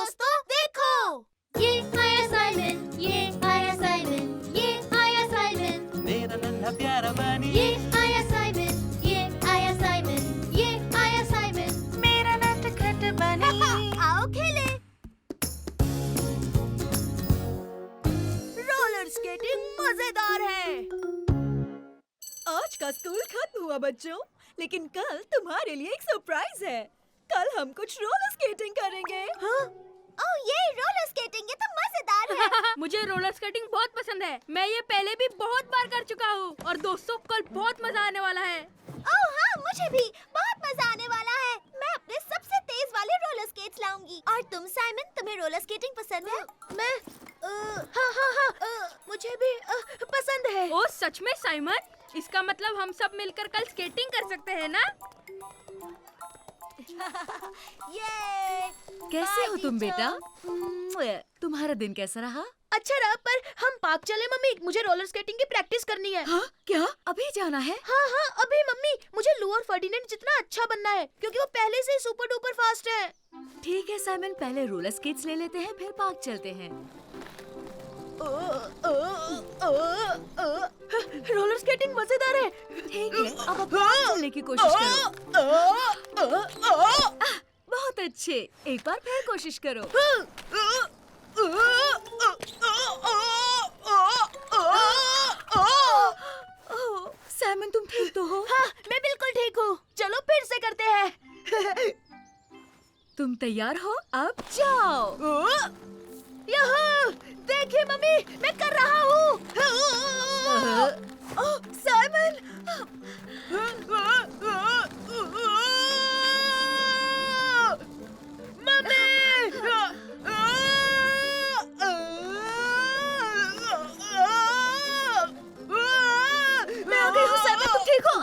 दोस्तों देखो, ये आया साइमन, ये आया साइमन, ये आया साइमन, मेरा नन्हा प्यारा बनी। ये आया साइमन, ये आया साइमन, ये आया साइमन, मेरा नटखट बनी। आओ खेले। रोलर स्केटिंग मजेदार है। आज का स्कूल खत्म हुआ बच्चों, लेकिन कल तुम्हारे लिए एक सरप्राइज है। कल हम कुछ रोलर स्केटिंग करेंगे। हाँ? ओह ये रोलर स्केटिंग, ये तो मजेदार है। मुझे रोलर स्केटिंग बहुत पसंद है। मैं ये पहले भी बहुत बार कर चुका हूँ और दोस्तों कल बहुत मजा आने वाला है। ओह हाँ, मुझे भी बहुत मजा आने वाला है। मैं अपने सबसे तेज वाले रोलर स्केट्स लाऊंगी। और तुम साइमन, तुम्हें रोलर स्केटिंग पसंद है? मैं हाँ, मुझे भी पसंद है। ओ सच में साइमन, इसका मतलब हम सब मिलकर कल स्केटिंग कर सकते हैं ना? ये कैसे हो तुम बेटा? तुम्हारा दिन कैसा रहा? अच्छा रहा, पर हम पार्क चले मम्मी, मुझे रोलर स्केटिंग की प्रैक्टिस करनी है। हाँ क्या अभी जाना है? हाँ अभी मम्मी, मुझे लू और फर्डिनेंड जितना अच्छा बनना है, क्योंकि वो पहले से ही सुपर डुपर फास्ट है। ठीक है साइमन, पहले रोलर स्केट्स ले लेते हैं, फिर पार्क चलते हैं। रोलर स्केटिंग मजेदार है। ठीक है, अब पार्क चलने की कोशिश करो। बहुत अच्छे, एक बार फिर कोशिश करो। साइमन तुम ठीक तो हो? हाँ, मैं बिल्कुल ठीक हूँ। चलो फिर से करते हैं। तुम तैयार हो? अब जाओ। यहाँ देखिए मम्मी, मैं कर रहा हूँ। साइमन, मैं आ गई हूँ। साइमन तुम ठीक हो?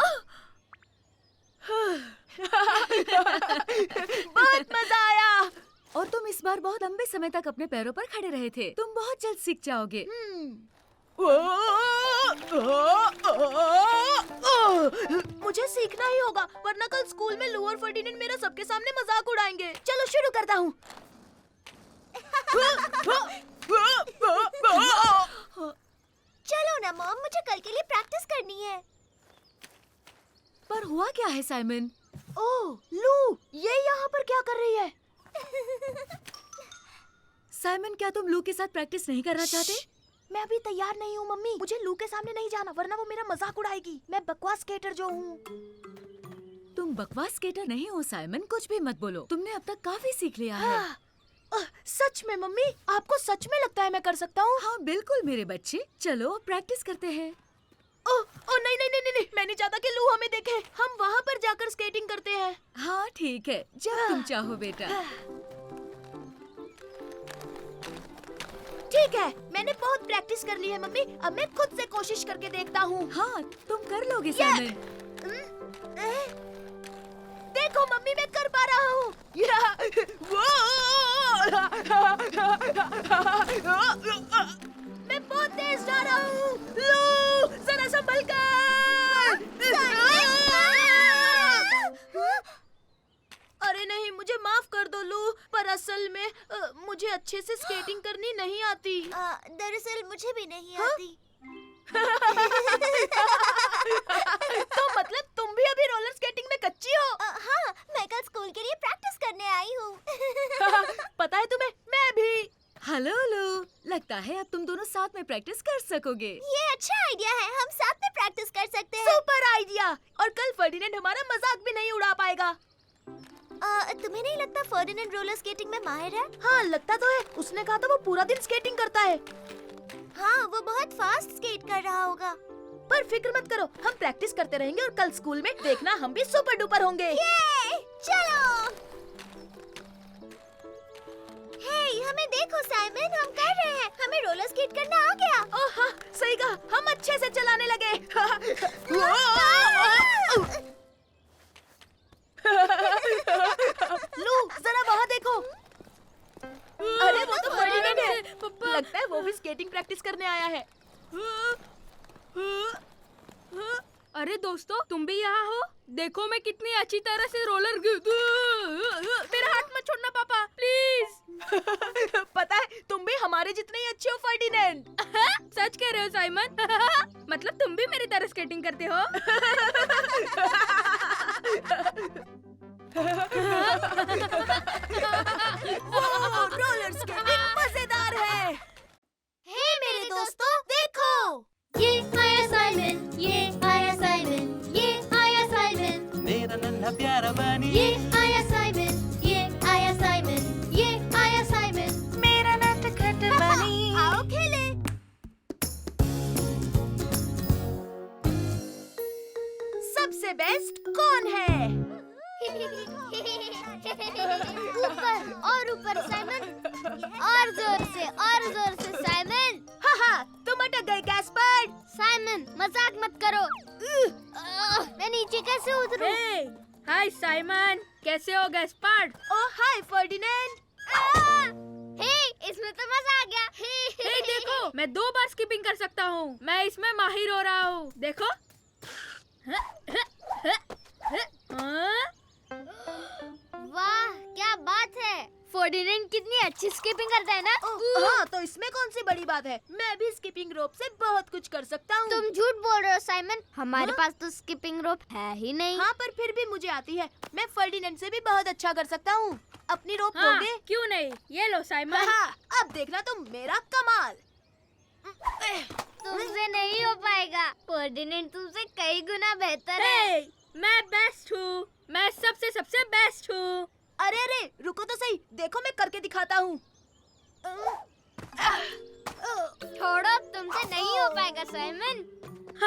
बहुत मजा आया। और तुम इस बार बहुत लंबे समय तक अपने पैरों पर खड़े रहे थे। तुम बहुत जल्द सीख जाओगे। मुझे सीखना ही होगा, वरना कल स्कूल में लू और फर्डिनेंड मेरा सबके सामने मजाक उड़ाएंगे। चलो शुरू करता हूँ। चलो ना मॉम, मुझे कल के लिए प्रैक्टिस करनी है। पर हुआ क्या है साइमन? ओह लू, ये यहाँ पर क्या कर रही है? साइमन क्या तुम लू के साथ प्रैक्टिस नहीं करना चाहते? मैं अभी तैयार नहीं हूँ मम्मी, मुझे लू के सामने नहीं जाना, वरना वो मेरा मजाक उड़ाएगी। मैं बकवास स्केटर जो हूँ। तुम बकवास स्केटर नहीं हो साइमन, कुछ भी मत बोलो। तुमने अब तक काफी सीख लिया है। सच में मम्मी, आपको सच में लगता है मैं कर सकता हूँ? हाँ बिल्कुल मेरे बच्चे, चलो अब प्रैक्टिस करते हैं। ओह नहीं, मैं नहीं चाहता कि लू हमें देखे। हम वहाँ पर जाकर स्केटिंग करते हैं। हाँ ठीक है, जब तुम चाहो बेटा। ठीक है, मैंने बहुत प्रैक्टिस कर ली है मम्मी, अब मैं खुद से कोशिश करके देखता हूँ। हाँ तुम कर लोगे साइमन। देखो मम्मी, मैं कर पा रहा हूँ। मैं बहुत तेज जा रहा हूँ। लो, जरा संभल कर। अरे नहीं, मुझे माफ कर दो लू, पर असल में मुझे अच्छे से स्केटिंग करनी नहीं आती। दरअसल मुझे भी नहीं आती। तो मतलब तुम भी अभी रोलर स्केटिंग में कच्ची हो? हाँ, मैं कल स्कूल के लिए प्रैक्टिस करने आई हूँ। पता है तुम्हें, मैं भी। हेलो लू, लगता है अब तुम दोनों साथ में प्रैक्टिस कर सकोगे। ये अच्छा आइडिया है, हम साथ में प्रैक्टिस कर सकते हैं। Super idea. और कल फर्डिनेंड हमारा मजाक भी नहीं उड़ा पाएगा। तुम्हें नहीं लगता फर्डिनेंड रोलर स्केटिंग में माहिर है? हाँ लगता तो है, उसने कहा था वो पूरा दिन स्केटिंग करता है। हाँ, वो बहुत फास्ट स्केट कर रहा होगा। पर फिक्र मत करो, हम प्रैक्टिस करते रहेंगे और कल स्कूल में देखना हम भी सुपर डुपर होंगे। चलो। हे, हमें देखो साइमन, हम कर रहे हैं। हमें रोलर स्केट करना आ गया। ओह हाँ, सही कहा, हम अच्छे से चलाने लगे। लू, जरा वहाँ देखो। अरे वो तो फर्डिनेंड है। लगता है वो भी स्केटिंग प्रैक्टिस करने आया है। अरे दोस्तों, तुम भी यहाँ हो? देखो मैं कितनी अच्छी तरह से रोलर मेरा हाथ मत छोड़ना पापा, प्लीज। पता है तुम भी हमारे जितने ही अच्छे हो फर्डिनेंड। सच कह रहे हो साइमन? मतलब तुम भी मेरी तरह स्केटिंग करते हो? रोलर स्केटिंग मजेदार है। हे मेरे दोस्तों देखो, ये आया साइमन, ये आया साइमन, ये आया साइमन, मेरा नन्हा प्यारा बनी ये आया साइमन, ये आया साइमन, ये आया साइमन, मेरा नटखट बनी। आओ खेले। सबसे बेस्ट कौन है? ऊपर और ऊपर साइमन, और जोर से साइमन। हाँ तुम अटक गए कैस्पर। साइमन मजाक मत करो। मैं नीचे कैसे उतरूं? हे, हाय साइमन, कैसे हो गैस्पार्ड? ओह हाय फर्डिनेंड। हे, इसमें तो मजा आ गया। हे देखो, मैं 2 बार स्किपिंग कर सकता हूँ। मैं इसमें माहिर हो रहा हूँ। देखो। हाँ? वाह क्या बात है, फर्डिनेंड कितनी अच्छी स्किपिंग करता है ना। हाँ तो इसमें कौन सी बड़ी बात है? मैं भी स्किपिंग रोप से बहुत कुछ कर सकता हूँ। तुम झूठ बोल रहे हो साइमन, हमारे हाँ? पास तो स्किपिंग रोप है ही नहीं। हाँ पर फिर भी मुझे आती है। मैं फर्डिनेंड से भी बहुत अच्छा कर सकता हूँ। अपनी रोप हाँ, दोगे? क्यों नहीं? ये लो साइमन। हाँ, अब देखना तुम मेरा कमाल। तुमसे नहीं हो पाएगा, फर्डिनेंड तुमसे कई गुना बेहतर है। हे, मैं बेस्ट हूँ। मैं सबसे बेस्ट हूँ। अरे अरे रुको तो सही, देखो मैं करके दिखाता हूँ। छोड़ो, तुमसे नहीं हो पाएगा साइमन।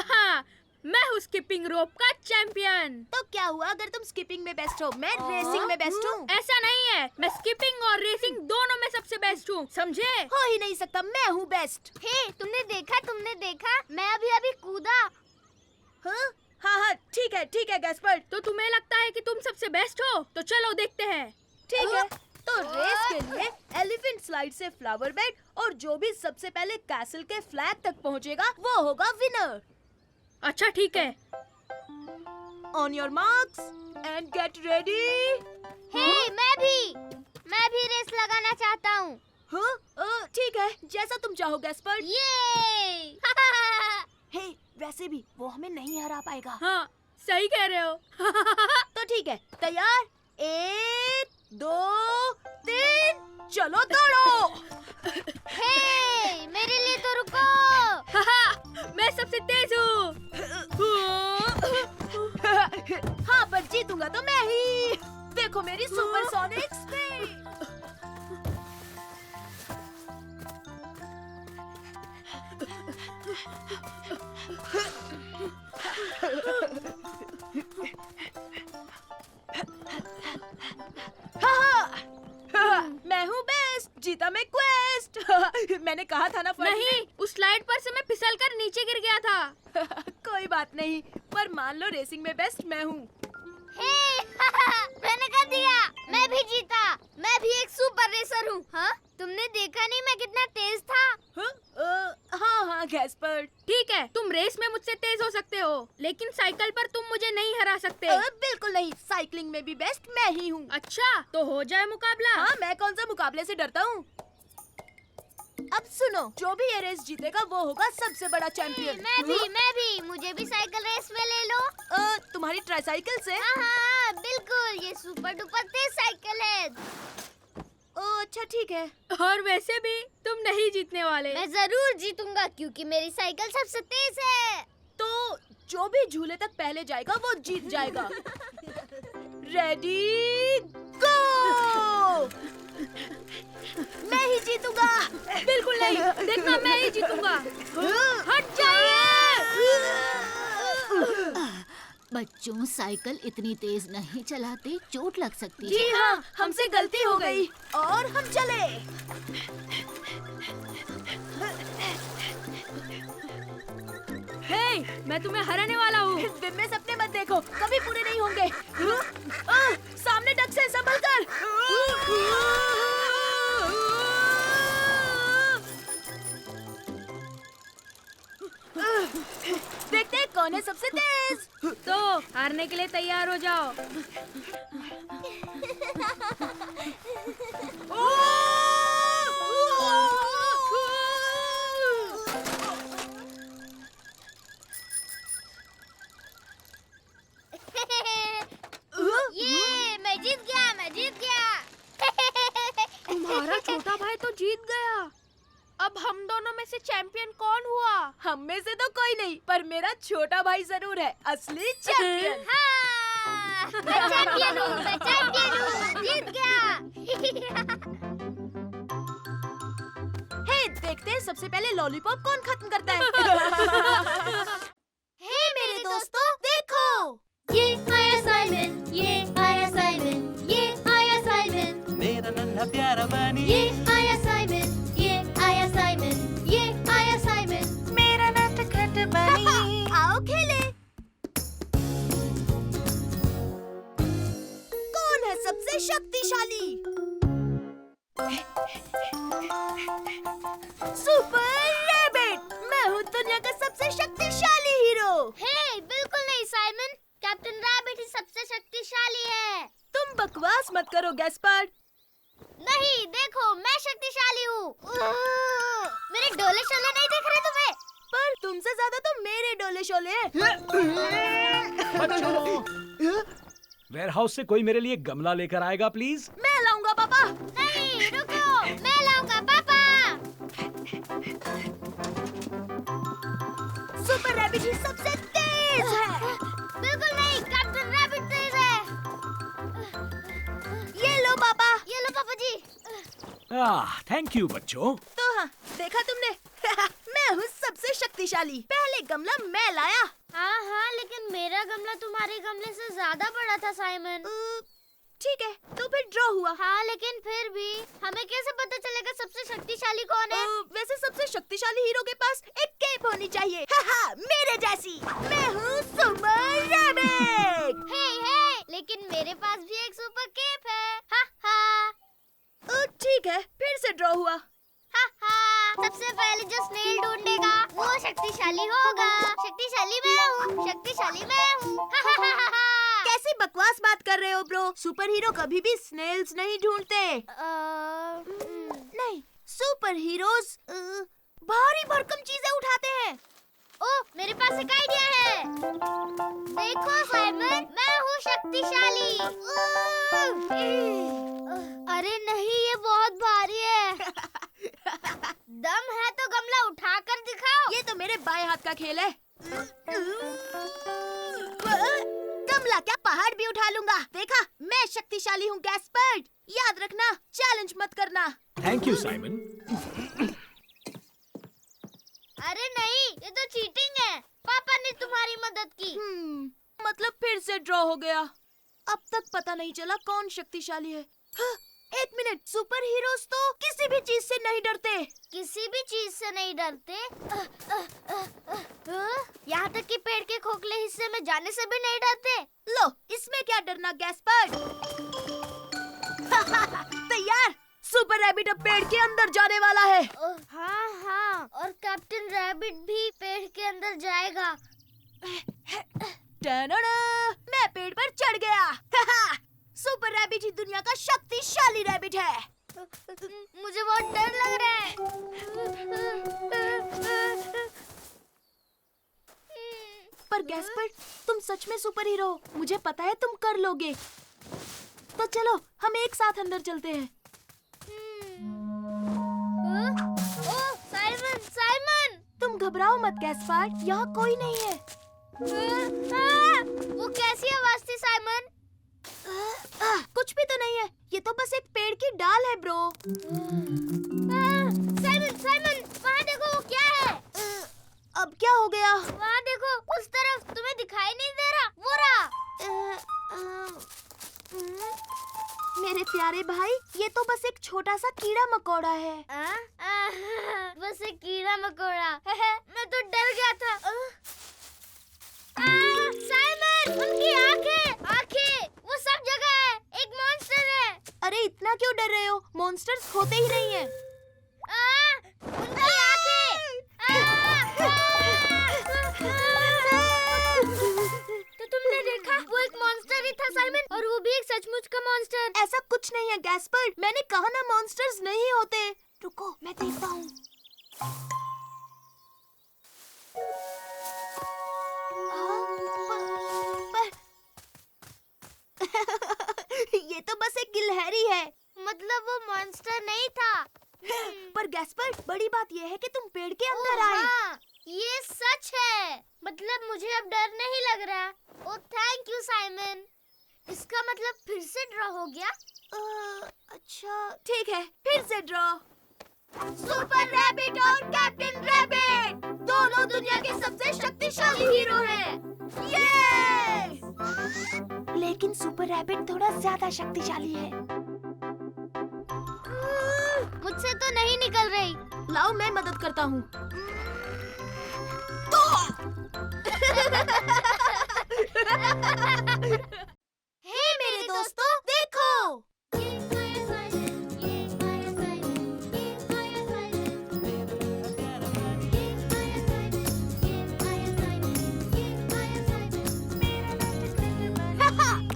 हाँ, मैं हूँ स्किपिंग रोप का चैंपियन। तो क्या हुआ अगर तुम स्किपिंग में बेस्ट हो? मैं रेसिंग में बेस्ट हूँ। ऐसा नहीं है, मैं स्किपिंग और रेसिंग दोनों में सबसे बेस्ट हूँ, समझे? हो ही नहीं सकता, मैं हूँ बेस्ट। हे, तुमने देखा, मैं अभी कूदा। हाँ हाँ ठीक है गैस्पर्ड। तो तुम्हें लगता है कि तुम सबसे बेस्ट हो? तो चलो देखते हैं। ठीक है, तो रेस के लिए एलिफेंट स्लाइड से फ्लावर बेड और जो भी सबसे पहले कैसल के फ्लैग तक पहुंचेगा वो होगा विनर। अच्छा ठीक है। On your marks and get ready. Hey, मैं भी रेस लगाना चाहता हूँ। हाँ ठीक है, जैसा तुम चाहो गैस्पर्ड। ये हे वैसे भी वो हमें नहीं हरा पाएगा। हाँ, सही कह रहे हो। तो ठीक है, तैयार? 1 2 3 चलो दौड़ो। हे, मेरे लिए तो रुको। मैं सबसे तेज हूँ। हाँ पर जीतूंगा तो मैं ही। देखो मेरी सुपरसोनिक स्पीड। मैं हूँ बेस्ट, जीता मैं क्वेस्ट। मैंने कहा था ना नहीं, उस स्लाइड पर से मैं फिसलकर नीचे गिर गया था। कोई बात नहीं, पर मान लो रेसिंग में बेस्ट मैं हूँ। हे, मैंने कर दिया, मैं भी जीता। मैं भी एक सुपर रेसर हूँ। हाँ, तुमने देखा नहीं मैं कितना तेज था? हाँ गैस्पर्ड। ठीक है, तुम रेस में मुझसे तेज हो सकते हो, लेकिन साइकिल पर तुम मुझे नहीं हरा सकते। बिल्कुल नहीं, साइकिलिंग में भी बेस्ट मैं ही हूँ। अच्छा, तो हो जाए मुकाबला। हाँ, मैं कौन सा मुकाबले से डरता हूँ। अब सुनो, जो भी ये रेस जीतेगा वो होगा सबसे बड़ा चैंपियन। मैं भी, मुझे भी साइकिल रेस में ले लो। तुम्हारी ट्राइसाइकिल से? हाँ, बिल्कुल, ये सुपर डुपर तेज साइकिल है। अच्छा ठीक है। और वैसे भी तुम नहीं जीतने वाले। मैं जरूर जीतूंगा क्योंकि मेरी साइकिल सबसे तेज है। तो जो भी झूले तक पहले जाएगा वो जीत जाएगा। रेडी गो। मैं ही जीतूंगा। बिल्कुल नहीं, देखना मैं ही जीतूंगा। हट जाइए। बच्चों, साइकिल इतनी तेज नहीं चलाते, चोट लग सकती है। जी हाँ, हमसे गलती हो गई और हम चले। हे, मैं तुम्हें हराने वाला हूँ। दिन में सपने मत देखो, कभी पूरे नहीं होंगे। सामने डक से संभल कर। देखते हैं कौन है सबसे तेज। तो हारने के लिए तैयार हो जाओ। हमारा छोटा भाई तो जीत गया। अब हम दोनों में से चैंपियन कौन हुआ? हम में से तो कोई नहीं, पर मेरा छोटा भाई जरूर है असली चैंपियन। हाँ, मैं चैंपियन हूँ, जीत गया। हे, देखते हैं सबसे पहले लॉलीपॉप कौन खत्म करता है। हे मेरे दोस्तों, देखो, ये आया साइमन, ये आया साइमन, ये आया साइमन, मेरा नन्हा प्यारा बनी ये आया साइमन, ये आया साइमन, ये आया साइमन, मेरा नटखट बनी। आओ खेले। कौन है सबसे शक्तिशाली? Super rabbit. मैं हूँ दुनिया का सबसे शक्तिशाली हीरो। हे बिल्कुल नहीं साइमन, कैप्टन रैबिट ही सबसे शक्तिशाली है। तुम बकवास मत करो गैस्पार्ड। नहीं, देखो मैं शक्तिशाली हूँ। मेरे डोले शोले नहीं दिख रहे तुम्हें? पर तुमसे ज्यादा तो मेरे डोले शोले हैं। वेयरहाउस से कोई मेरे लिए गमला लेकर आएगा प्लीज। मैं लाऊंगा पापा। नहीं, रुको, मैं लाऊंगा पापा। सुपर रैबिट ही सबसे तेज है। बिल्कुल नहीं, कैप्टन रैबिट तेज है। ये लो पापा। ये लो पापा जी। थैंक यू बच्चों। तो हाँ, देखा तुमने। मैं हूँ सबसे शक्तिशाली। पहले गमला मैं लाया। हाँ, लेकिन मेरा गमला तुम्हारे गमले से ज्यादा बड़ा था साइमन। ठीक है, तो फिर ड्रॉ हुआ। हाँ, लेकिन फिर भी हमें कैसे पता चलेगा सबसे शक्तिशाली कौन है? वैसे सबसे शक्तिशाली हीरो के पास एक केप होनी चाहिए। मेरे जैसी। मैं हूँ सुपर रैबिट। हे, लेकिन मेरे पास भी एक सुपर केप है। ठीक है, फिर से ड्रॉ हुआ। सबसे पहले जो स्नेल ढूंढेगा वो शक्तिशाली होगा। शक्तिशाली मैं हूँ। कैसी बकवास बात कर रहे हो ब्रो? सुपर हीरो कभी भी स्नेल्स नहीं ढूंढते। नहीं, सुपर हीरोज भारी भरकम चीजें उठाते हैं। ओह, मेरे पास एक आइडिया है। देखो साइमन, मैं हूँ शक्तिशाली। अरे नहीं, ये बहुत भारी है। दम है तो गमला उठाकर दिखाओ। ये तो मेरे बाएं हाथ का खेल है। गमला क्या, पहाड़ भी उठा लूंगा। देखा, मैं शक्तिशाली हूँ गैस्पर्ड। याद रखना, चैलेंज मत करना। Thank you Simon. अरे नहीं, ये तो चीटिंग है। पापा ने तुम्हारी मदद की। मतलब फिर से ड्रॉ हो गया। अब तक पता नहीं चला कौन शक्तिशाली है। एक मिनट, सुपर हीरोज तो किसी भी चीज से नहीं डरते। किसी भी चीज से नहीं डरते? यहाँ तक कि पेड़ के खोखले हिस्से में जाने से भी नहीं डरते। लो, इसमें क्या डरना गैस्पर्ड। तैयार, सुपर रैबिट अब पेड़ के अंदर जाने वाला है। हाँ, और कैप्टन रैबिट भी पेड़ के अंदर जाएगा। मैं पेड़ पर चढ़ गया। सुपर रैबिट ही दुनिया का शक्तिशाली रैबिट है। मुझे बहुत डर लग रहा है। पर गैस्पर्ड, तुम सच में सुपर हीरो हो। मुझे पता है तुम कर लोगे। तो चलो, हम एक साथ अंदर चलते हैं। ओह, साइमन! तुम घबराओ मत गैस्पर्ड, यहाँ कोई नहीं है। वो कैसी आवाज थी साइमन? कुछ भी तो नहीं है, ये तो बस एक पेड़ की डाल है ब्रो। साइमन, वहाँ देखो, वो क्या है? अब क्या हो गया? वहाँ देखो, उस तरफ। तुम्हें दिखाई नहीं दे रहा? वो रहा। मेरे प्यारे भाई, ये तो बस एक छोटा सा कीड़ा मकोड़ा है। बस एक कीड़ा मकोड़ा। मैं तो डर गया था। साइमन, उनकी आंखें, वो सब जगह है। एक मॉन्स्टर है। अरे इतना क्यों डर रहे हो? मॉन्स्टर्स होते ही नहीं है। उनकी आंखें। तो तुमने देखा, वो एक मॉन्स्टर ही था साइमन, और वो भी एक सचमुच का मॉन्स्टर। ऐसा कुछ नहीं है गैस्पर्ड, मैंने कहा ना मॉन्स्टर्स नहीं होते। रुको, मैं देखता हूँ। ये तो बस एक गिलहरी है। मतलब वो मॉन्स्टर नहीं था। पर गैस्पर, बड़ी बात यह है कि तुम पेड़ के अंदर आए। हाँ, ये सच है। मतलब मुझे अब डर नहीं लग रहा। ओह थैंक यू साइमन। इसका मतलब फिर से ड्रॉ हो गया। अच्छा ठीक है, फिर से ड्रॉ। सुपर रैबिट और कैप्टन रैबिट दोनों दुनिया के सबसे शक्तिशाली हीरो हैं। ये! लेकिन सुपर रैबिट थोड़ा ज्यादा शक्तिशाली है। मुझसे तो नहीं निकल रही। लाओ मैं मदद करता हूँ। हे मेरे दोस्तों, देखो।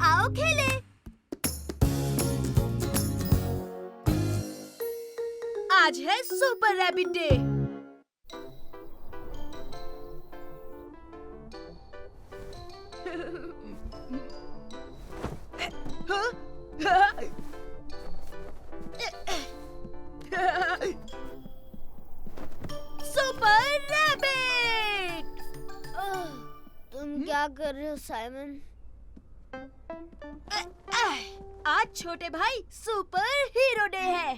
आओ खेले। आज है super rabbit day. Super rabbit! तुम क्या कर रहे हो साइमन? आज छोटे भाई सुपर हीरो डे है।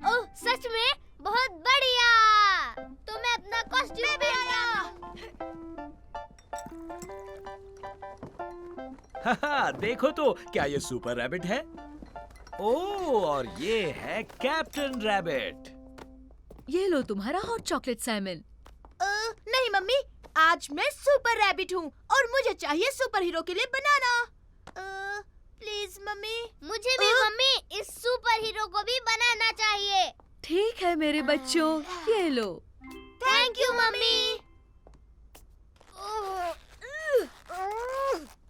ओह सच में? बहुत बढ़िया। तो मैं अपना कॉस्ट्यूम भी आया। हाहा, देखो तो क्या ये सुपर रैबिट है? ओह, और ये है कैप्टन रैबिट। ये लो तुम्हारा हॉट चॉकलेट साइमन। नहीं मम्मी, आज मैं सुपर रैबिट हूँ और मुझे चाहिए सुपर हीरो के लिए बनाना। Please mummy. मुझे भी मम्मी इस सुपर हीरो को भी बनाना चाहिए। ठीक है मेरे बच्चों, ये लो। Thank you mummy.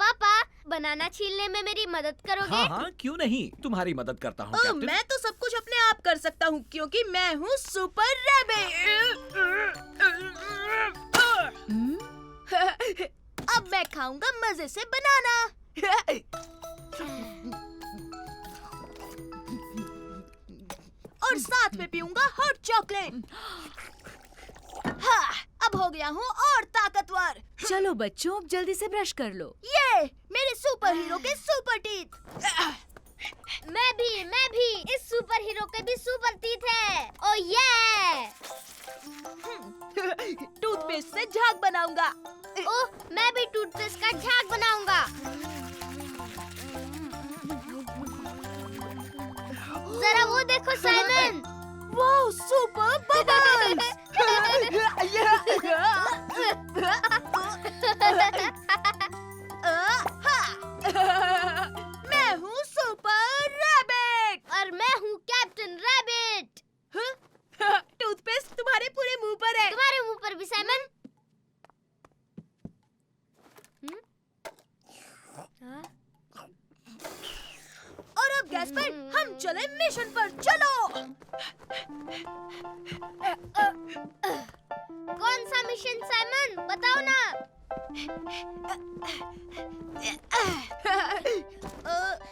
पापा, बनाना छीलने में मेरी मदद करोगे? हाँ हाँ, क्यों नहीं, तुम्हारी मदद करता हूँ कैप्टन। मैं तो सब कुछ अपने आप कर सकता हूँ क्योंकि मैं हूँ सुपर रैबिट। अब मैं खाऊंगा मजे से बनाना। और साथ में पीऊंगा हॉट चॉकलेट। हाँ, अब हो गया हूँ और ताकतवर। चलो बच्चों, अब जल्दी से ब्रश कर लो। ये मेरे सुपर हीरो के सुपर टीथ। मैं भी। इस सुपर हीरो के भी सुपर टीथ है। ओ ये! टूथपेस्ट से झाग बनाऊंगा। ओह, मैं भी टूथपेस्ट का झाग बनाऊंगा। जरा वो देखो साइमन। Wow, super bubbles! मैं हूँ सुपर रैबिट और मैं हूँ कैप्टन रैबिट। टूथपेस्ट तुम्हारे पूरे मुंह पर है। तुम्हारे मुंह पर भी साइमन। और अब गैस पर हम चले मिशन पर। चलो। कौन सा मिशन साइमन? बताओ ना।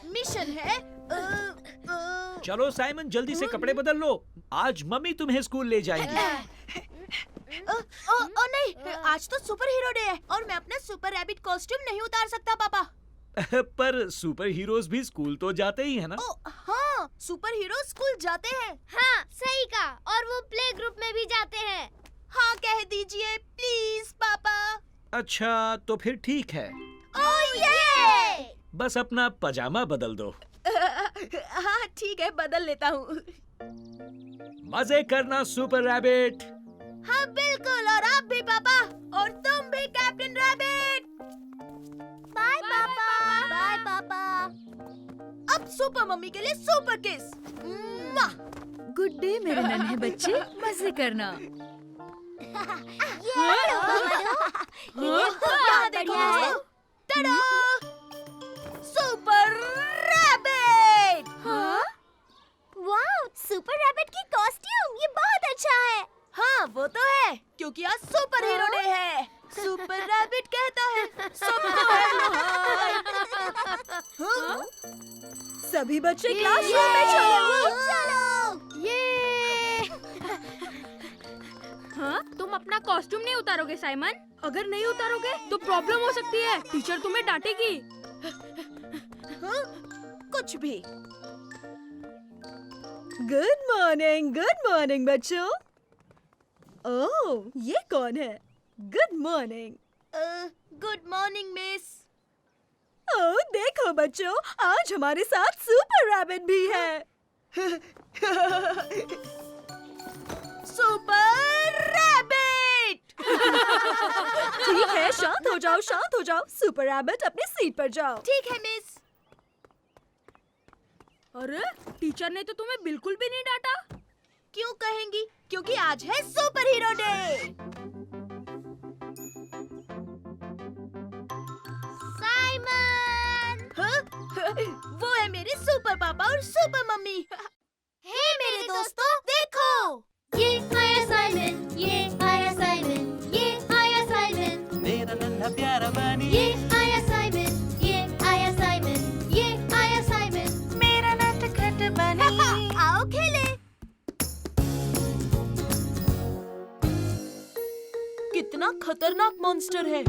मिशन है चलो साइमन, जल्दी से कपड़े बदल लो, आज मम्मी तुम्हें स्कूल ले जाएंगी। नहीं, आज तो सुपर हीरो डे है और मैं अपना सुपर रैबिट कॉस्ट्यूम नहीं उतार सकता पापा। पर सुपर हीरोज भी स्कूल तो जाते ही है ना? हाँ, सुपर हीरो स्कूल जाते हैं। हाँ सही कहा। और वो प्ले ग्रुप में भी जाते हैं। हाँ कह दीजिए प्लीज पापा। अच्छा, तो फिर ठीक है, ओह ये! बस अपना पजामा बदल दो। हाँ ठीक है, बदल लेता हूँ। मजे करना सुपर रैबिट। हाँ बिल्कुल, और आप भी पापा, और तुम भी कैप्टन रैबिट। बाय पापा। बाय पापा। अब सुपर मम्मी के लिए सुपर किस। गुड डे मेरे नन्हे बच्चे, मजे करना। ये बढ़िया है। टडा! Super rabbit! हाँ? वाओ, सुपर रैबिट की कॉस्ट्यूम, ये बहुत अच्छा है। हाँ वो तो है, क्योंकि आज सुपर हीरो डे है। सुपर रैबिट कहता है सबको है हाय। सभी बच्चे क्लासरूम में चलो। चलो ये हाँ, तुम अपना कॉस्ट्यूम नहीं उतारोगे साइमन? अगर नहीं उतारोगे तो प्रॉब्लम हो सकती है, टीचर तुम्हें डांटेगी। हाँ? कुछ भी। गुड मॉर्निंग बच्चों। ओह, ये कौन है? Good morning. Good morning miss. ओह, देखो बच्चों, आज हमारे साथ सुपर रैबिट भी है। Super rabbit. ठीक है, शांत हो जाओ। सुपर रैबिट अपनी सीट पर जाओ। ठीक है मिस। अरे, टीचर ने तो तुम्हें बिल्कुल भी नहीं डांटा। क्यों कहेंगी? क्योंकि आज है सुपर हीरो डे। साइमन। हाँ? वो है मेरे सुपर पापा और सुपर मम्मी। हे मेरे दोस्तों, देखो। ये आया साइमन, ये आया साइमन, ये आया साइमन, मेरा नन्हा प्यारा बनी ये आया साइमन, ये आया साइमन, ये आया साइमन। मेरा नटखट बनी। आओ खेले। कितना खतरनाक मॉन्स्टर है।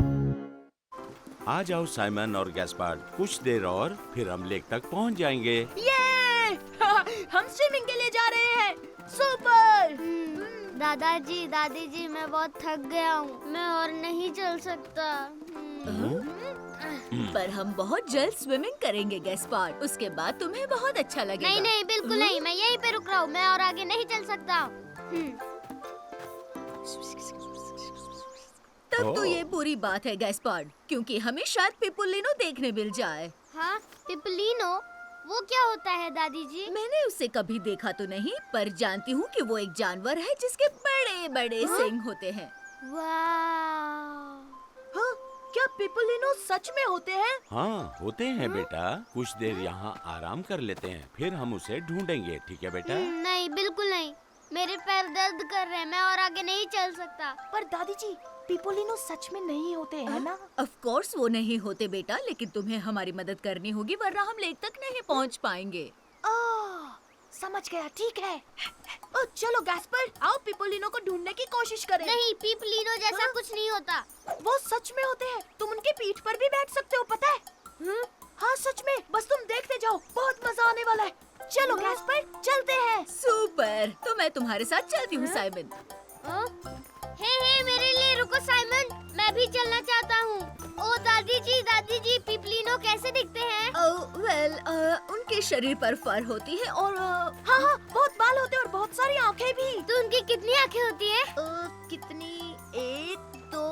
आ जाओ साइमन और गैस्पार्ड, कुछ देर और फिर हम लेक तक पहुंच जाएंगे। ये हम स्विमिंग के लिए जा रहे हैं। सुपर। दादाजी, दादी जी, मैं बहुत थक गया हूँ, मैं और नहीं चल सकता। पर हम बहुत जल्द स्विमिंग करेंगे गैस्पार्ड। उसके बाद तुम्हें बहुत अच्छा लगेगा। नहीं नहीं, बिल्कुल नहीं, मैं यहीं पे रुक रहा हूँ, मैं और आगे नहीं चल सकता। तब तो ये बुरी बात है गैस्पार्ड, क्योंकि हमें शायद पिपुलिनो देखने मिल जाए। हाँ, पिपलिनो, वो क्या होता है दादी जी? मैंने उसे कभी देखा तो नहीं, पर जानती हूँ कि वो एक जानवर है जिसके बड़े बड़े सींग होते हैं। वाह! हाँ, क्या पिपुलिनो सच में होते हैं? हाँ, होते हैं बेटा। कुछ देर यहाँ आराम कर लेते हैं, फिर हम उसे ढूंढेंगे, ठीक है बेटा? नहीं, बिल्कुल नहीं, मेरे पैर दर्द कर रहे हैं, मैं और आगे नहीं चल सकता। पर दादी जी, पिपुलिनो सच में नहीं होते हैं ना? ऑफ कोर्स वो नहीं होते बेटा, लेकिन तुम्हें हमारी मदद करनी होगी, वरना हम लेक तक नहीं पहुंच पाएंगे। समझ गया, ठीक है। ओ, चलो गैस्पर, आओ पिपुलिनो को ढूंढने की कोशिश करें। नहीं, पिपलिनो जैसा हाँ? कुछ नहीं होता। वो सच में होते हैं। तुम उनकी पीठ पर भी बैठ सकते हो, पता है? हाँ सच में, बस तुम देखते जाओ, बहुत मजा आने वाला है। चलो गैस्पर, चलते हैं। सुपर, तो मैं तुम्हारे साथ चलती हूँ साइमन। हे मेरे लिए रुको साइमन, मैं भी चलना चाहता हूँ। ओ दादी जी, पिपलिनो कैसे दिखते हैं? उनके शरीर पर फर होती है और हाँ, बहुत बाल होते हैं और बहुत सारी आँखें भी। तो उनकी कितनी आँखें होती है? कितनी? 1, 2,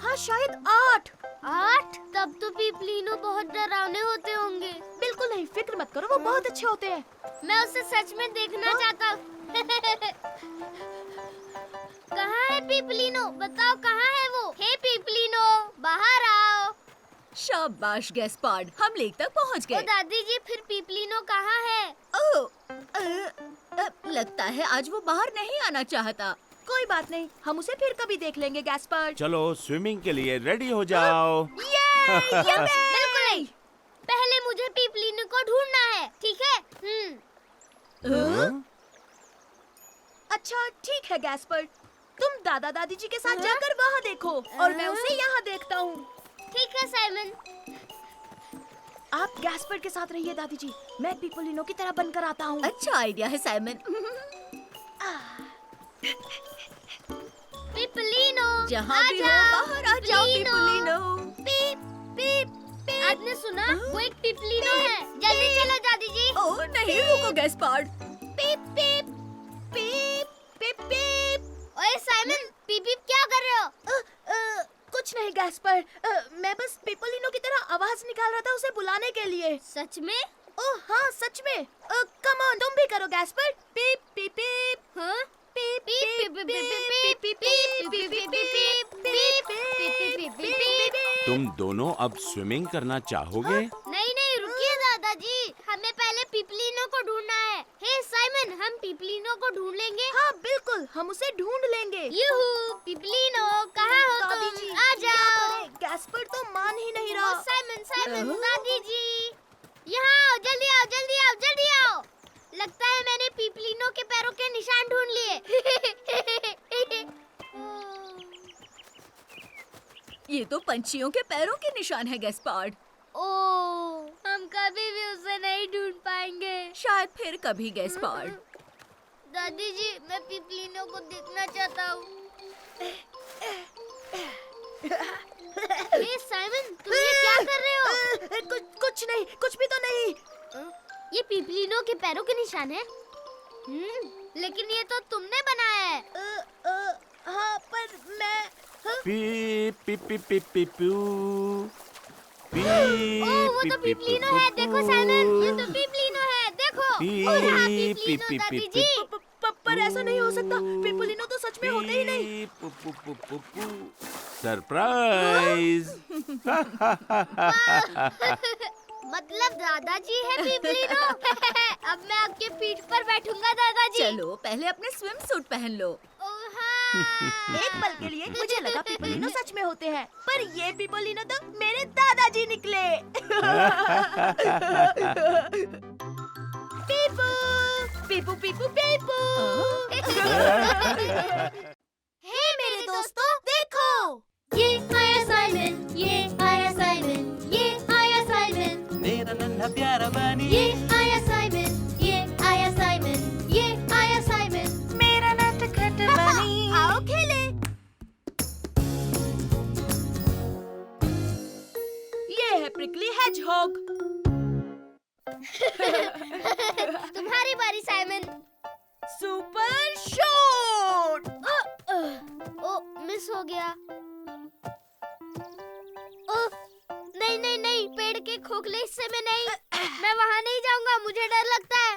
हाँ शायद 8। 8? तब तो पिपलिनो बहुत डरावने होते होंगे। बिल्कुल नहीं, फिक्र मत करो, वो बहुत अच्छे होते हैं। मैं उसे सच में देखना चाहता हूँ। कहाँ है पिपलिनो? बताओ कहाँ है वो? हे पिपलिनो, बाहर आओ। शाबाश गैस्पार्ड, हम लेक तक पहुँच ओ गए। दादी जी, फिर पिपलिनो कहाँ है? लगता है आज वो बाहर नहीं आना चाहता। कोई बात नहीं, हम उसे फिर कभी देख लेंगे गैस्पार्ड। चलो स्विमिंग के लिए रेडी हो जाओ। बिल्कुल नहीं, पहले मुझे पिपलिनो को ढूंढना है, ठीक है? अच्छा ठीक है गैस्पर्ड, तुम दादा दादी जी के साथ जाकर वहाँ देखो और मैं उसे यहाँ देखता हूँ। ठीक है साइमन। आप गैस्पर्ड के साथ रहिए दादी जी, मैं पिपुलिनो की तरह बनकर आता हूँ। अच्छा आइडिया है साइमन। पिपलिनो, जहाँ भी हो बाहर आ जाओ पिपुलिनो। पीप पीप पीप। आपने सुना? वो एक पिपलिनो है। जल्दी चलो दादी जी। ओह नहीं, रुको गैस्पर्ड। पीप पीप पीप पीप पीप। ओए साइमन, पीप पीप क्या कर रहे हो? कुछ नहीं गैस्पर्ड, मैं बस पिपुलिनो की तरह आवाज निकाल रहा था उसे बुलाने के लिए। सच में? ओह हाँ सच में। कम ऑन, तुम भी करो गैस्पर्ड। पीप पीप पीप। हाँ? पीप पीप पीप पीप पीप पीप पीप पीप पीप पीप पीप पीप पीप। तुम दोनों अब स्विमिंग करना चाहोगे? नहीं नहीं, रुकिए दादाजी, हमें पहले पिपलिनो को ढूंढना है। हे साइमन, हम पिपलिनो को ढूंढ लेंगे? हाँ बिल्कुल, हम उसे ढूंढ लेंगे। यूहू, पिपलिनो कहाँ हो दादी तुम? जी, आ क्या जाओ। करें? गैस्पर्ड तो मान ही नहीं ओ रहा। साइमन, साइमन, दादी जी। यहाँ आओ, जल्दी आओ, जल्दी आओ, जल्दी आओ। लगता है मैंने पीपलिनो के पैरों के निशान ढूंढ लिए। ये तो पंछियों के पैरों के निशान है गैस्पार्ड। ओह, हम कभी भी उसे नहीं ढूंढ पाएंगे। शायद फिर कभी गैस्पार्ड। दादी जी, मैं पीपलिनो को देखना चाहता हूँ। ये साइमन, तुम ये क्या कर रहे हो? कुछ नहीं, कुछ भी तो नहीं। ये पीपलिनो के पैरों के निशान है। लेकिन ये तो तुमने बनाया है। हाँ, पर मैं P P P P P पू पी ओह, वो तो पीपलिनो है। देखो साइमन, ये तो पीपलिनो है। देखो। पी ओह, यहाँ पी पीपलिनो, पी दादी पी जी। पर ऐसा नहीं हो सकता। पिपोलिनो तो सच में होते ही नहीं। पू पू पू पू पू सरप्राइज। मतलब दादाजी है पीपलिनो। अब मैं आपके पीठ पर बैठूंगा दादाजी। चलो पहले अपने स्विम सूट पहन लो। ओह, हाँ। एक पल के लिए मुझे लगा पिपोलिनो सच में होते हैं, पर ये पिपोलिनो तो मेरे दादाजी निकले। पीपू पीपू पीपू पीपू। हे मेरे दोस्तों, देखो, ये आया साइमन, ये आया साइमन, ये आया साइमन, मेरा नन्हा प्यारा बनी ये आया साइमन, ये आया साइमन, ये आया साइमन। मेरा नटखट बनी। आओ खेले। ये है प्रिकली हेजहॉग। तुम्हारी बारी साइमन। Super shot. ओ, मिस हो गया। ओ, नहीं नहीं नहीं, पेड़ के खोखले हिस्से में नहीं। मैं वहाँ नहीं जाऊंगा, मुझे डर लगता है।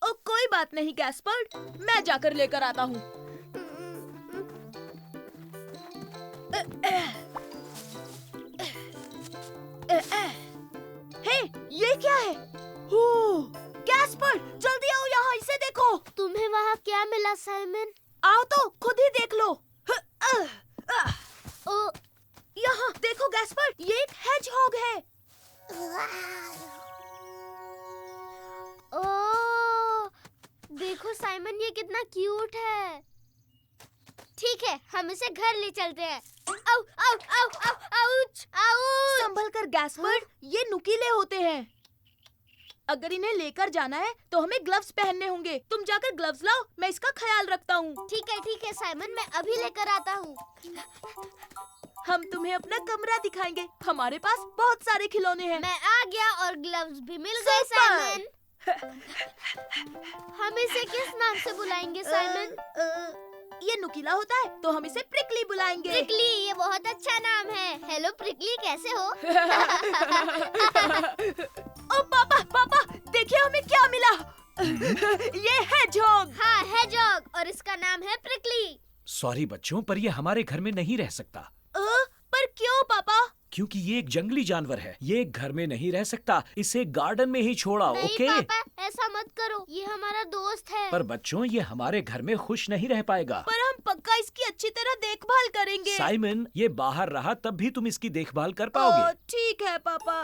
ओ कोई बात नहीं गैस्पर्ड, मैं जाकर लेकर आता हूँ। हे, ये क्या है? गैस्पर्ड, जल्दी आओ यहाँ, इसे देखो। तुम्हें वहाँ क्या मिला साइमन? आओ तो खुद ही देख लो। ओ, यहाँ देखो गैस्पर्ड, ये एक हेजहॉग है। ओ, देखो साइमन, ये कितना क्यूट है। ठीक है, हम इसे घर ले चलते हैं। आउ, आउ, आउ, आउ, आउच, आउच। संभल कर गैस्पर्ड, ये नुकीले होते हैं। अगर इन्हें लेकर जाना है तो हमें ग्लव्स पहनने होंगे। तुम जाकर ग्लव्स लाओ, मैं इसका ख्याल रखता हूँ। ठीक है साइमन, मैं अभी लेकर आता हूँ। हम तुम्हें अपना कमरा दिखाएंगे। हमारे पास बहुत सारे खिलौने हैं। मैं आ गया और ग्लव्स भी मिल गए साइमन। हम इसे किस नाम से बुलाएंगे साइमन? ये नुकीला होता है तो हम इसे प्रिकली बुलाएंगे। प्रिकली, ये बहुत अच्छा नाम है। हेलो प्रिकली, कैसे हो? ओ पापा, पापा, देखिए हमें क्या मिला। ये हेजहॉग। हाँ, हेजहॉग, और इसका नाम है प्रिकली। सॉरी बच्चों, पर ये हमारे घर में नहीं रह सकता। पर क्यों पापा? क्योंकि ये एक जंगली जानवर है। ये एक घर में नहीं रह सकता। इसे गार्डन में ही छोड़ाओ, नहीं ओके? पापा, ऐसा मत करो, ये हमारा दोस्त है। पर बच्चों, ये हमारे घर में खुश नहीं रह पाएगा। पर हम पक्का इसकी अच्छी तरह देखभाल करेंगे। साइमन, ये बाहर रहा तब भी तुम इसकी देखभाल कर पाओगे। ठीक है पापा।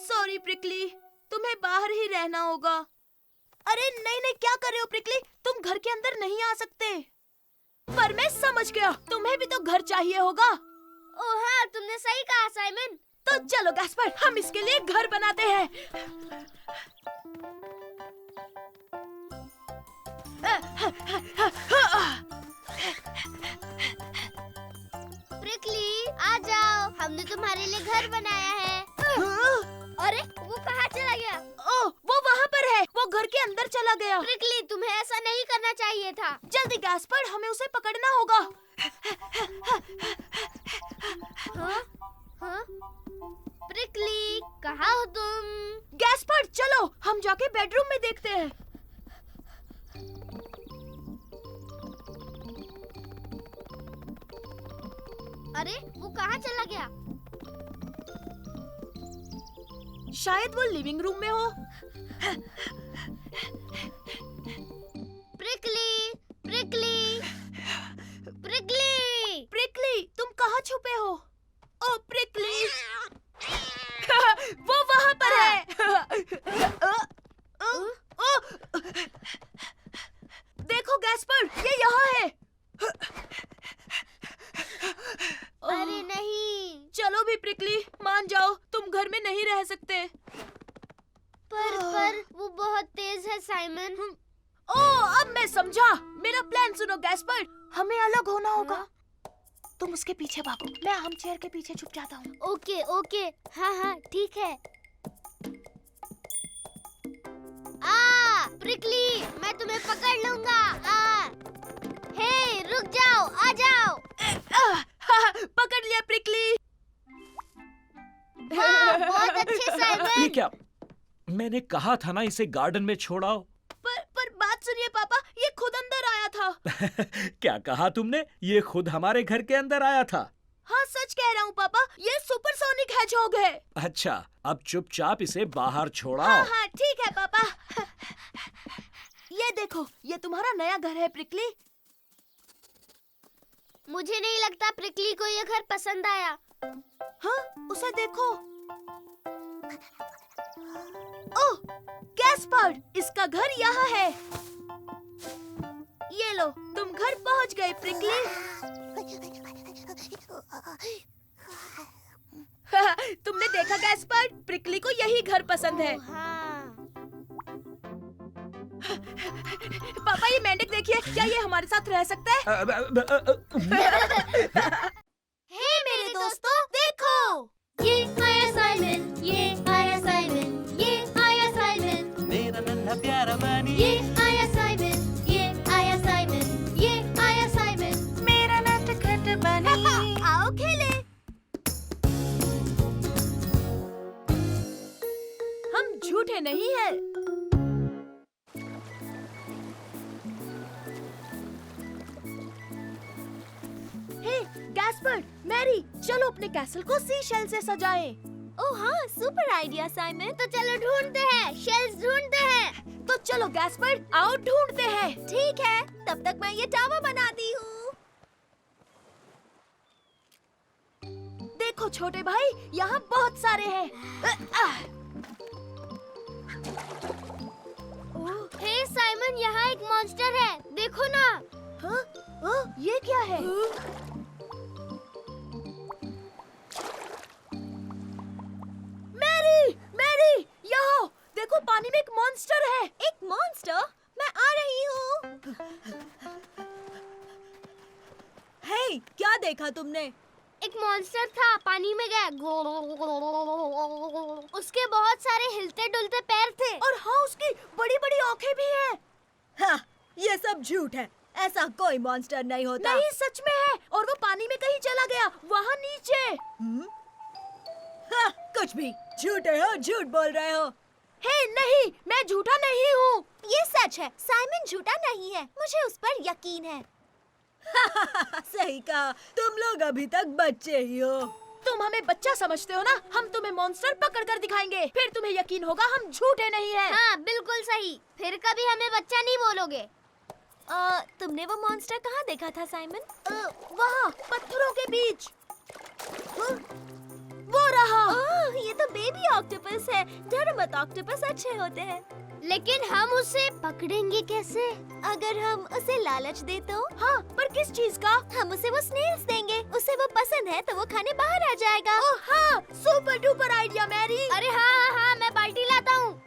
सॉरी प्रिकली, तुम्हें बाहर ही रहना होगा। अरे नहीं नहीं, क्या कर रहे हो प्रिकली? तुम घर के अंदर नहीं आ सकते। पर मैं समझ गया, तुम्हें भी तो घर चाहिए होगा। ओह हाँ, तुमने सही कहा साइमन। तो चलो गैस्पर, हम इसके लिए घर बनाते हैं। प्रिकली, आ जाओ, हमने तुम्हारे लिए घर बनाया है। अरे, वो कहाँ चला गया? ओह, वो वहाँ पर है। वो घर के अंदर चला गया। प्रिकली, तुम्हें ऐसा नहीं करना चाहिए था। जल्दी गैस्पर, हमें उसे पकड़ना होगा। हाँ? हाँ? प्रिकली, कहाँ हो तुम? गैस्पर, चलो हम जाके बेडरूम में देखते हैं। अरे, वो कहाँ चला गया? शायद वो लिविंग रूम में हो। प्रिकली, प्रिकली, प्रिकली, प्रिकली, तुम कहाँ छुपे हो? ओ प्रिकली। साइमन। ओ, अब मैं समझा। मेरा प्लान सुनो गैस्पर्ड, हमें अलग होना होगा। तुम उसके पीछे भागो, मैं आर्म चेयर के पीछे छुप जाता हूँ। ओके ओके, हाँ ठीक है। प्रिकली, मैं तुम्हें पकड़ लूंगा। हे, रुक जाओ, आ जाओ। पकड़ लिया प्रिकली। बहुत अच्छे ये साइमन। क्या? मैंने कहा था ना इसे गार्डन में छोड़ाओ। पर बात सुनिए पापा, ये खुद अंदर आया था। क्या कहा तुमने? ये खुद हमारे घर के अंदर आया था। हाँ सच कह रहा हूँ पापा, ये सुपरसोनिक हेजहॉग है। अच्छा, अब चुपचाप इसे बाहर छोड़ाओ। हाँ ठीक है पापा। ये देखो, ये तुम्हारा नया घर है प्रिकली। मुझे नहीं लगता प्रिकली को ये घर पसंद आया। हाँ, उसे देखो। ओह, गैस्पर्ड, इसका घर यहाँ है। ये लो, तुम घर पहुँच गए प्रिकली। तुमने देखा गैस्पर्ड, प्रिकली को यही घर पसंद है। हाँ। पापा ये मेंढक देखिए, क्या ये हमारे साथ रह सकता है? हे मेरे दोस्तों, देखो। ये आया साइमन, ये आया साइमन, ये आया साइमन, मेरा नन्हा प्यारा बनी ये आया साइमन, ये आया साइमन, ये आया साइमन। मेरा नटखट बनी। आओ खेले। हम झूठे नहीं हैं। हे गैस्पर्ड, मैरी, चलो अपने कैसल को सी शेल से सजाएं। ओह हाँ, सुपर आइडिया साइमन। तो चलो ढूंढते हैं, शेल्स ढूंढते हैं। तो चलो गैस्पर्ड, आओ ढूंढते हैं। ठीक है, तब तक मैं ये टावर बनाती हूँ। देखो छोटे भाई, यहाँ बहुत सारे हैं। हे साइमन, यहाँ एक मॉन्स्टर है, देखो ना। हाँ? हाँ, ये क्या है? मैरी, मैरी, यहाँ देखो, पानी में एक मॉन्स्टर है। एक मॉन्स्टर? मैं आ रही हूँ। हे, क्या देखा तुमने? एक मॉन्स्टर था, पानी में गया। उसके बहुत सारे हिलते डुलते पैर थे। और हाँ, उसकी बड़ी बड़ी आंखें भी हैं। हाँ, ये सब झूठ है। ऐसा कोई मॉन्स्टर नहीं होता। नहीं, सच में है। और वो पानी में कहीं चला गया, वहाँ नीचे। हाँ, कुछ भी। झूठे हो, झूठ बोल रहे हो। हे नहीं, मैं झूठा नहीं हूँ। ये सच है, साइमन झूठा नहीं है। मुझे उस पर यकीन है। सही कहा, तुम लोग अभी तक बच्चे ही हो। तुम हमें बच्चा समझते हो ना? हम तुम्हें मॉन्स्टर पकड़ कर दिखाएंगे, फिर तुम्हें यकीन होगा हम झूठे नहीं हैं। हाँ, बिल्कुल सही। फिर कभी हमें बच्चा नहीं बोलोगे। तुमने वो मॉन्स्टर कहाँ देखा था साइमन? वहाँ पत्थरों के बीच। वो रहा। ये तो बेबी ऑक्टोपस है। डरो मत, ऑक्टोपस अच्छे होते हैं। लेकिन हम उसे पकड़ेंगे कैसे? अगर हम उसे लालच दे तो? हाँ, पर किस चीज का? हम उसे वो स्नेल्स देंगे। उसे वो पसंद है तो वो खाने बाहर आ जाएगा। ओह हाँ, सुपर डुपर आइडिया मैरी। अरे हाँ, मैं बाल्टी लाता हूँ।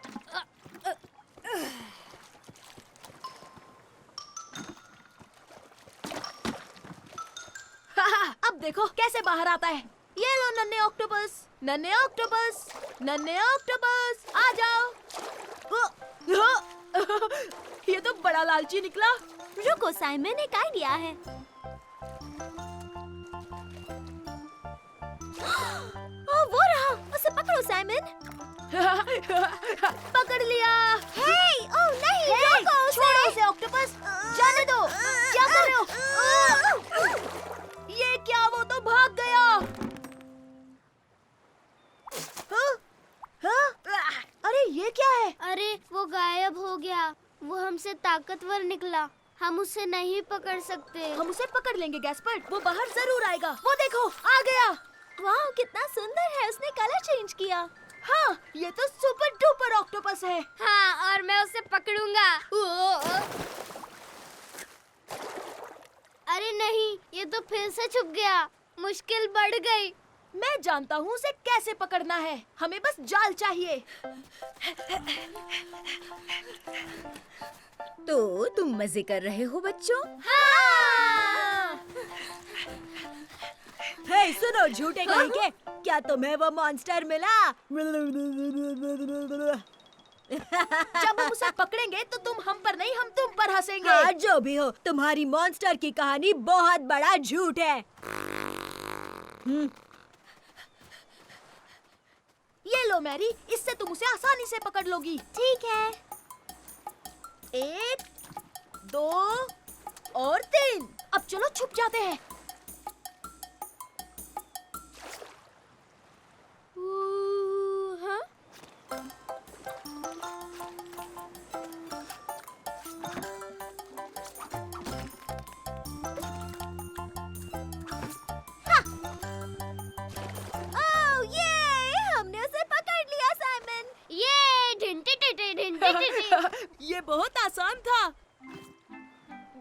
अब देखो कैसे बाहर आता है। ये लो नन्हे ऑक्टोपस, नन्हे ऑक्टोपस, नन्हे ऑक्टोपस, आ जाओ। ये तो बड़ा लालची निकला। रुको साइमन, एक आइडिया है। वो रहा, उसे पकड़ो साइमन। पकड़ लिया। हे, ओह नहीं, रोको उसे। छोड़ो उसे ऑक्टोपस, जाने दो। क्या कर रहे हो? ये क्या, वो तो भाग गया। अरे ये क्या है? अरे वो गायब हो गया। वो हमसे ताकतवर निकला। हम उसे नहीं पकड़ सकते। हम उसे पकड़ लेंगे गैस्पर्ड, वो बाहर जरूर आएगा। वो देखो, आ गया। वाह, कितना सुंदर है। उसने कलर चेंज किया। हाँ, ये तो सुपर डुपर ऑक्टोपस है। हाँ, और मैं उसे पकड़ूंगा। अरे नहीं, ये तो फिर से छुप गया। मुश्किल बढ़ गई। मैं जानता हूँ उसे कैसे पकड़ना है। हमें बस जाल चाहिए। तो तुम मजे कर रहे हो बच्चों? हे सुनो झूठे कहीं के, क्या तुम्हें वो मॉन्स्टर मिला? जब हम उसे पकड़ेंगे तो तुम हम पर नहीं, हम तुम पर हंसेंगे। हाँ, जो भी हो, तुम्हारी मॉन्स्टर की कहानी बहुत बड़ा झूठ है। ये लो मैरी, इससे तुम उसे आसानी से पकड़ लोगी। ठीक है। 1, 2 और 3। अब चलो छुप जाते हैं। हाँ? ओह ये, हमने उसे पकड़ लिया साइमन। ये ढिंटी। ये बहुत आसान था।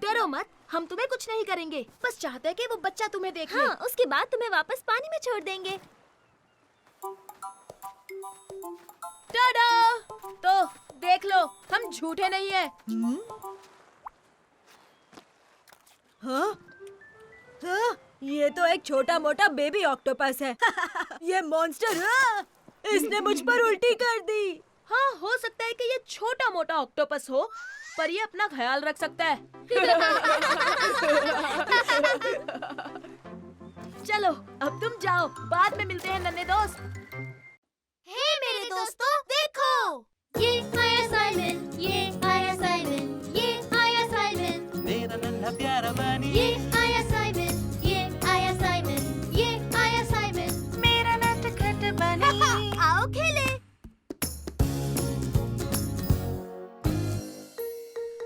डरो मत, हम तुम्हें कुछ नहीं करेंगे। बस चाहते हैं कि वो बच्चा तुम्हें देख ले। हाँ, उसके बाद तुम्हें वापस पानी में छोड़ देंगे। टाडा! तो देख लो, हम झूठे नहीं हैं। हाँ? हाँ? ये तो एक छोटा मोटा बेबी ऑक्टोपस है। ये मॉन्स्टर, इसने मुझ पर उल्टी कर दी। हाँ, हो सकता है कि ये छोटा मोटा ऑक्टोपस हो, पर ये अपना ख्याल रख सकता है। चलो अब तुम जाओ, बाद में मिलते हैं नन्हे दोस्त। हे मेरे दोस्तों, देखो, ये आया साइमन, ये आया साइमन, ये आया साइमन, मेरा नन्हा प्यारा बनी ये आया साइमन, ये आया साइमन, ये आया साइमन, मेरा नटखट बनी। आओ खेले।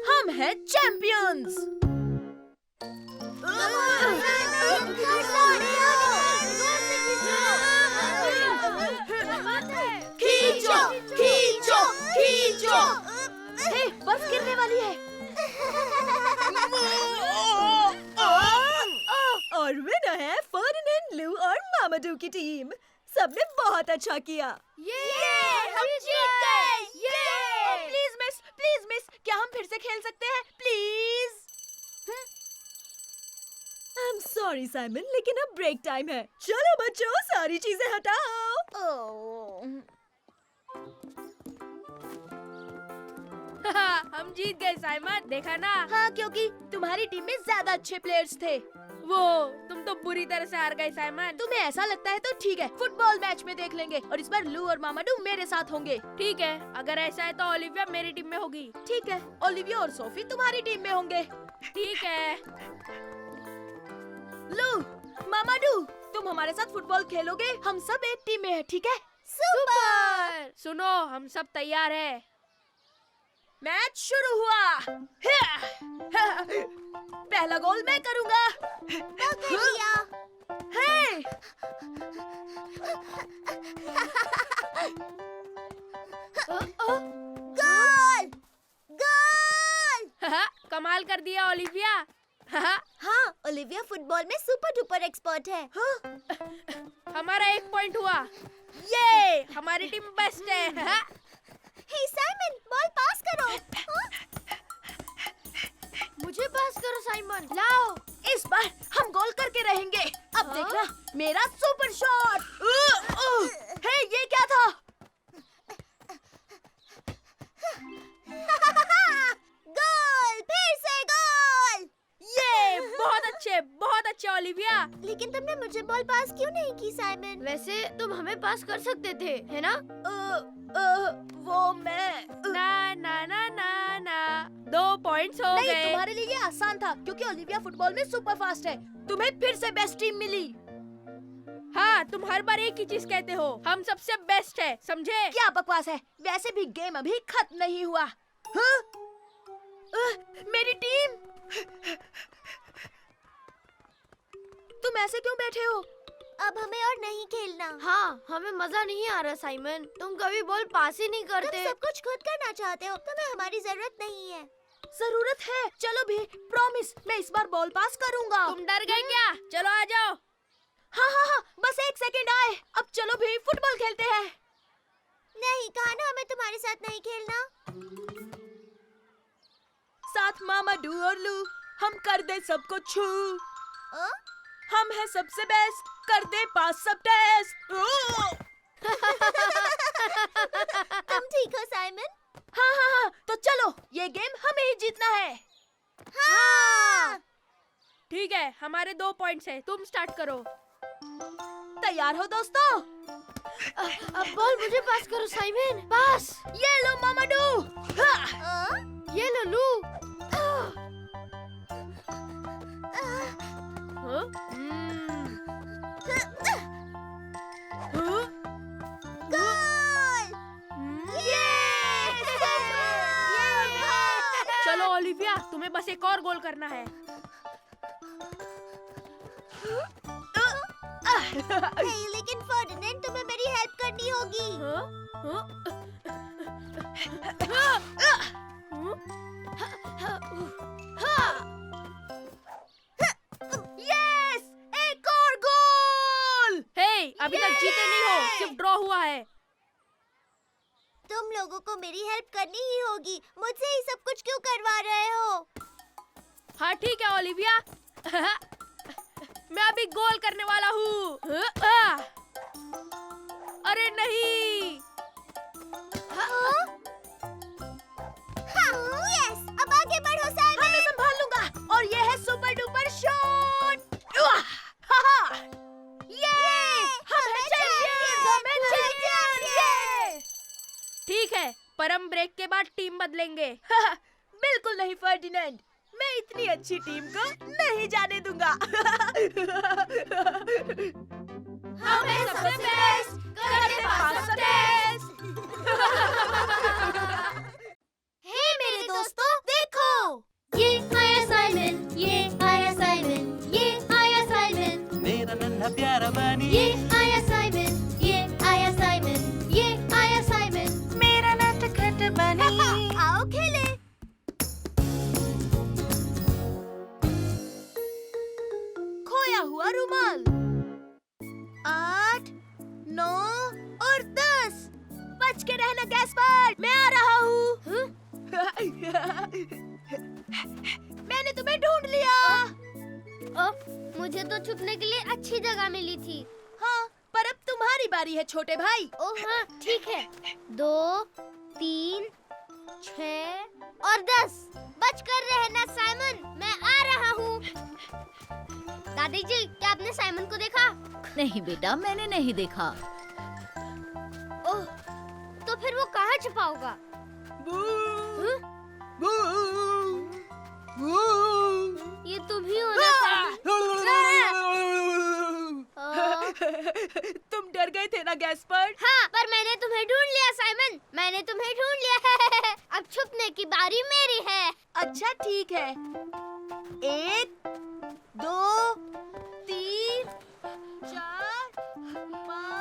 हम हैं चैंपियंस। खींचो, खींचो, खींचो। हे, बर्फ गिरने वाली है। और विनर है फर्डिनेंड, लू और मामाडू की टीम। सबने बहुत अच्छा किया। हम जीत गए। प्लीज मिस, क्या हम फिर से खेल सकते हैं? Please. I am sorry Simon, लेकिन अब ब्रेक टाइम है। चलो बच्चों, सारी चीजें हटाओ। हम जीत गए साइमन, देखा ना? हाँ, क्योंकि तुम्हारी टीम में ज्यादा अच्छे प्लेयर्स थे। वो तुम तो बुरी तरह से हार गए साइमन। तुम्हें ऐसा लगता है तो ठीक है, फुटबॉल मैच में देख लेंगे और इस बार लू और मामाडू मेरे साथ होंगे। ठीक है, अगर ऐसा है तो ओलिविया मेरी टीम में होगी। ठीक है, ओलिविया और सोफी तुम्हारी टीम में होंगे। ठीक है। लू, मामाडू, तुम हमारे साथ फुटबॉल खेलोगे? हम सब एक टीम में हैं, ठीक है? सुपर! सुनो, हम सब तैयार हैं। मैच शुरू हुआ। पहला गोल मैं करूंगा। हे! गोल! गोल! कमाल कर दिया ओलिविया। हाँ, ओलिविया फुटबॉल में सुपर डुपर एक्सपर्ट है। हमारा 1 पॉइंट हुआ। ये हमारी टीम बेस्ट है। हे साइमन, बॉल पास करो। मुझे पास करो साइमन, लाओ। इस बार हम गोल करके रहेंगे। अब देखना मेरा सुपर शॉट। हे, ये क्या था? गोल, फिर से गोल। ये बहुत अच्छे ओलिविया। लेकिन तुमने मुझे बॉल पास क्यों नहीं की साइमन? वैसे तुम हमें पास कर सकते थे, है ना? वो मैं ना ना ना ना ना 2 पॉइंट्स हो नहीं, गए। तुम्हारे लिए ये आसान था क्योंकि ओलिविया फुटबॉल में सुपर फास्ट है। तुम्हें फिर से बेस्ट टीम मिली। हाँ, तुम हर बार एक ही चीज कहते हो, हम सबसे बेस्ट है, समझे? क्या बकवास है? वैसे भी गेम अभी खत्म नहीं हुआ। हाँ? मेरी टीम। तुम ऐसे क्यों बैठे हो? अब हमें और नहीं खेलना। हाँ, हमें मजा नहीं आ रहा साइमन। तुम कभी बॉल पास ही नहीं करते। तुम सब कुछ खुद करना चाहते हो, तुम्हें हमारी जरूरत नहीं है। जरूरत है। चलो भी, प्रॉमिस, मैं इस बार बॉल पास करूंगा। तुम डर गए क्या? चलो आ जाओ। हाँ, बस 1 सेकंड आए। अब चलो भी फुटबॉल खेलते हैं। नहीं कहा ना हमें तुम्हारे साथ नहीं खेलना। साथ मामा डू और लू, हम कर दे सबको छू। हम है सबसे बेस्ट, कर दे पास सब टेस्ट। तुम ठीक हो साइमन? हाँ, तो चलो ये गेम हमें ही जीतना है। हाँ। ठीक है, हमारे 2 पॉइंट्स हैं। तुम स्टार्ट करो। तैयार हो दोस्तों? अब बॉल मुझे पास करो साइमन। पास। ये लो मामा डू। ये लो लू। चलो ओलिविया, तुम्हें बस एक और गोल करना है। लेकिन फर्डिनेंड तुम्हें मेरी हेल्प करनी होगी। यस, एक और गोल। हे, अभी तक जीते नहीं हो, सिर्फ ड्रॉ हुआ है। तुम लोगों को मेरी हेल्प करनी ही होगी। मुझसे ही सब कुछ क्यों करवा रहे हो? हाँ ठीक है ओलिविया। मैं अभी गोल करने वाला हूँ। अरे नहीं। यस, अब आगे बढ़ो साइमन। मैं संभाल लूंगा। और ये है सुपर डुपर शॉट। ये हम हैं चैंपियंस, हम हैं चैंपियंस। ठीक है, पर हम ब्रेक के बाद टीम बदलेंगे। बिल्कुल नहीं फर्डिनेंड, मैं इतनी अच्छी टीम को नहीं जाने दूंगा। हम हैं सबसे बेस्ट, कर दे पास सब टेस्ट। हे मेरे दोस्तों, देखो। ये आया साइमन, ये आया साइमन, ये आया साइमन, मेरा नन्हा प्यारा बनी ये आया साइमन, ये आया साइमन, ये आया साइमन। मेरा नटखट बनी। आओ खेले। खोया हुआ रुमाल। 8, 9 और 10। बच के रहना गैस्पर्ड, मैं आ रहा हूँ। मैंने तुम्हें ढूंढ लिया। मुझे तो छुपने के लिए अच्छी जगह मिली थी। हाँ, पर अब तुम्हारी बारी है छोटे भाई। ओह हाँ, ठीक है। 2, 3, 6 और 10। बच कर रहना साइमन, मैं आ रहा हूँ। दादी जी, क्या आपने साइमन को देखा? नहीं बेटा, मैंने नहीं देखा। ओह, तो फिर वो कहाँ छुपा होगा? ये तुम ही हो ना साइमन? तुम डर गए थे ना गैस्पर्ड? हाँ, पर मैंने तुम्हें ढूंढ लिया साइमन, मैंने तुम्हें ढूंढ लिया। अब छुपने की बारी मेरी है। अच्छा ठीक है। 1, 2, 3, 4, 5।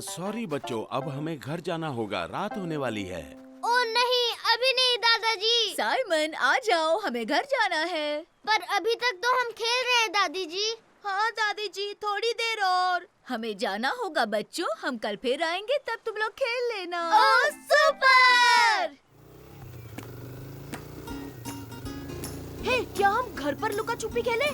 सॉरी बच्चों, अब हमें घर जाना होगा, रात होने वाली है। ओ नहीं, अभी नहीं दादाजी। साइमन आ जाओ, हमें घर जाना है। पर अभी तक तो हम खेल रहे हैं दादी जी। हाँ दादी जी, थोड़ी देर और। हमें जाना होगा बच्चों, हम कल फिर आएंगे, तब तुम लोग खेल लेना। ओह सुपर! हे, क्या हम घर पर लुका छुपी खेले?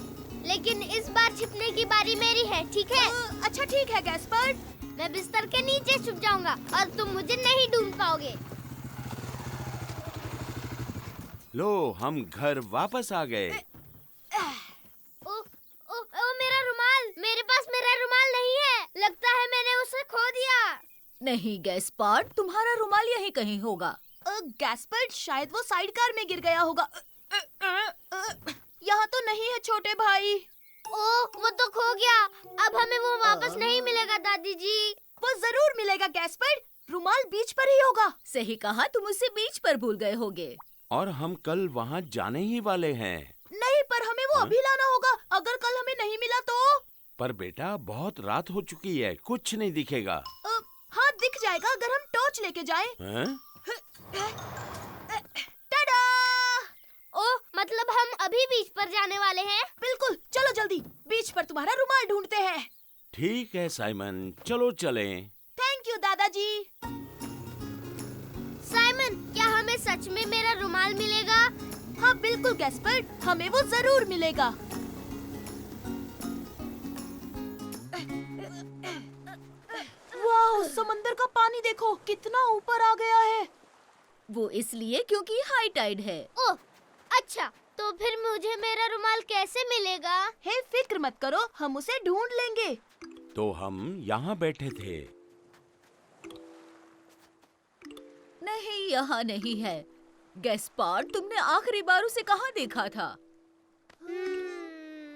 लेकिन इस बार छिपने की बारी मेरी है, ठीक है? अच्छा ठीक है गैस्पर्ड। मैं बिस्तर के नीचे छुप जाऊंगा और तुम मुझे नहीं ढूंढ पाओगे। लो, हम घर वापस आ गए। ओ मेरा रुमाल, मेरे पास मेरा रुमाल नहीं है। लगता है मैंने उसे खो दिया। नहीं गैस्पर्ड, तुम्हारा रुमाल यहीं कहीं होगा। गैस्पर्ड, शायद वो साइड कार में गिर गया होगा। यहाँ तो नहीं है छोटे भाई। ओह, वो तो खो गया। अब हमें वो वापस नहीं मिलेगा दादी जी। वो जरूर मिलेगा गैस्पर्ड, रुमाल बीच पर ही होगा। सही कहा, तुम उसे बीच पर भूल गए होगे। और हम कल वहाँ जाने ही वाले हैं। नहीं, पर हमें वो अभी लाना होगा। अगर कल हमें नहीं मिला तो? पर बेटा, बहुत रात हो चुकी है, कुछ नहीं दिखेगा। हाँ, दिख जाएगा अगर हम टॉर्च लेके जाएं। हैं? टाडा! ओह, मतलब हम अभी बीच पर जाने वाले हैं? बिल्कुल, चलो पर तुम्हारा रुमाल ढूंढते हैं। ठीक है साइमन, चलो चलें। थैंक यू दादाजी। साइमन, क्या हमें सच में मेरा रुमाल मिलेगा? हाँ बिल्कुल गैस्पर्ड, हमें वो जरूर मिलेगा। वाह, समंदर का पानी देखो कितना ऊपर आ गया है। वो इसलिए क्योंकि हाई टाइड है। ओह, अच्छा, तो फिर मुझे मेरा रुमाल कैसे मिलेगा? हे फिक्र मत करो, हम उसे ढूंढ लेंगे। तो हम यहाँ बैठे थे। नहीं, यहाँ नहीं है। गैस्पार्ड, तुमने आखिरी बार उसे कहाँ देखा था?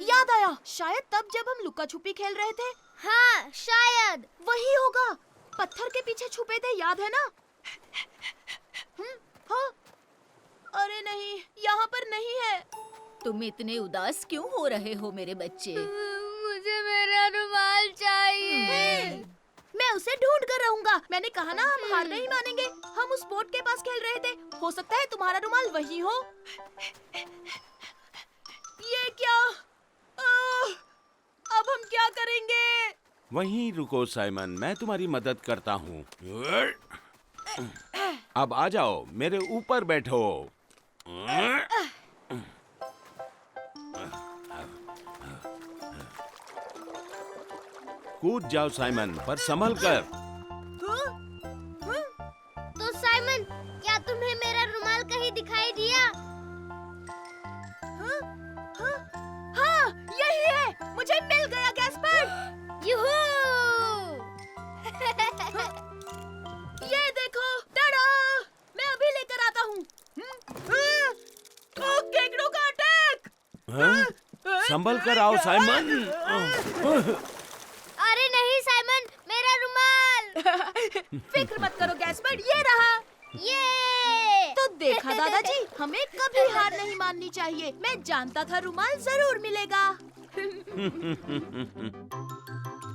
याद आया, शायद तब जब हम लुका छुपी खेल रहे थे। हाँ, शायद। वही होगा, पत्थर के पीछे छुपे थे, याद है ना? हाँ? अरे नहीं, यहाँ पर नहीं है। तुम इतने उदास क्यों हो रहे हो मेरे बच्चे? मुझे मेरा रुमाल चाहिए। मैं उसे ढूंढ कर रहूंगा। मैंने कहा ना, हम हार नहीं मानेंगे। हम उस बोट के पास खेल रहे थे, हो सकता है तुम्हारा रुमाल वही हो। ये क्या? अब हम क्या करेंगे? वहीं रुको साइमन, मैं तुम्हारी मदद करता हूँ। अब आ जाओ, मेरे ऊपर बैठो। कूद जाओ साइमन, पर संभल कर। तो साइमन, क्या तुम्हें मेरा रुमाल कहीं दिखाई दिया? हाँ, यही है। मुझे मिल गया गैस्पर्ड। यूहू! ये देखो, टाडा! मैं अभी लेकर आता हूँ। केकड़ों का अटैक! हाँ? संभल कर आओ साइमन। अरे नहीं साइमन, मेरा रुमाल! फिक्र मत करो गैस्पर्ड, ये रहा। ये! तो देखा दादाजी, हमें कभी हार नहीं माननी चाहिए। मैं जानता था रुमाल जरूर मिलेगा।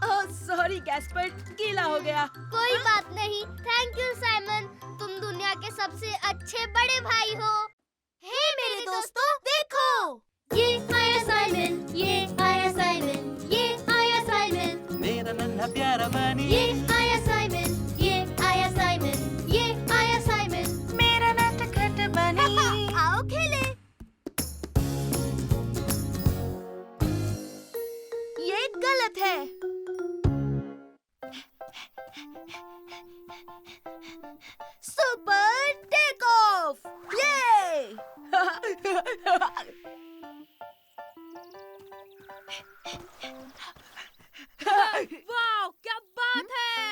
ओह सॉरी गैस्पर्ड, गीला हो गया। कोई बात नहीं। थैंक यू साइमन, तुम दुनिया के सबसे अच्छे बड़े भाई हो। हे मेरे दोस्तों, देखो। ये आया साइमन, ये आया साइमन, ये आया साइमन, मेरा नन्हा प्यारा बनी। ये आया साइमन, ये आया साइमन, ये आया साइमन, मेरा नटखट बनी। आओ खेले। ये गलत है। Super take off! ये! वाह, क्या बात है!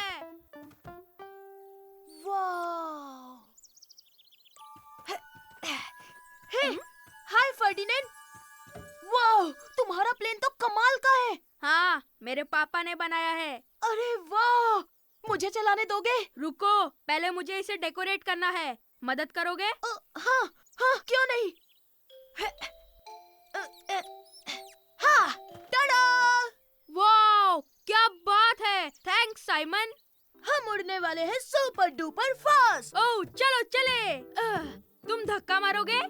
वाह! Hey, hi Ferdinand. वाह, तुम्हारा प्लेन तो कमाल का है। हाँ, मेरे पापा ने बनाया है। अरे वाह, मुझे चलाने दोगे? रुको, पहले मुझे इसे डेकोरेट करना है। मदद करोगे? हाँ, हाँ, क्यों नहीं? हाँ, टाडा! वाह, क्या बात है! Thanks Simon. हम उड़ने वाले हैं सुपर डुपर फास्ट। ओह, चलो चले। तुम धक्का मारोगे?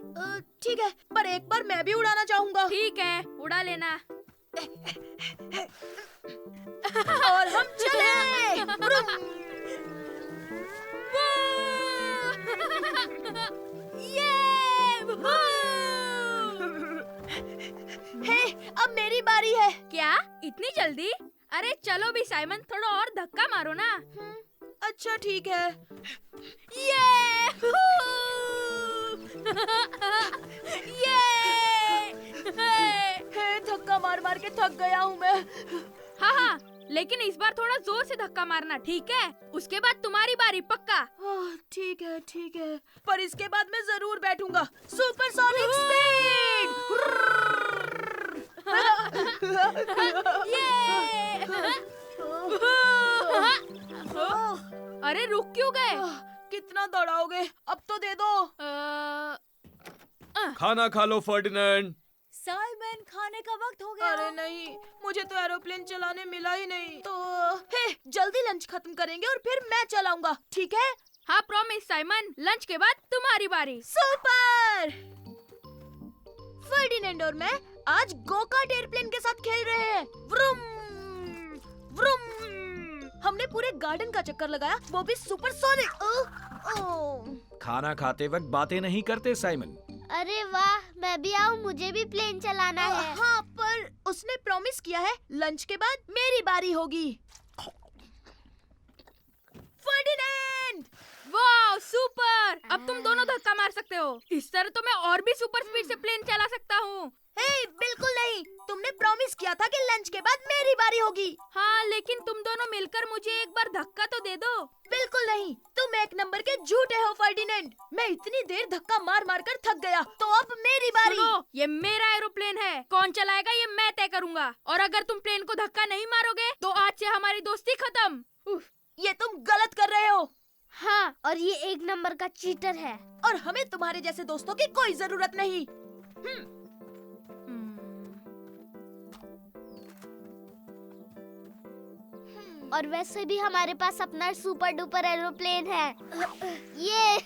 ठीक है, पर एक बार मैं भी उड़ाना चाहूंगा। ठीक है, उड़ा लेना। और हम चले। हे, अब मेरी बारी है। क्या इतनी जल्दी? अरे चलो भी साइमन, थोड़ा और धक्का मारो ना। अच्छा ठीक है। ये! हे, धक्का मार मार के थक गया हूँ मैं। हाँ हाँ, लेकिन इस बार थोड़ा जोर से धक्का मारना, ठीक है? उसके बाद तुम्हारी बारी, पक्का? ठीक है ठीक है, पर इसके बाद मैं जरूर बैठूंगा। Supersonic speed! अरे रुक क्यों गए? कितना दौड़ाओगे? अब तो दे दो। खाना खा लो फर्डिनेंड। साइमन, खाने का वक्त हो गया। अरे नहीं, मुझे तो एरोप्लेन चलाने मिला ही नहीं। तो हे, जल्दी लंच खत्म करेंगे और फिर मैं चलाऊंगा, ठीक है? हाँ प्रॉमिस साइमन, लंच के बाद तुम्हारी बारी। सुपर! फर्डिनेंड और मैं आज गो-कार्ट एयरप्लेन के साथ खेल रहे हैं। Vroom vroom. हमने पूरे गार्डन का चक्कर लगाया, वो भी सुपरसोनिक। खाना खाते वक्त बातें नहीं करते साइमन। अरे वाह, मैं भी आऊँ, मुझे भी प्लेन चलाना है। हाँ, पर उसने प्रॉमिस किया है लंच के बाद मेरी बारी होगी। फर्डिनेंड! वाह सुपर! अब तुम दोनों धक्का मार सकते हो। इस तरह तो मैं और भी सुपर स्पीड से प्लेन चला सकता हूँ। हे, बिल्कुल नहीं। तुमने प्रॉमिस किया था कि लंच के बाद मेरी बारी होगी। हाँ, लेकिन तुम दोनों मिलकर मुझे एक बार धक्का तो दे दो। बिल्कुल नहीं, तुम एक नंबर के झूठे हो फर्डिनेंड। मैं इतनी देर धक्का मार मार कर थक गया, तो अब मेरी बारी। सुनो, ये मेरा एरोप्लेन है, कौन चलाएगा ये मैं तय करूँगा। और अगर तुम प्लेन को धक्का नहीं मारोगे तो आज से हमारी दोस्ती खत्म। ये तुम गलत कर रहे हो। हाँ, और ये एक नंबर का चीटर है। और हमें तुम्हारे जैसे दोस्तों की कोई जरूरत नहीं। और वैसे भी हमारे पास अपना सुपर डुपर एरोप्लेन है। ये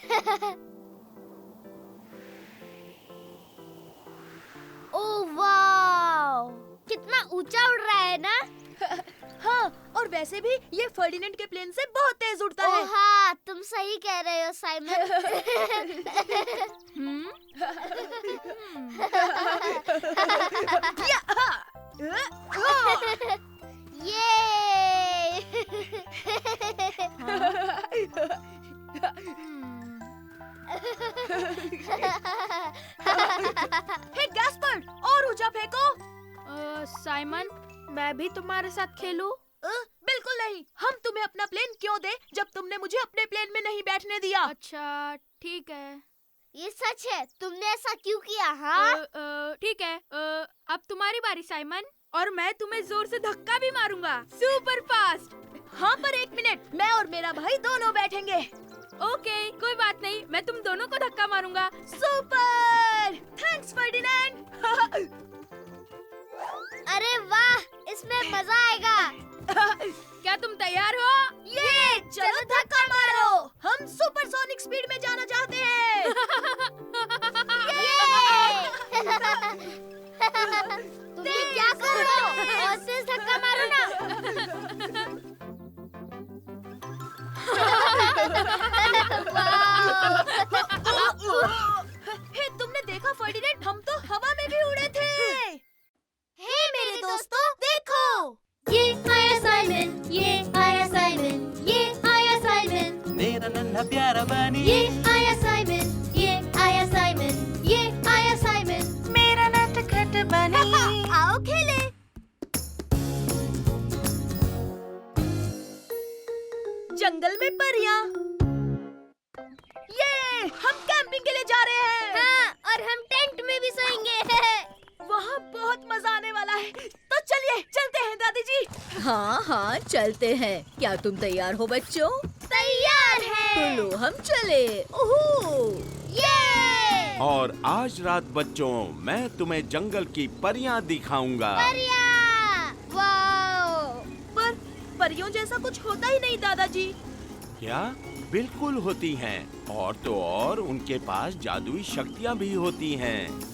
ओह वाव, कितना ऊंचा उड़ रहा है ना। हाँ, और वैसे भी ये फर्डिनेंड के प्लेन से बहुत तेज उड़ता है। ओह हाँ, तुम सही कह रहे हो साइमन। ये हे गैस्पर, और ऊंचा फेंको। साइमन, मैं भी तुम्हारे साथ खेलूं? बिल्कुल नहीं। हम तुम्हें अपना प्लेन क्यों दे जब तुमने मुझे अपने प्लेन में नहीं बैठने दिया। अच्छा ठीक है। ये सच है, तुमने ऐसा क्यों किया? हाँ, ठीक है। अब तुम्हारी बारी साइमन, और मैं तुम्हें जोर से धक्का भी मारूंगा, सुपर फास्ट। हाँ, पर एक मिनट, मैं और मेरा भाई दोनों बैठेंगे। ओके, कोई बात नहीं, मैं तुम दोनों को धक्का मारूंगा। सुपर! Thanks Ferdinand. अरे वाह, इसमें मजा आएगा। क्या तुम तैयार हो? ये चलो धक्का मारो। हम सुपरसोनिक स्पीड में जाना चाहते हैं। तुम ये क्या कर रहे हो? और तेज धक्का मारो ना। हे, तुमने देखा फर्डिनेंड, हम तो हवा में भी उड़े थे। हे मेरे दोस्तों, देखो। ये आया साइमन, ये आया साइमन, ये आया साइमन, मेरा नन्हा प्यारा बनी ये आया साइमन, ये आया साइमन, ये आया साइमन, मेरा नटखट बनी। आओ खेले। जंगल में परियां। ये हम कैंपिंग के लिए जा रहे हैं। हाँ, और हम टेंट में भी सोएंगे। वहाँ बहुत मजा आने वाला है। तो चलिए चलते हैं दादी जी। हाँ हाँ चलते हैं। क्या तुम तैयार हो बच्चों? तैयार तो है। लो हम चले। ओहो! ये और आज रात बच्चों मैं तुम्हें जंगल की परियां दिखाऊंगा। परियां! वाओ! पर परियों जैसा कुछ होता ही नहीं दादाजी। क्या? बिल्कुल होती हैं। और तो और उनके पास जादुई शक्तियाँ भी होती हैं।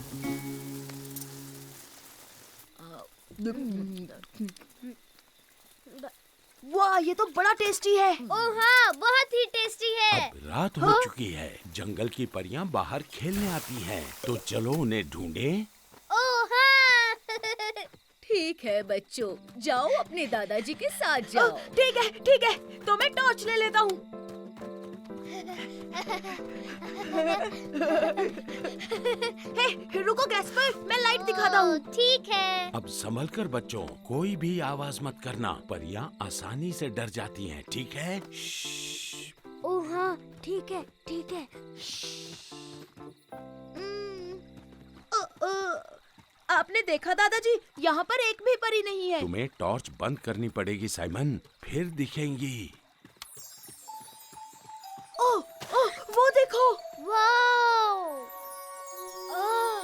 वाह, ये तो बड़ा टेस्टी है। ओह हाँ, बहुत ही टेस्टी है। अब रात हो चुकी है। जंगल की परियां बाहर खेलने आती हैं। तो चलो उन्हें ढूंढें। ओह हाँ। ठीक है बच्चों, जाओ अपने दादाजी के साथ जाओ। ठीक है ठीक है, तो मैं टॉर्च ले लेता हूँ। हे, रुको गैस्पर, मैं लाइट दिखाता हूँ। ठीक है। अब संभल कर बच्चों, कोई भी आवाज मत करना। परियां आसानी से डर जाती हैं, ठीक है? श्श्श। ओह हाँ, ठीक है ठीक है। आपने देखा दादाजी, यहाँ पर एक भी परी नहीं है। तुम्हें टॉर्च बंद करनी पड़ेगी साइमन, फिर दिखेंगी। ओह, वो देखो। वाओ! ओह,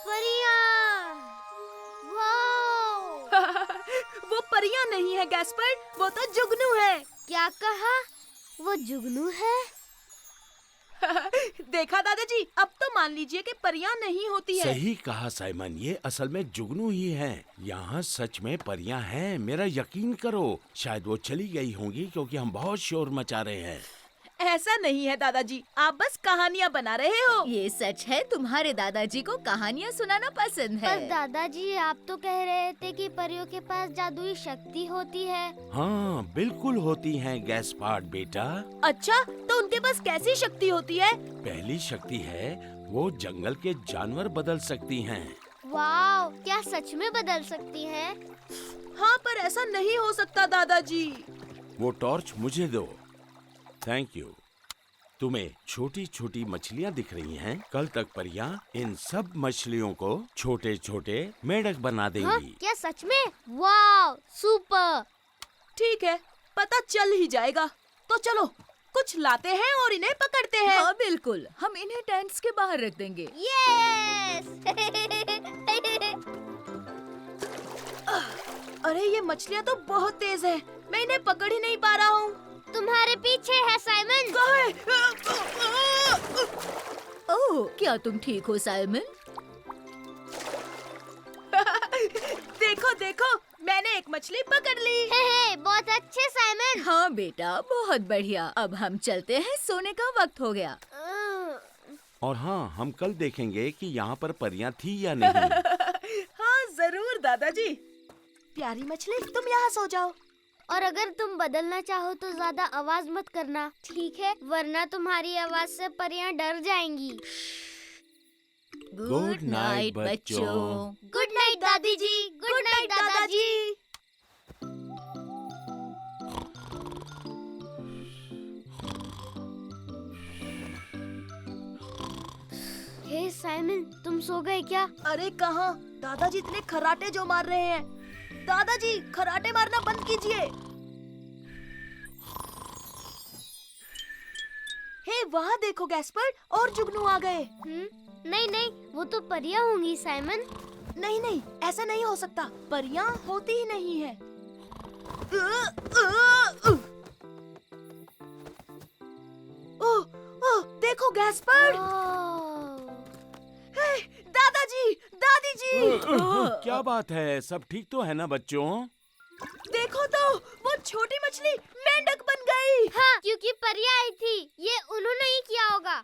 परियां! वाओ! वो परियां नहीं है गैस्पर, वो तो जुगनू है। क्या कहा? वो जुगनू है? देखा दादाजी, अब तो मान लीजिए कि परियां नहीं होती है। सही कहा साइमन, ये असल में जुगनू ही हैं। यहाँ सच में परियां हैं, मेरा यकीन करो। शायद वो चली गई होंगी क्योंकि हम बहुत शोर मचा रहे हैं। ऐसा नहीं है दादाजी, आप बस कहानियाँ बना रहे हो। ये सच है, तुम्हारे दादाजी को कहानियाँ सुनाना पसंद है। पर दादाजी आप तो कह रहे थे कि परियों के पास जादुई शक्ति होती है। हाँ बिल्कुल होती हैं गैस्पार्ड बेटा। अच्छा, तो उनके पास कैसी शक्ति होती है? पहली शक्ति है वो जंगल के जानवर बदल सकती हैं। वाओ, क्या सच में बदल सकती हैं? हाँ, पर ऐसा नहीं हो सकता दादाजी। वो टॉर्च मुझे दो। Thank you. तुम्हें छोटी छोटी मछलियाँ दिख रही हैं। कल तक परियां इन सब मछलियों को छोटे छोटे मेढक बना हाँ, देंगी। क्या सच में? Wow, super. ठीक है, पता चल ही जाएगा। तो चलो कुछ लाते हैं और इन्हें पकड़ते हैं। हाँ बिल्कुल, हम इन्हें टेंट्स के बाहर रख देंगे। यस। अरे ये मछलियाँ तो बहुत तेज है, मैं इन्हें पकड़ ही नहीं पा रहा हूँ। तुम्हारे पीछे है साइमन। ओह, क्या तुम ठीक हो साइमन? देखो देखो, मैंने एक मछली पकड़ ली। हे, बहुत अच्छे साइमन। हाँ बेटा, बहुत बढ़िया। अब हम चलते हैं, सोने का वक्त हो गया। और हाँ, हम कल देखेंगे कि यहाँ पर परियां थी या नहीं। हाँ जरूर दादाजी। प्यारी मछली, तुम यहाँ सो जाओ। और अगर तुम बदलना चाहो तो ज्यादा आवाज मत करना, ठीक है? वरना तुम्हारी आवाज से परियां डर जाएंगी। गुड नाइट बच्चों। गुड नाइट दादी जी। गुड नाइट दादाजी। हे साइमन, तुम सो गए क्या? अरे कहाँ, दादाजी इतने खराटे जो मार रहे हैं। दादाजी, खराटे मारना बंद कीजिए। हे वहाँ देखो गैस्पर्ड, और जुगनू आ गए। नहीं नहीं, वो तो परियां होंगी साइमन। नहीं नहीं, ऐसा नहीं हो सकता, परियां होती ही नहीं है। ओह, ओह, देखो गैस्पर्ड। हे, दादाजी, दादी जी। क्या बात है, सब ठीक तो है ना बच्चों? देखो तो, वो छोटी मछली मेंढक बन गई। हाँ, क्योंकि परियां आई थी। ये उन्होंने ही किया होगा।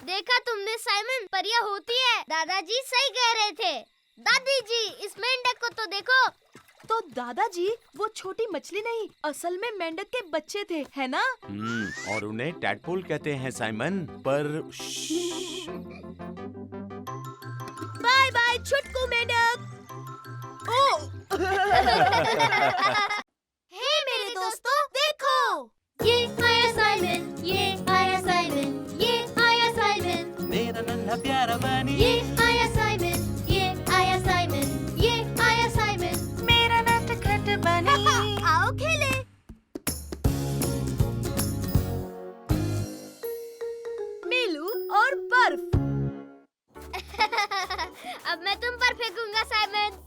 देखा तुमने साइमन, परियां होती है। दादाजी सही कह रहे थे। दादी जी, इस मेंढक को तो देखो। तो दादाजी, वो छोटी मछली नहीं, असल में मेंढक के बच्चे थे, है ना? और उन्हें टैडपोल कहते हैं साइमन। पर बाय बाय छुटकू मेंढक। ओह हे मेरे दोस्तों, देखो, ये आया साइमन, ये आया साइमन, ये आया साइमन, मेरा नन्हा प्यारा बनी ये आया साइमन, ये आया साइमन, ये आया साइमन। मेरा नटखट बनी। आओ खेले। मीलू और बर्फ। अब मैं तुम पर फेंकूंगा साइमन।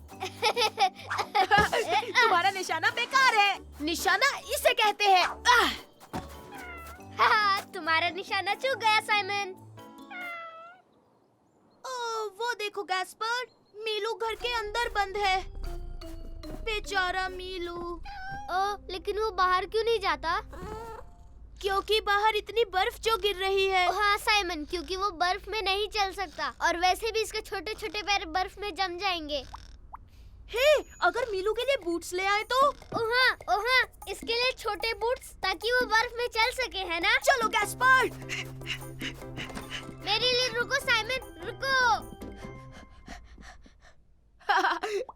तुम्हारा निशाना बेकार है। निशाना इसे कहते हैं। तुम्हारा निशाना चूक गया साइमन। ओह, वो देखो गैस्पर्ड, मीलू घर के अंदर बंद है। बेचारा मीलू। ओह, लेकिन वो बाहर क्यों नहीं जाता? क्योंकि बाहर इतनी बर्फ जो गिर रही है। हाँ साइमन, क्योंकि वो बर्फ में नहीं चल सकता, और वैसे भी इसके छोटे छोटे पैर बर्फ में जम जाएंगे। हे, अगर मीलू के लिए बूट्स ले आए तो? ओहा, इसके लिए छोटे बूट्स, ताकि वो बर्फ में चल सके, है ना? चलो गैस्पर्ड। मेरे लिए रुको साइमन, रुको।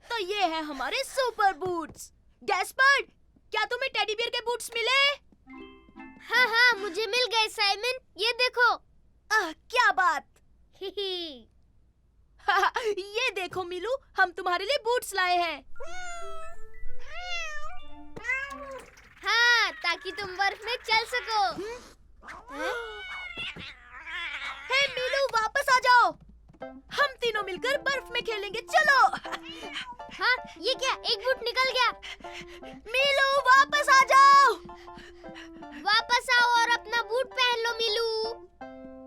तो ये है हमारे सुपर बूट्स। गैस्पर्ड, क्या तुम्हें टेडी बियर के बूट्स मिले? हाँ, मुझे मिल गए साइमन, ये देखो। क्या बात। हिही। ये देखो मीलू, हम तुम्हारे लिए बूट्स लाए हैं। हाँ, ताकि तुम बर्फ में चल सको। हे मीलू, वापस आ जाओ। हम तीनों मिलकर बर्फ में खेलेंगे, चलो। हाँ, ये क्या, एक बूट निकल गया। मीलू, वापस आ जाओ। वापस आओ और अपना बूट पहन लो मीलू।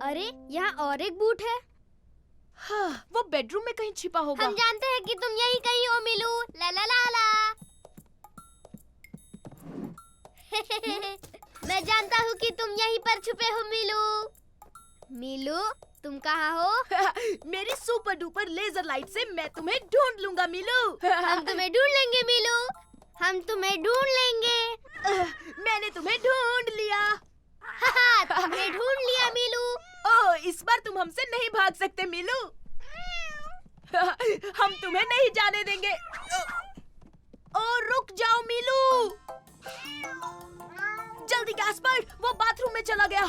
अरे यहाँ और एक बूट है। हाँ, वो बेडरूम में कहीं छिपा होगा। हम जानते हैं कि तुम यहीं कहीं हो मिलू। ला ला ला ला। मैं जानता हूँ कि तुम यहीं पर छुपे हो मिलू। मिलू, तुम कहाँ हो? मेरी सुपर डुपर लेजर लाइट से मैं तुम्हें ढूंढ लूंगा मिलू। हम तुम्हें ढूंढ लेंगे मिलू। हम तुम्हें ढूंढ लेंगे। मैंने तुम्हें ढूंढ लिया। तुमने ढूंढ लिया मिलू। ओह, इस बार तुम हमसे नहीं भाग सकते मिलू। हम तुम्हें नहीं जाने देंगे। ओह, रुक जाओ मिलू। जल्दी गैस्पर्ड, वो बाथरूम में चला गया।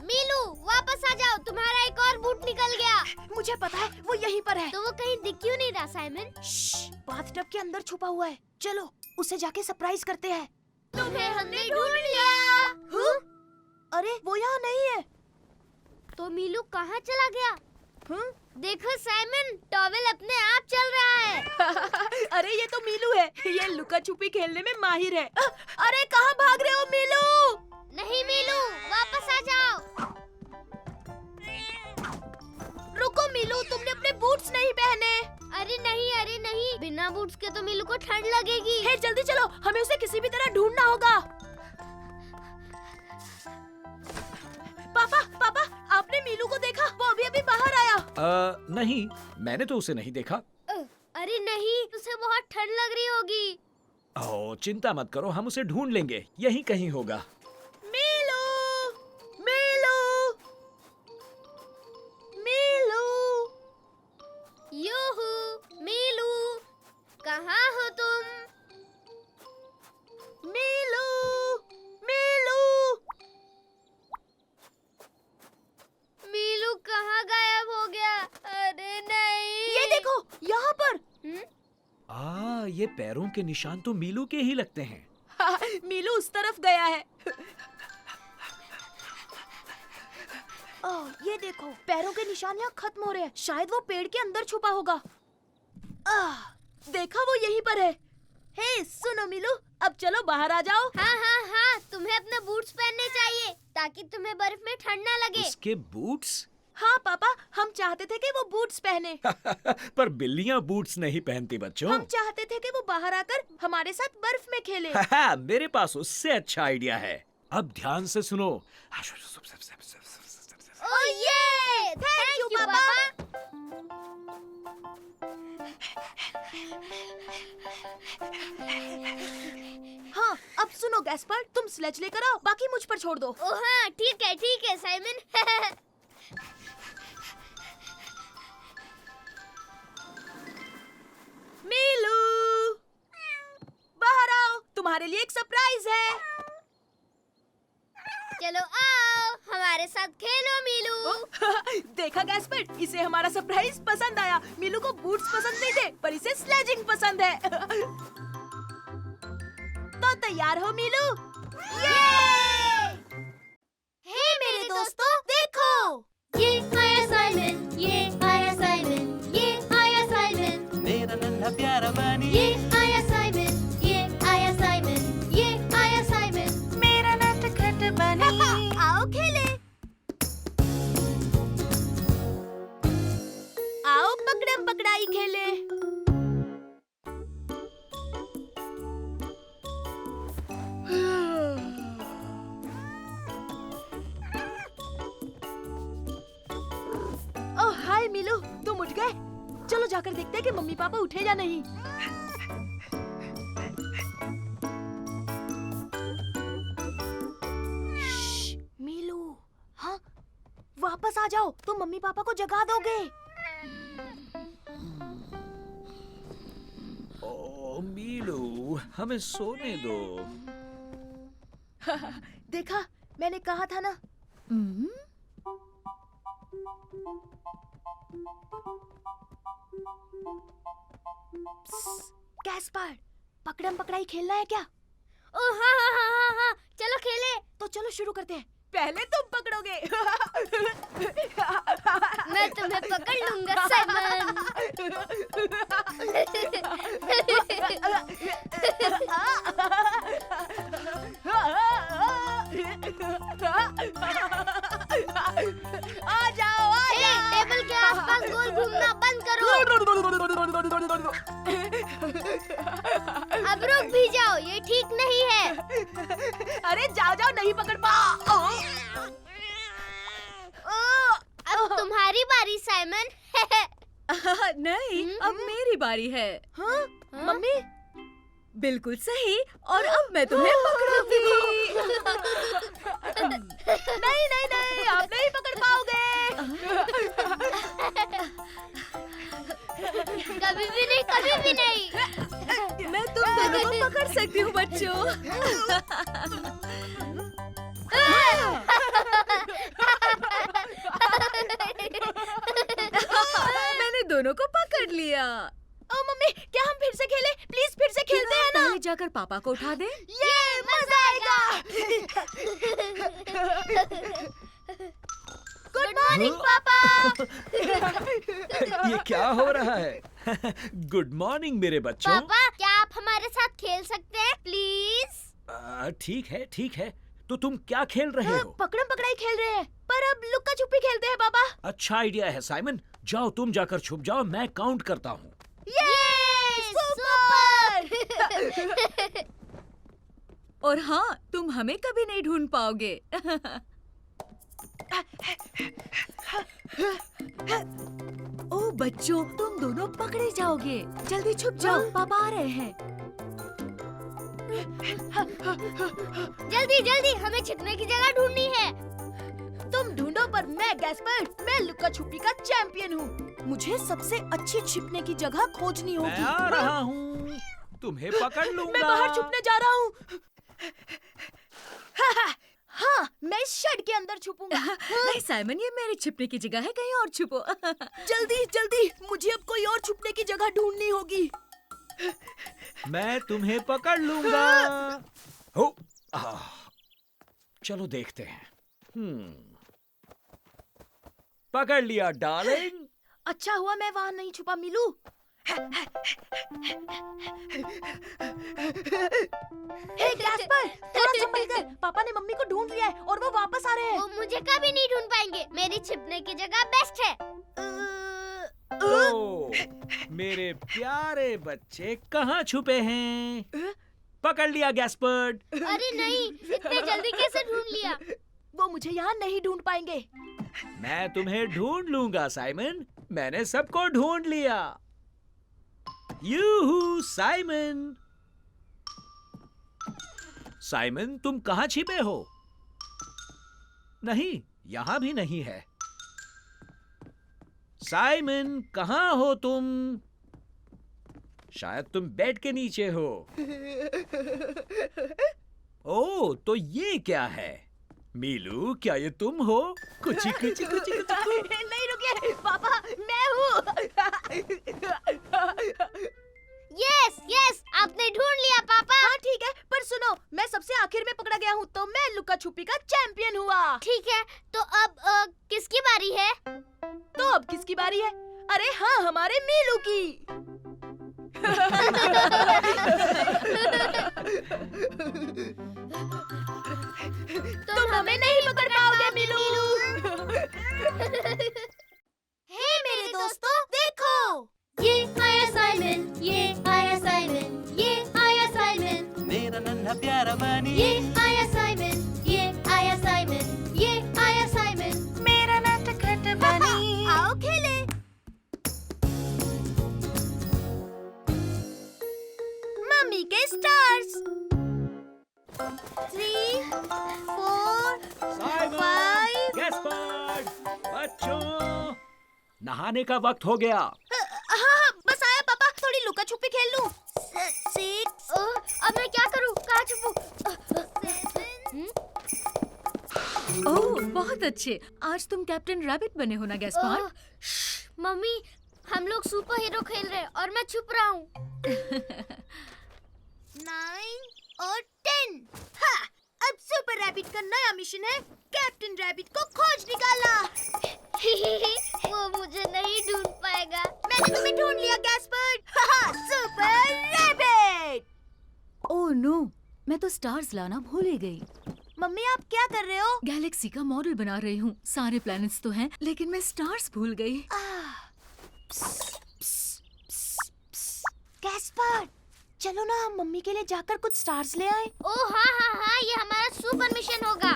मिलू, वापस आ जाओ, तुम्हारा एक और बूट निकल गया। मुझे पता है, वो यहीं पर है। तो वो कहीं दिख क्यों नहीं रहा साइमन? बाथटब के अंदर छुपा हुआ है। चलो, उसे जाके सरप्राइज करते हैं। तुम्हें हमने ढूंढ लिया। अरे, वो यहाँ नहीं है। तो मिलू कहाँ चला गया? देखो साइमन, टॉवेल अपने आप चल रहा है। अरे, ये तो मिलू है। ये लुका छुपी खेलने में माहिर है। अरे, कहाँ भाग रहे हो मिलू? नहीं मिलू, वापस आ जाओ। रुको मिलू, तुमने अपने बूट्स नहीं पहने। अरे नहीं, बिना बूट्स के तो मिलू को ठंड लगेगी। हे, जल्दी चलो, हमें उसे किसी भी तरह ढूंढना होगा। पापा, आपने मीलू को देखा? वो अभी बाहर आया। नहीं, मैंने तो उसे नहीं देखा। अरे नहीं, उसे बहुत ठंड लग रही होगी। ओह, चिंता मत करो, हम उसे ढूंढ लेंगे। यहीं कहीं होगा। मीलू, मीलू, मीलू। यूहू, मिलू, कहाँ हो तुम? मीलू, मीलू। मिलू कहाँ गायब हो गया? अरे नहीं। ये देखो, यहाँ पर। ये पैरों के निशान तो मीलू के ही लगते हैं। मीलू उस तरफ गया है। ओह, ये देखो, पैरों के निशान यहाँ खत्म हो रहे हैं। शायद वो पेड़ के अंदर छुपा होगा। देखा, वो यहीं पर है। हे, सुनो मीलू, अब चलो बाहर आ जाओ। हाँ, तुम्हें अपने बूट्स पहनने चाहिए ताकि तुम्हें बर्फ में ठंड ना लगे। उसके बूट्स? हाँ पापा, हम चाहते थे कि वो बूट्स पहने। पर बिल्लियाँ बूट्स नहीं पहनती बच्चों। हम चाहते थे कि वो बाहर आकर हमारे साथ बर्फ में खेले। मेरे पास उससे अच्छा आइडिया है। अब ध्यान से सुनो। ओह ये! थैंक यू पापा। हाँ, अब सुनो गैस्पर्ड, तुम स्लेज लेकर आओ, बाकी मुझ पर छोड़ दो। ओह हाँ, ठीक है साइमन। मीलू, बाहर आओ, तुम्हारे लिए एक सरप्राइज है। चलो आओ, हमारे साथ खेलो मिलू। देखा गैस्पर्ड, इसे हमारा सरप्राइज पसंद आया। मीलू को बूट्स पसंद नहीं थे, पर इसे स्लेजिंग पसंद है। तो तैयार हो मीलू? हे मेरे दोस्तों, देखो, ये आया साइमन, ये आया साइमन, ये आया साइमन, मेरा नन्हा प्यारा बनी ये आया साइमन, ये आया साइमन, ये आया साइमन, मेरा नटखट बनी। आओ खेले। आओ पकड़म पकड़ाई खेले। ओह हाय मिलू, तुम उठ गए? चलो जाकर देखते हैं कि मम्मी पापा उठे या नहीं। मिलू, हाँ, वापस आ जाओ, तुम मम्मी पापा को जगा दोगे। ओह मीलू, हमें सोने दो। देखा, मैंने कहा था ना। गैस्पर्ड, पकड़म पकड़ाई खेलना है क्या? ओह हाँ, चलो खेले। तो चलो शुरू करते हैं। पहले तुम पकड़ोगे। मैं तुम्हें पकड़ लूंगा साइमन। अब रुक भी जाओ, ये ठीक नहीं है। अरे जाओ जाओ, नहीं पकड़ पा। अब तुम्हारी बारी साइमन। नहीं, अब मेरी बारी है। हाँ? मम्मी बिल्कुल सही, और अब मैं तुम्हें पकड़ूंगी। नहीं नहीं नहीं, आप नहीं पकड़ पाओगे। कभी भी नहीं, कभी भी नहीं। मैं तुम दोनों को पकड़ सकती हूँ बच्चों। मैंने दोनों को पकड़ लिया। ओ मम्मी, क्या हम फिर से खेलें? प्लीज फिर से खेलते हैं ना। पहले जाकर पापा को उठा दे। ये मजा आएगा। गुड मॉर्निंग पापा। ये क्या हो रहा है? गुड मॉर्निंग मेरे बच्चों। पापा, क्या आप हमारे साथ खेल सकते हैं प्लीज? ठीक है। तो तुम क्या खेल रहे हो? पकड़म पकड़ाई खेल रहे हैं, पर अब लुक्का छुपी खेलते हैं पापा। अच्छा आइडिया है साइमन। जाओ तुम जाकर छुप जाओ, मैं काउंट करता हूँ। सुपर। और हाँ, तुम हमें कभी नहीं ढूंढ पाओगे। ओ बच्चों, तुम दोनों पकड़े जाओगे। जल्दी छुप जाओ, पापा आ रहे हैं। जल्दी जल्दी, हमें छिपने की जगह ढूंढनी है। तुम ढूंढो, पर मैं गैस्पर, मैं लुक्का छुपी का चैंपियन हूँ। मुझे सबसे अच्छी छिपने की जगह खोजनी होगी। मैं आ रहा हूँ, तुम्हें पकड़ लूंगा। मैं बाहर छुपने जा रहा हूँ। हाँ, मैं इस शेड के अंदर छुपूंगा। नहीं साइमन, ये मेरी छिपने की जगह है, कहीं और छुपो। जल्दी जल्दी, मुझे अब कोई और छुपने की जगह ढूंढनी होगी। मैं तुम्हें पकड़ लूंगा। हो, चलो देखते हैं। पकड़ लिया डार्लिंग। अच्छा हुआ मैं वहाँ नहीं छुपा मिलू। हे गैस्पर, थोड़ा संभल कर। पापा ने मम्मी को ढूंढ लिया है और वो वापस आ रहे हैं। वो मुझे कभी नहीं ढूंढ पाएंगे। मेरी छिपने की जगह बेस्ट है। ओ, मेरे प्यारे बच्चे कहाँ छुपे हैं? पकड़ लिया गैस्पर्ड। अरे नहीं, इतने जल्दी कैसे ढूंढ लिया? वो मुझे यहाँ नहीं ढूंढ पाएंगे। मैं तुम्हें ढूंढ लूंगा साइमन। मैंने सबको ढूंढ लिया। यूहू साइमन। साइमन, तुम कहाँ छिपे हो? नहीं, यहाँ भी नहीं है। साइमन, कहाँ हो तुम? शायद तुम बेड के नीचे हो। ओह, तो ये क्या है? मीलू, क्या ये तुम हो? कुची कुची कुची कुची। नहीं रुकिए पापा, मैं हूँ। यस यस, आपने ढूंढ लिया पापा। हाँ ठीक है, पर सुनो, मैं सबसे आखिर में पकड़ा गया हूँ, तो मैं लुक्का छुपी का चैंपियन हुआ। ठीक है, तो अब किसकी बारी है? तो अब किसकी बारी है? अरे हाँ, हमारे मीलू की। तुम हमें नहीं पकड़ पाओगे मीलू। हे मेरे दोस्तों, देखो, ये आया साइमन, ये आया साइमन, ये आया साइमन, मेरा नन्हा प्यारा बनी। ये आया साइमन, ये आया साइमन, ये आया साइमन, मेरा नटखट बनी। आओ खेले। मम्मी के स्टार्स। 3, 4, साइमन, 5। गैस्पर्ड, बच्चों, नहाने का वक्त हो गया। हाँ, बस आया पापा, थोड़ी लुका छुपी खेल लूं। 6। अब मैं क्या करूं? कहाँ छुपूं? ओह, बहुत अच्छे। आज तुम कैप्टन रैबिट बने हो ना गैस्पार्ड? मम्मी, हम लोग सुपर हीरो खेल रहे हैं और मैं छुप रहा हूँ। 9 और 10। हाँ, अब सुपर रैबिट का नया मिशन है कैप्टन रैबिट को खोज निकालना। वो मुझे नहीं ढूंढ पाएगा। मैंने तुम्हें ढूंढ लिया गैस्पर्ड। हाँ, सुपर रैबिट। ओह नो, मैं तो स्टार्स लाना भूल ही गई। मम्मी, आप क्या कर रहे हो? गैलेक्सी का मॉडल बना रही हूँ। सारे प्लैनेट्स तो हैं, लेकिन मैं स्टार्स भूल गई। गैस्पर्ड, चलो ना हम मम्मी के लिए जाकर कुछ स्टार्स ले आए। ओ हाँ हाँ हाँ, ये हमारा सुपर मिशन होगा।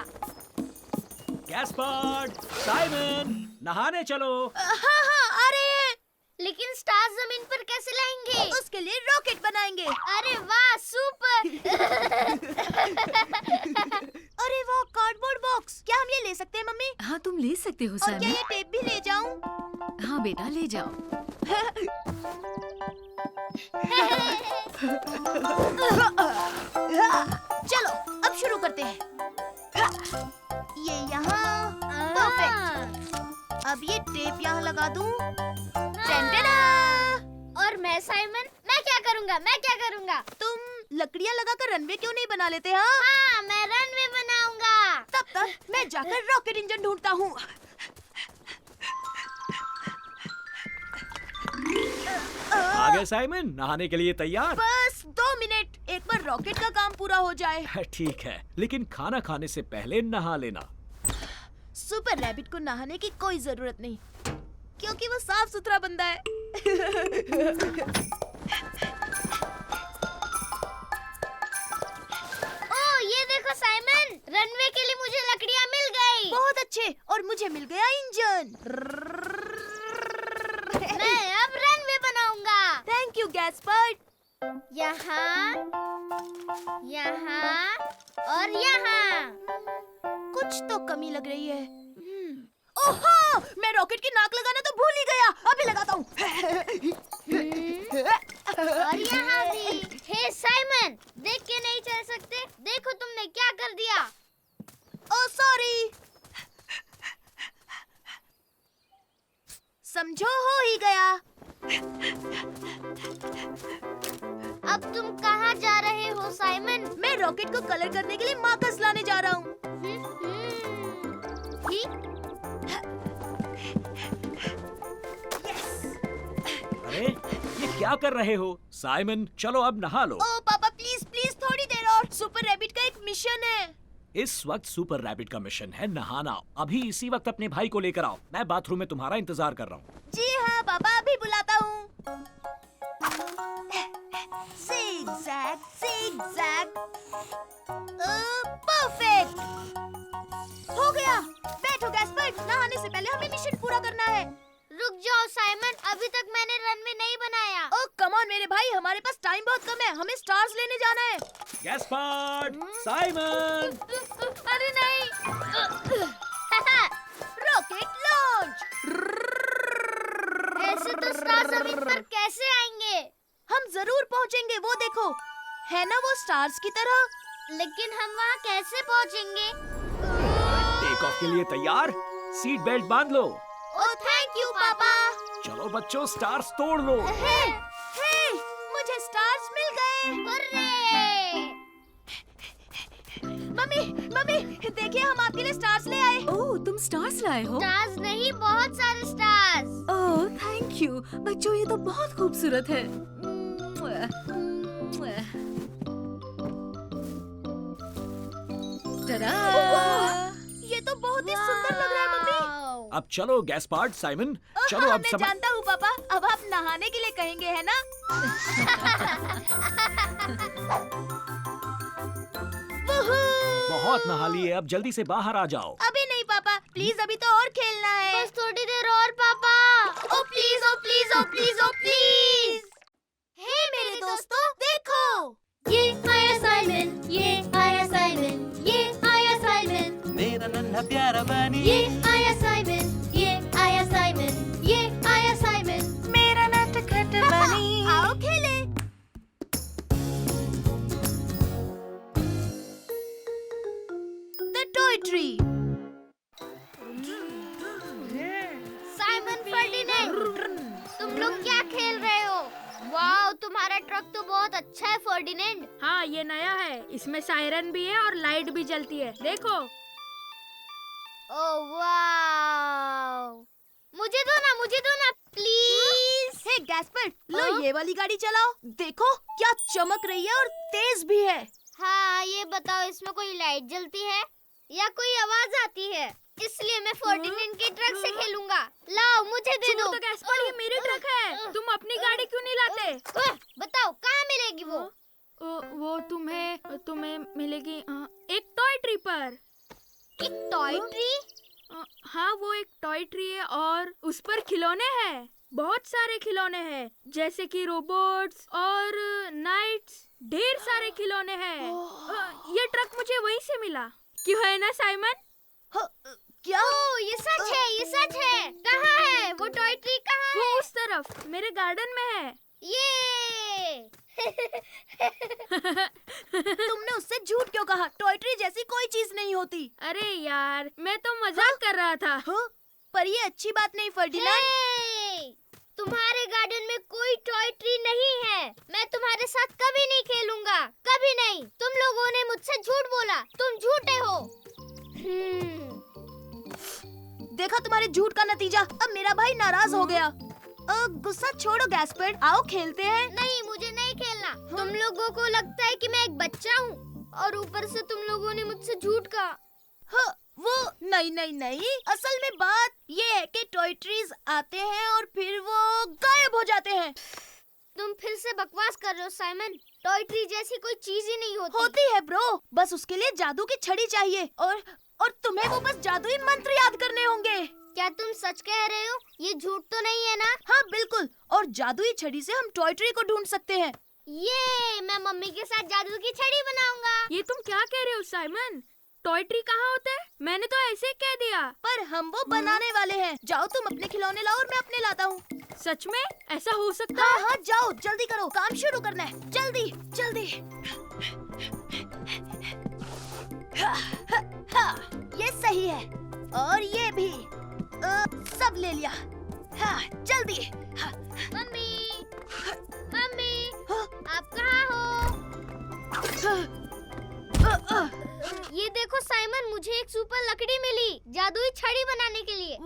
गैस्पर्ड, साइमन, नहाने चलो। हाँ हाँ आ रहे हैं। लेकिन स्टार्स जमीन पर कैसे लाएंगे? उसके लिए रॉकेट बनाएंगे। अरे वाह, सुपर। अरे वाह, कार्डबोर्ड बॉक्स। क्या हम ये ले सकते हैं मम्मी? हाँ तुम ले सकते हो और क्या साइमन। ये टेप भी ले जाऊं? हाँ बेटा ले जाओ। चलो अब शुरू करते हैं। ये यहाँ परफेक्ट। अब ये टेप यहाँ लगा दूं। टेंटेना! और मैं साइमन, मैं क्या करूँगा? तुम लकड़ियाँ लगाकर रनवे क्यों नहीं बना लेते? हाँ हाँ, मैं रनवे बनाऊंगा। तब तक मैं जाकर रॉकेट इंजन ढूंढता हूँ। आ गए साइमन, नहाने के लिए तैयार? बस 2 मिनट, एक बार रॉकेट का काम पूरा हो जाए। ठीक है, लेकिन खाना खाने से पहले नहा लेना। सुपर रैबिट को नहाने की कोई जरूरत नहीं, क्योंकि वो साफ सुथरा बंदा है। ओ ये देखो साइमन, रनवे के लिए मुझे लकड़ियाँ मिल गई। बहुत अच्छे, और मुझे मिल गया इंजन। मैं अब रनवे बनाऊंगा। Thank you Gaspard. यहाँ, यहाँ और यहाँ। कुछ तो कमी लग रही है। ओह, मैं रॉकेट की नाक लगाना तो भूल ही गया। अभी लगाता हूँ। और यहाँ भी। हे साइमन, देख के नहीं चल सकते? देखो तुमने क्या कर दिया। Oh sorry. समझो हो ही गया। अब तुम कहाँ जा रहे हो साइमन? मैं रॉकेट को कलर करने के लिए मार्कर्स लाने जा रहा हूँ। ठीक। अरे ये क्या कर रहे हो साइमन? चलो अब नहा लो। ओह पापा प्लीज प्लीज थोड़ी देर और। सुपर रैबिट का एक मिशन है। इस वक्त सुपर रैबिट का मिशन है नहाना। अभी इसी वक्त अपने भाई को लेकर आओ। मैं बाथरूम में तुम्हारा इंतजार कर रहा हूँ। जी हाँ पापा, अभी बुलाता हूँ। zigzag, zigzag। परफेक्ट। हो गया। बैठो गैस्पर्ड, नहाने से पहले हमें मिशन पूरा करना है। रुक जाओ साइमन, अभी तक मैंने रनवे नहीं बनाया। ओह कम ऑन मेरे भाई, हमारे पास टाइम बहुत कम है। हमें स्टार्स लेने जाना है। Gaspard, Simon. अरे नहीं। Rocket launch. ऐसे तो स्टार जमीन पर कैसे आएंगे? हम जरूर पहुंचेंगे, वो देखो है ना वो स्टार्स की तरह। लेकिन हम वहाँ कैसे पहुँचेंगे? टेक ऑफ के लिए तैयार? सीट बेल्ट बांध लो। ओह थैंक यू पापा। चलो बच्चों, स्टार्स तोड़ लो। हे, मुझे स्टार्स मिल गए। हुर्रे! मम्मी देखिए, हम आपके लिए स्टार्स ले आए। ओह तुम स्टार्स लाए हो? स्टार्स नहीं, बहुत सारे स्टार्स। ओह थैंक यू बच्चों, ये तो बहुत खूबसूरत है। टडा! ये तो बहुत ही सुंदर लग रहा है मम्मी। अब चलो गैस्पर्ड, साइमन, चलो हाँ, अब मैं सब। जानता हूँ पापा, अब आप नहाने के लिए कहेंगे है ना? बहुत नहा लिए, अब जल्दी से बाहर आ जाओ। अभी नहीं पापा, प्लीज अभी तो और खेलना है। बस थोड़ी देर और पापा। Oh please, oh please, oh please, oh please. Hey मेरे दोस्तों, देखो ये आया साइमन, ये आया साइमन, ये आया साइमन, मेरा नन्हा प्यारा बनी। ये आया साइमन, ये आया साइमन, ये आया साइमन। मेरा नटखट बनी। आओ खेले। The toy tree। Simon Ferdinand, तुम लोग क्या खेल रहे हो? वाओ, तुम्हारा ट्रक तो बहुत अच्छा है फर्डिनेंड। हाँ ये नया है, इसमें सायरन भी है और लाइट भी जलती है, देखो। ओह वाओ, मुझे दो ना प्लीज। हे गैस्पर, लो ये वाली गाड़ी चलाओ। देखो क्या चमक रही है और तेज भी है। हाँ ये बताओ, इसमें कोई लाइट जलती है या कोई आवाज आती है? इसलिए मैं फर्डिनेंड के ट्रक से खेलूंगा। लाओ मुझे दे दो। तो गैस्पर्ड, ये मेरी ट्रक है, तुम अपनी गाड़ी क्यों नहीं लाते? बताओ कहाँ मिलेगी वो? ऊपर खिलौने हैं, बहुत सारे खिलौने हैं, जैसे कि रोबोट्स और नाइट्स, ढेर सारे खिलौने हैं। ये ट्रक मुझे वहीं से मिला, क्यों है ना साइमन? क्या? ये सच है, ये सच है। कहाँ है वो टॉय ट्री? कहाँ वो है? उस तरफ मेरे गार्डन में है। ये तुमने उससे झूठ क्यों कहा? टॉय ट्री जैसी कोई चीज नहीं होती। अरे यार, मैं तो मजाक कर रहा था। हाँ? पर ये अच्छी बात नहीं फर्डिनेंड। हे! तुम्हारे गार्डन में कोई टॉय ट्री नहीं है। मैं तुम्हारे साथ कभी नहीं खेलूंगा, कभी नहीं। तुम लोगों ने मुझसे झूठ बोला, तुम झूठे हो। देखा तुम्हारे झूठ का नतीजा। अब मेरा भाई नाराज हो गया। गुस्सा छोड़ो गैस्पर्ड, आओ खेलते हैं। नहीं, मुझे नहीं खेलना। तुम लोगों को लगता है कि मैं एक बच्चा हूँ और ऊपर से तुम लोगों ने मुझसे झूठ कहा। हाँ, वो नहीं। असल में बात ये है कि टॉय ट्रीज आते हैं और फिर वो गायब हो जाते हैं। तुम फिर से बकवास कर रहे हो साइमन। टॉय ट्री जैसी कोई चीज ही नहीं होती। होती है ब्रो, बस उसके लिए जादू की छड़ी चाहिए और तुम्हें वो बस जादुई मंत्र याद करने होंगे। क्या तुम सच कह रहे हो? ये झूठ तो नहीं है ना? हाँ बिल्कुल, और जादुई छड़ी से हम टॉय ट्री को ढूंढ सकते हैं। ये मैं मम्मी के साथ जादू की छड़ी बनाऊंगा। ये तुम क्या कह रहे हो साइमन? टॉय ट्री कहाँ होता है? मैंने तो ऐसे ही कह दिया। पर हम वो बनाने वाले हैं। जाओ तुम अपने खिलौने लाओ और मैं अपने लाता हूँ। सच में ऐसा हो सकता है? हाँ, जाओ जल्दी करो, काम शुरू करना है। जल्दी। ये सही है और ये भी। सब ले लिया। हाँ, जल्दी। मम्मी, आप कहाँ हो? ये देखो साइमन, मुझे एक सुपर लकड़ी मिली जादुई छड़ी बनाने के लिए।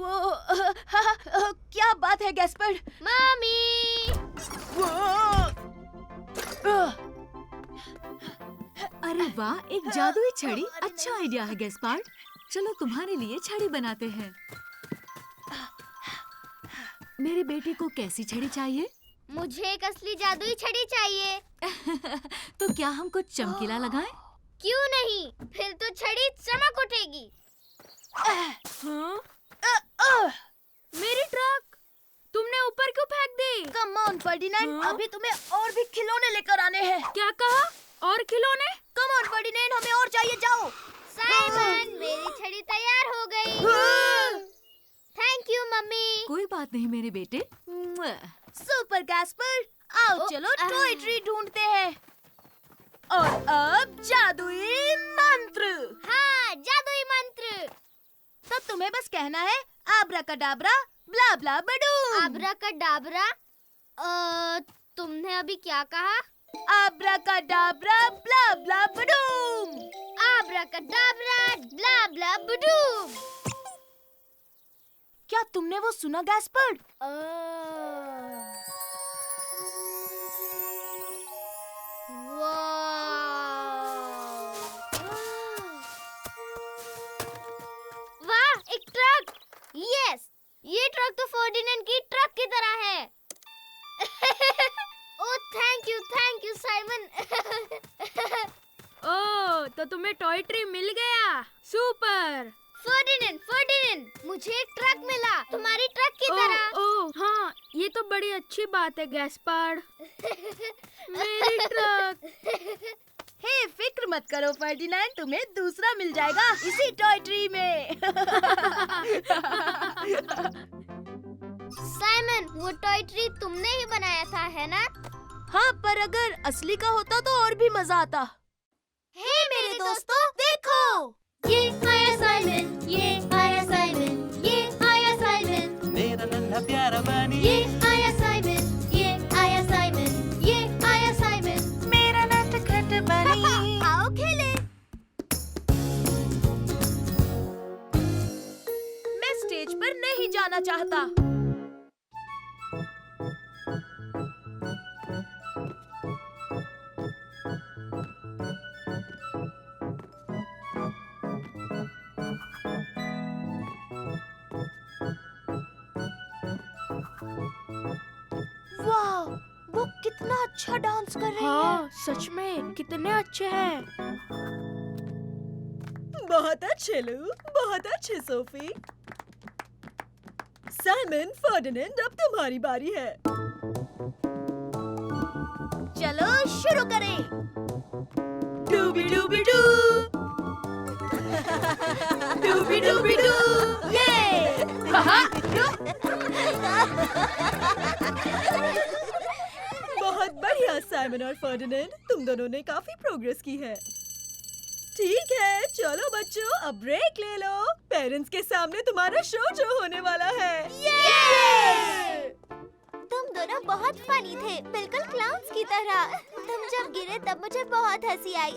क्या बात है गैस्पर्ड? मम्मी, अरे वाह, एक जादुई छड़ी। अच्छा आइडिया है गैस्पार्ड। चलो तुम्हारे लिए छड़ी बनाते हैं। मेरे बेटे को कैसी छड़ी चाहिए? मुझे एक असली जादुई छड़ी चाहिए। तो क्या हम कुछ चमकीला लगाएं? क्यों नहीं, फिर तो छड़ी चमक उठेगी। हाँ? मेरी ट्रक तुमने ऊपर क्यों फेंक दी? कम ऑन फर्डिनेंड, हाँ? अभी तुम्हें और भी खिलौने लेकर आने हैं। क्या कहा? और खिलौने? कम ऑन फर्डिनेंड, हमें और चाहिए। जाओ। साइमन, मेरी छड़ी तैयार हो गई। Thank you mummy. कोई बात नहीं मेरे बेटे। सुपर गैस्पर्ड, आओ चलो टॉय ट्री ढूंढते हैं। और अब जादुई मंत्र। हाँ, जादुई मंत्र। तो तुम्हें बस कहना है आब्राकाडाब्रा ब्ला ब्ला बडूम। आब्राकाडाब्रा? तुमने अभी क्या कहा? आब्राकाडाब्रा ब्ला ब्ला बडूम। आब्राकाडाब्रा ब्ला ब्ला बडूम। क्या तुमने वो सुना गैस्पर्ड? वाह, एक ट्रक। यस, ये ट्रक तो फर्डिनेंड की ट्रक की तरह है। Oh thank you Simon. ओह, तो तुम्हें टॉय ट्री मिल गया। सुपर। फर्डिनेंड, मुझे एक ट्रक मिला तुम्हारी ट्रक की तरह। ओह, हाँ, ये तो बड़ी अच्छी बात है गैस्पार्ड। मेरी ट्रक। हे, फिक्र मत करो फर्डिनेंड, तुम्हें दूसरा मिल जाएगा इसी टॉय ट्री में। साइमन, वो टॉय ट्री तुमने ही बनाया था, है ना? हाँ, पर अगर असली का होता तो और भी मजा आता। हे मेरे दोस्तों, देखो। ये आया साइमन, ये आया साइमन, ये आया साइमन, मेरा नन्हा प्यारा बनी ये आया साइमन, ये आया साइमन, ये आया साइमन। मेरा नटखट बनी। आओ खेले। मैं स्टेज पर नहीं जाना चाहता। वाह, वो कितना अच्छा डांस कर रही है। हाँ, सच में कितने अच्छे हैं। बहुत अच्छे लू, बहुत अच्छे सोफी। साइमन, फर्डिनेंड, अब तुम्हारी बारी है। चलो शुरू करें। डूबी डूबी डू, डूबी डूबी डू, ये। बहुत बढ़िया साइमन और फर्डिनेंड, तुम दोनों ने काफी प्रोग्रेस की है। ठीक है, चलो बच्चों, अब ब्रेक ले लो। पेरेंट्स के सामने तुम्हारा शो जो होने वाला है। तुम दोनों बहुत फनी थे, बिल्कुल क्लाउन्स की तरह। तुम जब गिरे तब मुझे बहुत हंसी आई।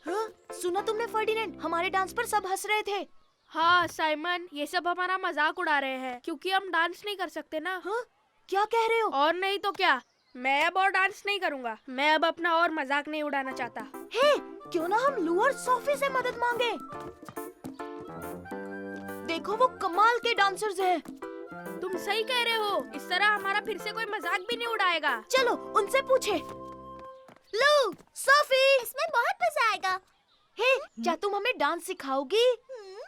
हाँ, सुना तुमने फर्डिनेंड, हमारे डांस पर सब हंस रहे थे। हाँ साइमन, ये सब हमारा मजाक उड़ा रहे हैं क्योंकि हम डांस नहीं कर सकते ना। हाँ, क्या कह रहे हो? और नहीं तो क्या, मैं अब और डांस नहीं करूँगा। मैं अब अपना और मजाक नहीं उड़ाना चाहता। हे, क्यों ना हम लू और सोफी से मदद मांगे? देखो वो कमाल के डांसर्स हैं। तुम सही कह रहे हो, इस तरह हमारा फिर से कोई मजाक भी नहीं उड़ाएगा। चलो उनसे पूछे। लू, सोफी, इसमें बहुत मजा आएगा। हे, क्या तुम हमें डांस सिखाओगी?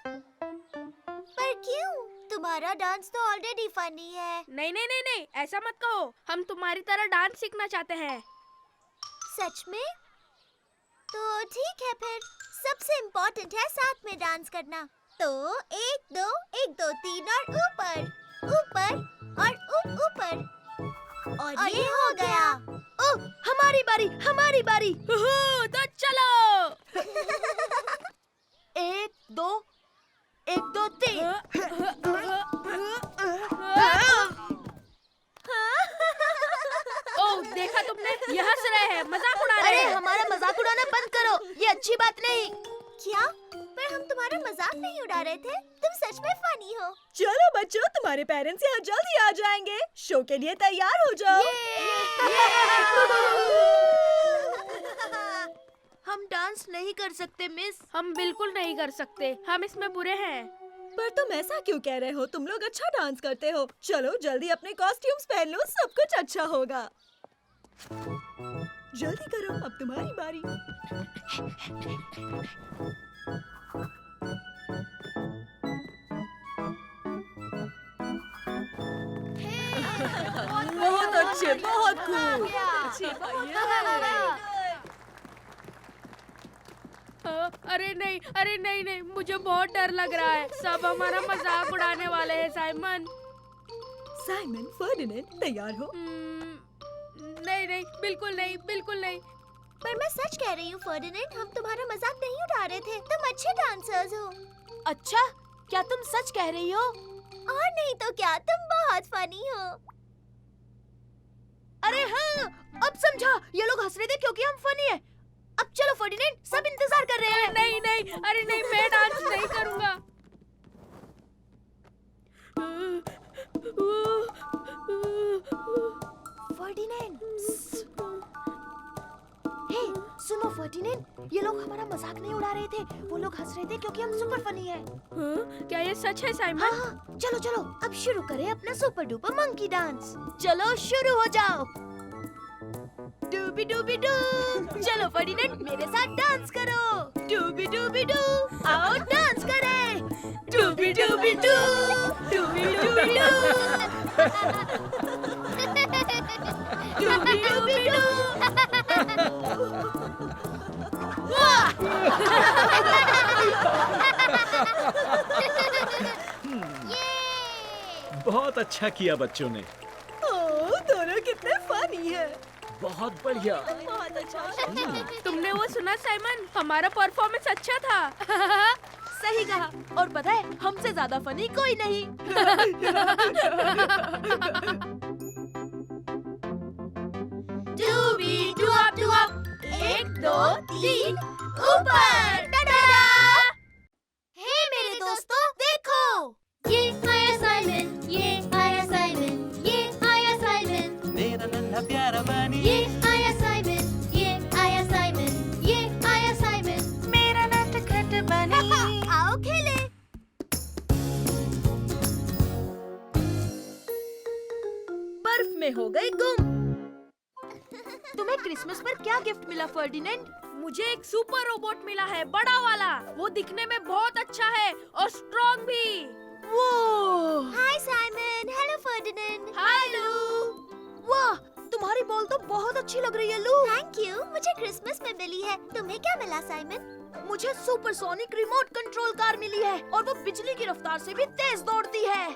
पर क्यों? तुम्हारा डांस तो ऑलरेडी फनी है। नहीं नहीं नहीं नहीं, ऐसा मत कहो। हम तुम्हारी तरह डांस सीखना चाहते हैं। सच में? तो ठीक है फिर। सबसे इम्पोर्टेंट है साथ में डांस करना। तो 1 2 1 2 3 और ऊपर, ऊपर और ऊपर। और ये हो गया। ओह, हमारी बारी, हमारी बारी। तो चलो। 1 2 1 2 3। ओह, देखा तुमने, ये हंस रहे हैं, मजाक उड़ा रहे अरे हैं। हमारा मजाक उड़ाना बंद करो, ये अच्छी बात नहीं। क्या? पर हम तुम्हारा मजाक नहीं उड़ा रहे थे। तुम सच में फनी हो। चलो बच्चों, तुम्हारे पेरेंट्स यहाँ जल्दी आ जाएंगे। शो के लिए तैयार हो जाओ। हम डांस नहीं कर सकते मिस। हम बिल्कुल नहीं कर सकते, हम इसमें बुरे हैं। पर तुम ऐसा क्यों कह रहे हो? तुम लोग अच्छा डांस करते हो। चलो जल्दी अपने कॉस्ट्यूम्स पहन लो, सब कुछ अच्छा होगा। जल्दी करो, अब तुम्हारी बारी। बहुत अच्छे, बहुत खूब। अरे नहीं नहीं, मुझे बहुत डर लग रहा है। सब हमारा मजाक उड़ाने वाले हैं साइमन। साइमन, फर्डिनेंड, तैयार हो? नहीं नहीं, बिल्कुल नहीं, बिल्कुल नहीं। पर मैं सच कह रही हूँ फर्डिनेंड, हम तुम्हारा मजाक नहीं उड़ा रहे थे। तुम अच्छे डांसर्स हो। अच्छा, क्या तुम सच कह रही हो? और नहीं तो क्या, तुम बहुत फनी हो। अरे हाँ, अब समझा, ये लोग हंस रहे थे क्योंकि हम फनी हैं। अब चलो फर्डिनेंड, सब इंतजार कर रहे हैं। नहीं नहीं, अरे नहीं, मैं डांस नहीं करूँगा। फर्डिनेंड, हे, सुनो फर्डिनेंड, ये लोग हमारा मजाक नहीं उड़ा रहे थे। वो लोग हंस रहे थे क्योंकि हम सुपर फनी हैं। क्या ये सच है साइमन? हाँ, चलो चलो, अब शुरू करें अपना सुपर डुपर मंकी डांस। चलो शुरू हो जाओ। डूबी डूबी डू। चलो फर्डिनेंड, मेरे साथ डांस करो। डूबी डूबी डू, आओ डांस करें। डूबी डूबी डू, डूबी डूबी डू, डूबी डूबी डू। बहुत अच्छा किया बच्चों ने। ओह, दोनों कितने फनी हैं। बहुत बढ़िया। बहुत अच्छा। तुमने वो सुना साइमन? हमारा परफॉर्मेंस अच्छा था। सही कहा। और पता है, हमसे ज्यादा फनी कोई नहीं। डूबी डूअप डूअप, 1 2 3 ऊपर। टाटा! हे मेरे दोस्तों, देखो। ये आया साइमन, ये आया साइमन, ये आया साइमन, मेरा नन्हा प्यारा बनी ये आया साइमन, ये आया साइमन, ये आया साइमन। मेरा नटखट बनी। आओ खेले। बर्फ में हो गए गुम। तुम्हें क्रिसमस पर क्या गिफ्ट मिला फर्डिनेंड? मुझे एक सुपर रोबोट मिला है, बड़ा वाला। वो दिखने में बहुत अच्छा है और स्ट्रॉन्ग भी। वो हाय साइमन, हेलो फर्डिनेंड। हाय लू। वाह, तुम्हारी बॉल तो बहुत अच्छी लग रही है लू। थैंक यू, मुझे क्रिसमस में मिली है। तुम्हें क्या मिला साइमन? मुझे सुपरसोनिक रिमोट कंट्रोल कार मिली है और वो बिजली की रफ्तार से भी तेज दौड़ती है।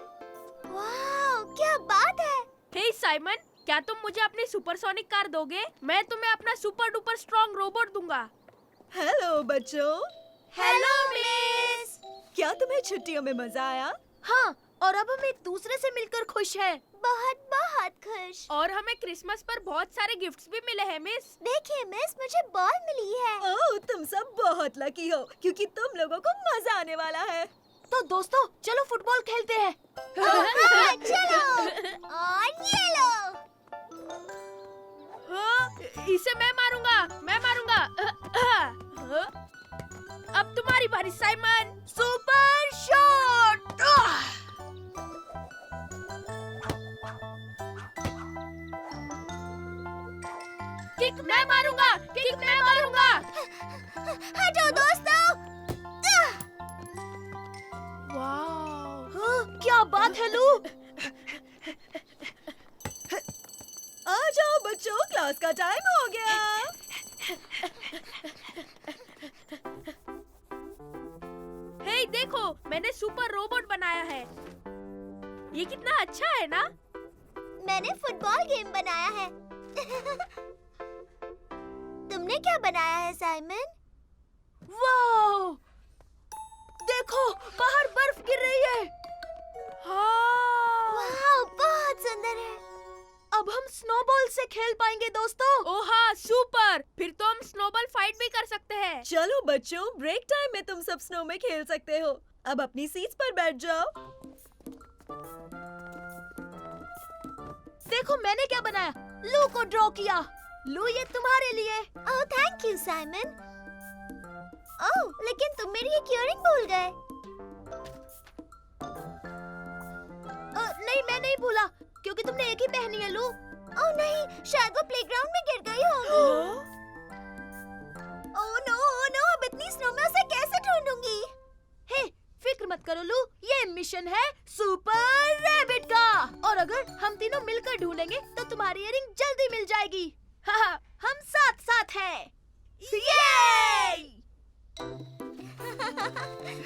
वाह, क्या बात है। हे साइमन, क्या तुम मुझे अपनी सुपरसोनिक कार दोगे? मैं तुम्हें अपना सुपर डुपर स्ट्रॉन्ग रोबोट दूंगा। हेलो बच्चों। Hello miss. क्या तुम्हें छुट्टियों में मजा आया? हाँ, और अब हम एक दूसरे से मिलकर खुश हैं। बहुत बहुत खुश। और हमें क्रिसमस पर बहुत सारे गिफ्ट्स भी मिले हैं मिस। देखिए मिस, मुझे बॉल मिली है। ओह, तुम सब बहुत लकी हो क्योंकि तुम लोगों को मजा आने वाला है। तो दोस्तों, चलो फुटबॉल खेलते हैं। हाँ, चलो। और ये लो। इसे मैं मारूंगा, मैं मारूंगा। अब तुम्हारी बारी साइमन। Super shot. किक मैं मारूंगा, किक मैं मारूंगा। हटो दोस्तों। वाह, क्या बात है लू। आ जाओ बच्चों, क्लास का टाइम हो गया। हे देखो, मैंने सुपर रोबोट बनाया है। ये कितना अच्छा है ना? मैंने फुटबॉल गेम बनाया है। तुमने क्या बनाया है साइमन? वाह, देखो बाहर बर्फ गिर रही है। हाँ। वाह, बहुत सुंदर है। अब हम स्नोबॉल से खेल पाएंगे दोस्तों। ओह हाँ, सुपर। फिर तो हम स्नोबॉल फाइट भी कर सकते हैं। चलो बच्चों, ब्रेक टाइम में तुम सब स्नो में खेल सकते हो। अब अपनी सीट्स पर बैठ जाओ। देखो मैंने क्या बनाया। लू को ड्रॉ किया। लू, ये तुम्हारे लिए। Oh thank you Simon. ओह, लेकिन तुम मेरी एक इयररिंग भूल गए। नहीं, मैं नहीं भूला क्योंकि तुमने एक ही पहनी है लू। ओह नहीं, शायद वो प्लेग्राउंड में गिर गई होगी। ओह नो, अब इतनी स्नो में उसे कैसे ढूंढूंगी? हे, फिक्र मत करो लू, ये मिशन है सुपर रैबिट का। और अगर हम तीनों मिलकर ढूंढेंगे तो तुम्हारी इयररिंग जल्दी मिल जाएगी। हाँ, हम साथ साथ हैं। ये!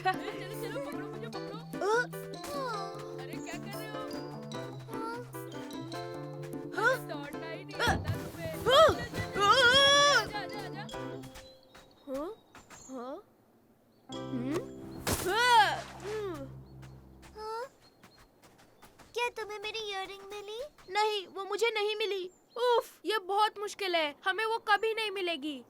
चलो चलो, पकड़ो मुझे, पकड़ो। अरे क्या कर रहे हो? दौड़ना ही नहीं आता तुम्हें। आजा, आजा, आजा। हाँ? हाँ? हाँ? क्या तुम्हें मेरी इयररिंग मिली? नहीं, वो मुझे नहीं मिली। उफ, ये बहुत मुश्किल है। हमें वो कभी नहीं मिलेगी।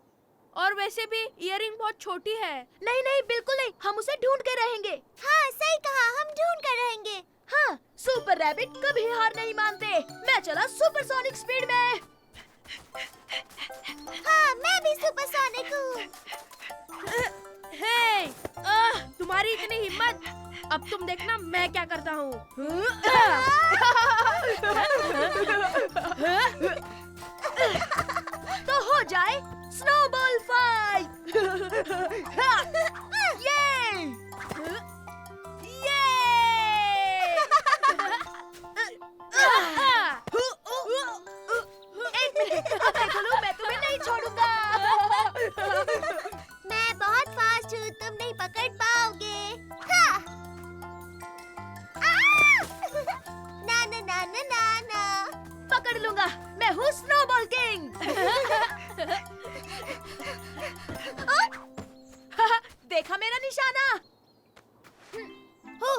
और वैसे भी इयररिंग बहुत छोटी है। नहीं नहीं, बिल्कुल नहीं, हम उसे ढूंढ के रहेंगे। हाँ सही कहा, हम ढूंढ कर रहेंगे। हाँ, सुपर रैबिट कभी हार नहीं मानते। मैं चला सुपरसोनिक स्पीड में। हाँ, मैं भी सुपरसोनिक हूँ। हे, तुम्हारी इतनी हिम्मत। अब तुम देखना मैं क्या करता हूँ। तो हो जाए स्नोबॉल फाइट। ये! एक मिनट, अब देखो लू, मैं तुम्हें नहीं छोड़ूंगा। मैं बहुत फास्ट हूँ, तुम नहीं पकड़ पाओगे। हाँ। ना ना ना ना ना ना। पकड़ लूंगा, मैं हूँ स्नोबॉल किंग। देखा मेरा निशाना? हो,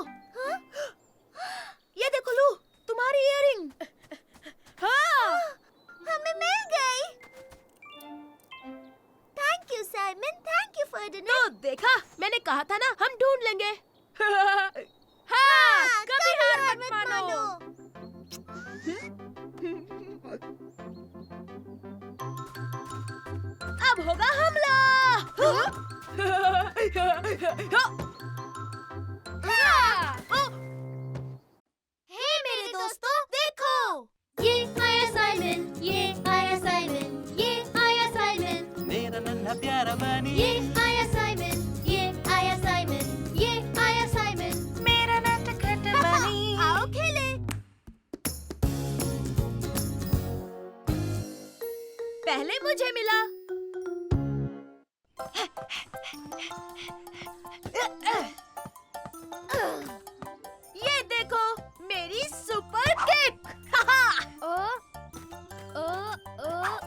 ये देखो लू, तुम्हारी इयररिंग। हाँ, हमें मिल गई। Thank you Simon, thank you Ferdinand. तो देखा, मैंने कहा था ना, हम ढूंढ लेंगे। हाँ, कभी हार मत मानो। अब होगा हमला। हे मेरे दोस्तों, देखो। ये आया साइमन, ये आया साइमन, ये आया साइमन, मेरा नन्हा प्यारा बनी ये आया साइमन, ये आया साइमन, ये आया साइमन। मेरा नटखट पहले मुझे मिला। ये देखो मेरी सुपर किक। ओ ओ ओ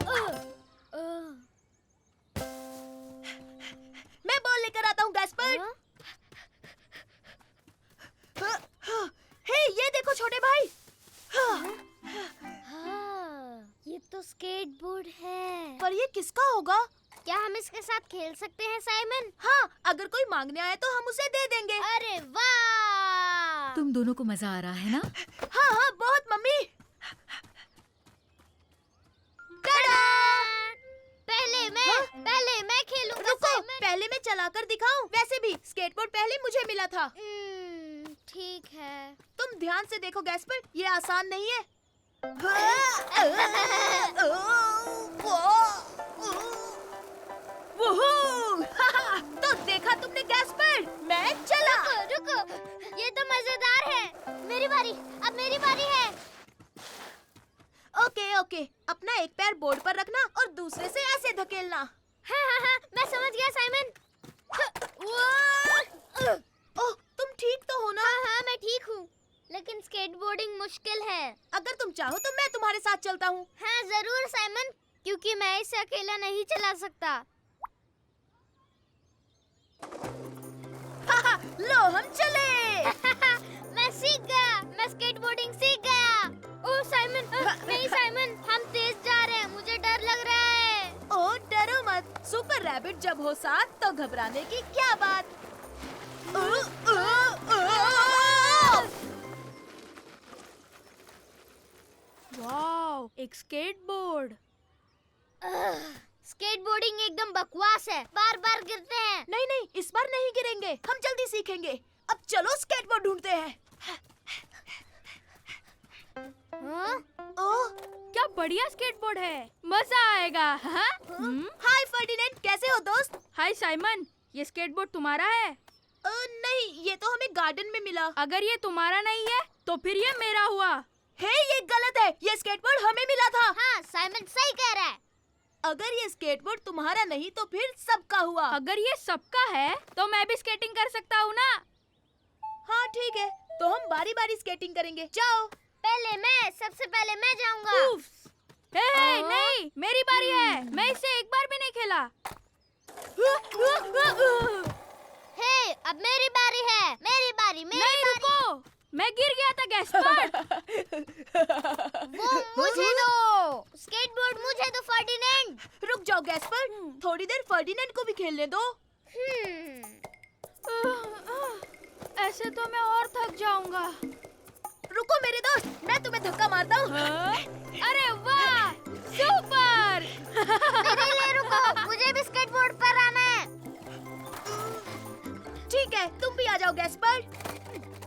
ओ ओ मैं बॉल लेकर आता हूँ गैस्पर। हे ये देखो छोटे भाई। हाँ, ये तो स्केटबोर्ड है। पर ये किसका होगा? क्या हम इसके साथ खेल सकते हैं साइमन? हाँ, अगर कोई मांगने आए तो हम उसे दे देंगे। अरे वाह! तुम दोनों को मजा आ रहा है ना? हाँ हाँ बहुत मम्मी। टाडा! पहले मैं खेलूंगा रुको, साइमन। पहले मैं चलाकर दिखाऊं। वैसे भी स्केटबोर्ड पहले मुझे मिला था। ठीक है। तुम ध्यान से देखो गैस्पर, ये आसान नहीं है। तो देखा तुमने गैस्पर, मैं चला। रुको, ये तो मजेदार है। मेरी बारी, अब मेरी बारी है। ओके ओके, अपना एक पैर बोर्ड पर रखना और दूसरे से ऐसे धकेलना। हाँ, मैं समझ गया साइमन। ओह, तुम ठीक तो हो ना? हाँ, मैं ठीक हूँ। लेकिन स्केटबोर्डिंग मुश्किल है। अगर तुम चाहो तो मैं तुम्हारे साथ चलता हूँ। हाँ जरूर साइमन, क्योंकि मैं इसे अकेला नहीं चला सकता। लो हम चले। मैं सीख गया, मैं स्केटबोर्डिंग सीख गया। ओह साइमन, नहीं साइमन, हम तेज जा रहे हैं, मुझे डर लग रहा है। ओह डरो मत, सुपर रैबिट जब हो साथ तो घबराने की क्या बात। वाओ, एक स्केटबोर्ड। स्केटबोर्डिंग एकदम बकवास है, बार बार गिरते हैं। नहीं नहीं, इस बार नहीं गिरेंगे, हम जल्दी सीखेंगे। अब चलो स्केटबोर्ड ढूंढते हैं। हाँ? ओह, क्या बढ़िया स्केटबोर्ड है, मजा आएगा। हाँ? हाय फर्डिनेंड, कैसे हो दोस्त? हाय साइमन, ये स्केटबोर्ड तुम्हारा है? नहीं, ये तो हमें गार्डन में मिला। अगर ये तुम्हारा नहीं है तो फिर ये मेरा हुआ। हे, ये गलत है, ये स्केटबोर्ड हमें मिला था। हाँ, साइमन सही कह रहा है। अगर ये स्केटबोर्ड तुम्हारा नहीं तो फिर सबका हुआ। अगर ये सबका है तो मैं भी स्केटिंग कर सकता हूँ ना? हाँ ठीक है, तो हम बारी बारी स्केटिंग करेंगे। जाओ। सबसे पहले मैं जाऊंगा। हे, नहीं, मेरी बारी है, मैं इससे एक बार भी नहीं खेला। हे, अब मेरी बारी है, मेरी बारी। नहीं, रुको, मैं गिर गया था गैस्पर। वो मुझे दो, स्केटबोर्ड मुझे दो फर्डिनेंड। रुक जाओ गैस्पर, थोड़ी देर फर्डिनेंड को भी खेलने दो। ऐसे तो मैं और थक जाऊंगा। रुको मेरे दोस्त, मैं तुम्हें धक्का मारता हूँ। अरे वाह, सुपर। मेरे लिए रुको, मुझे भी स्केटबोर्ड पर आना है। ठीक है, तुम भी आ जाओ गैस्पर।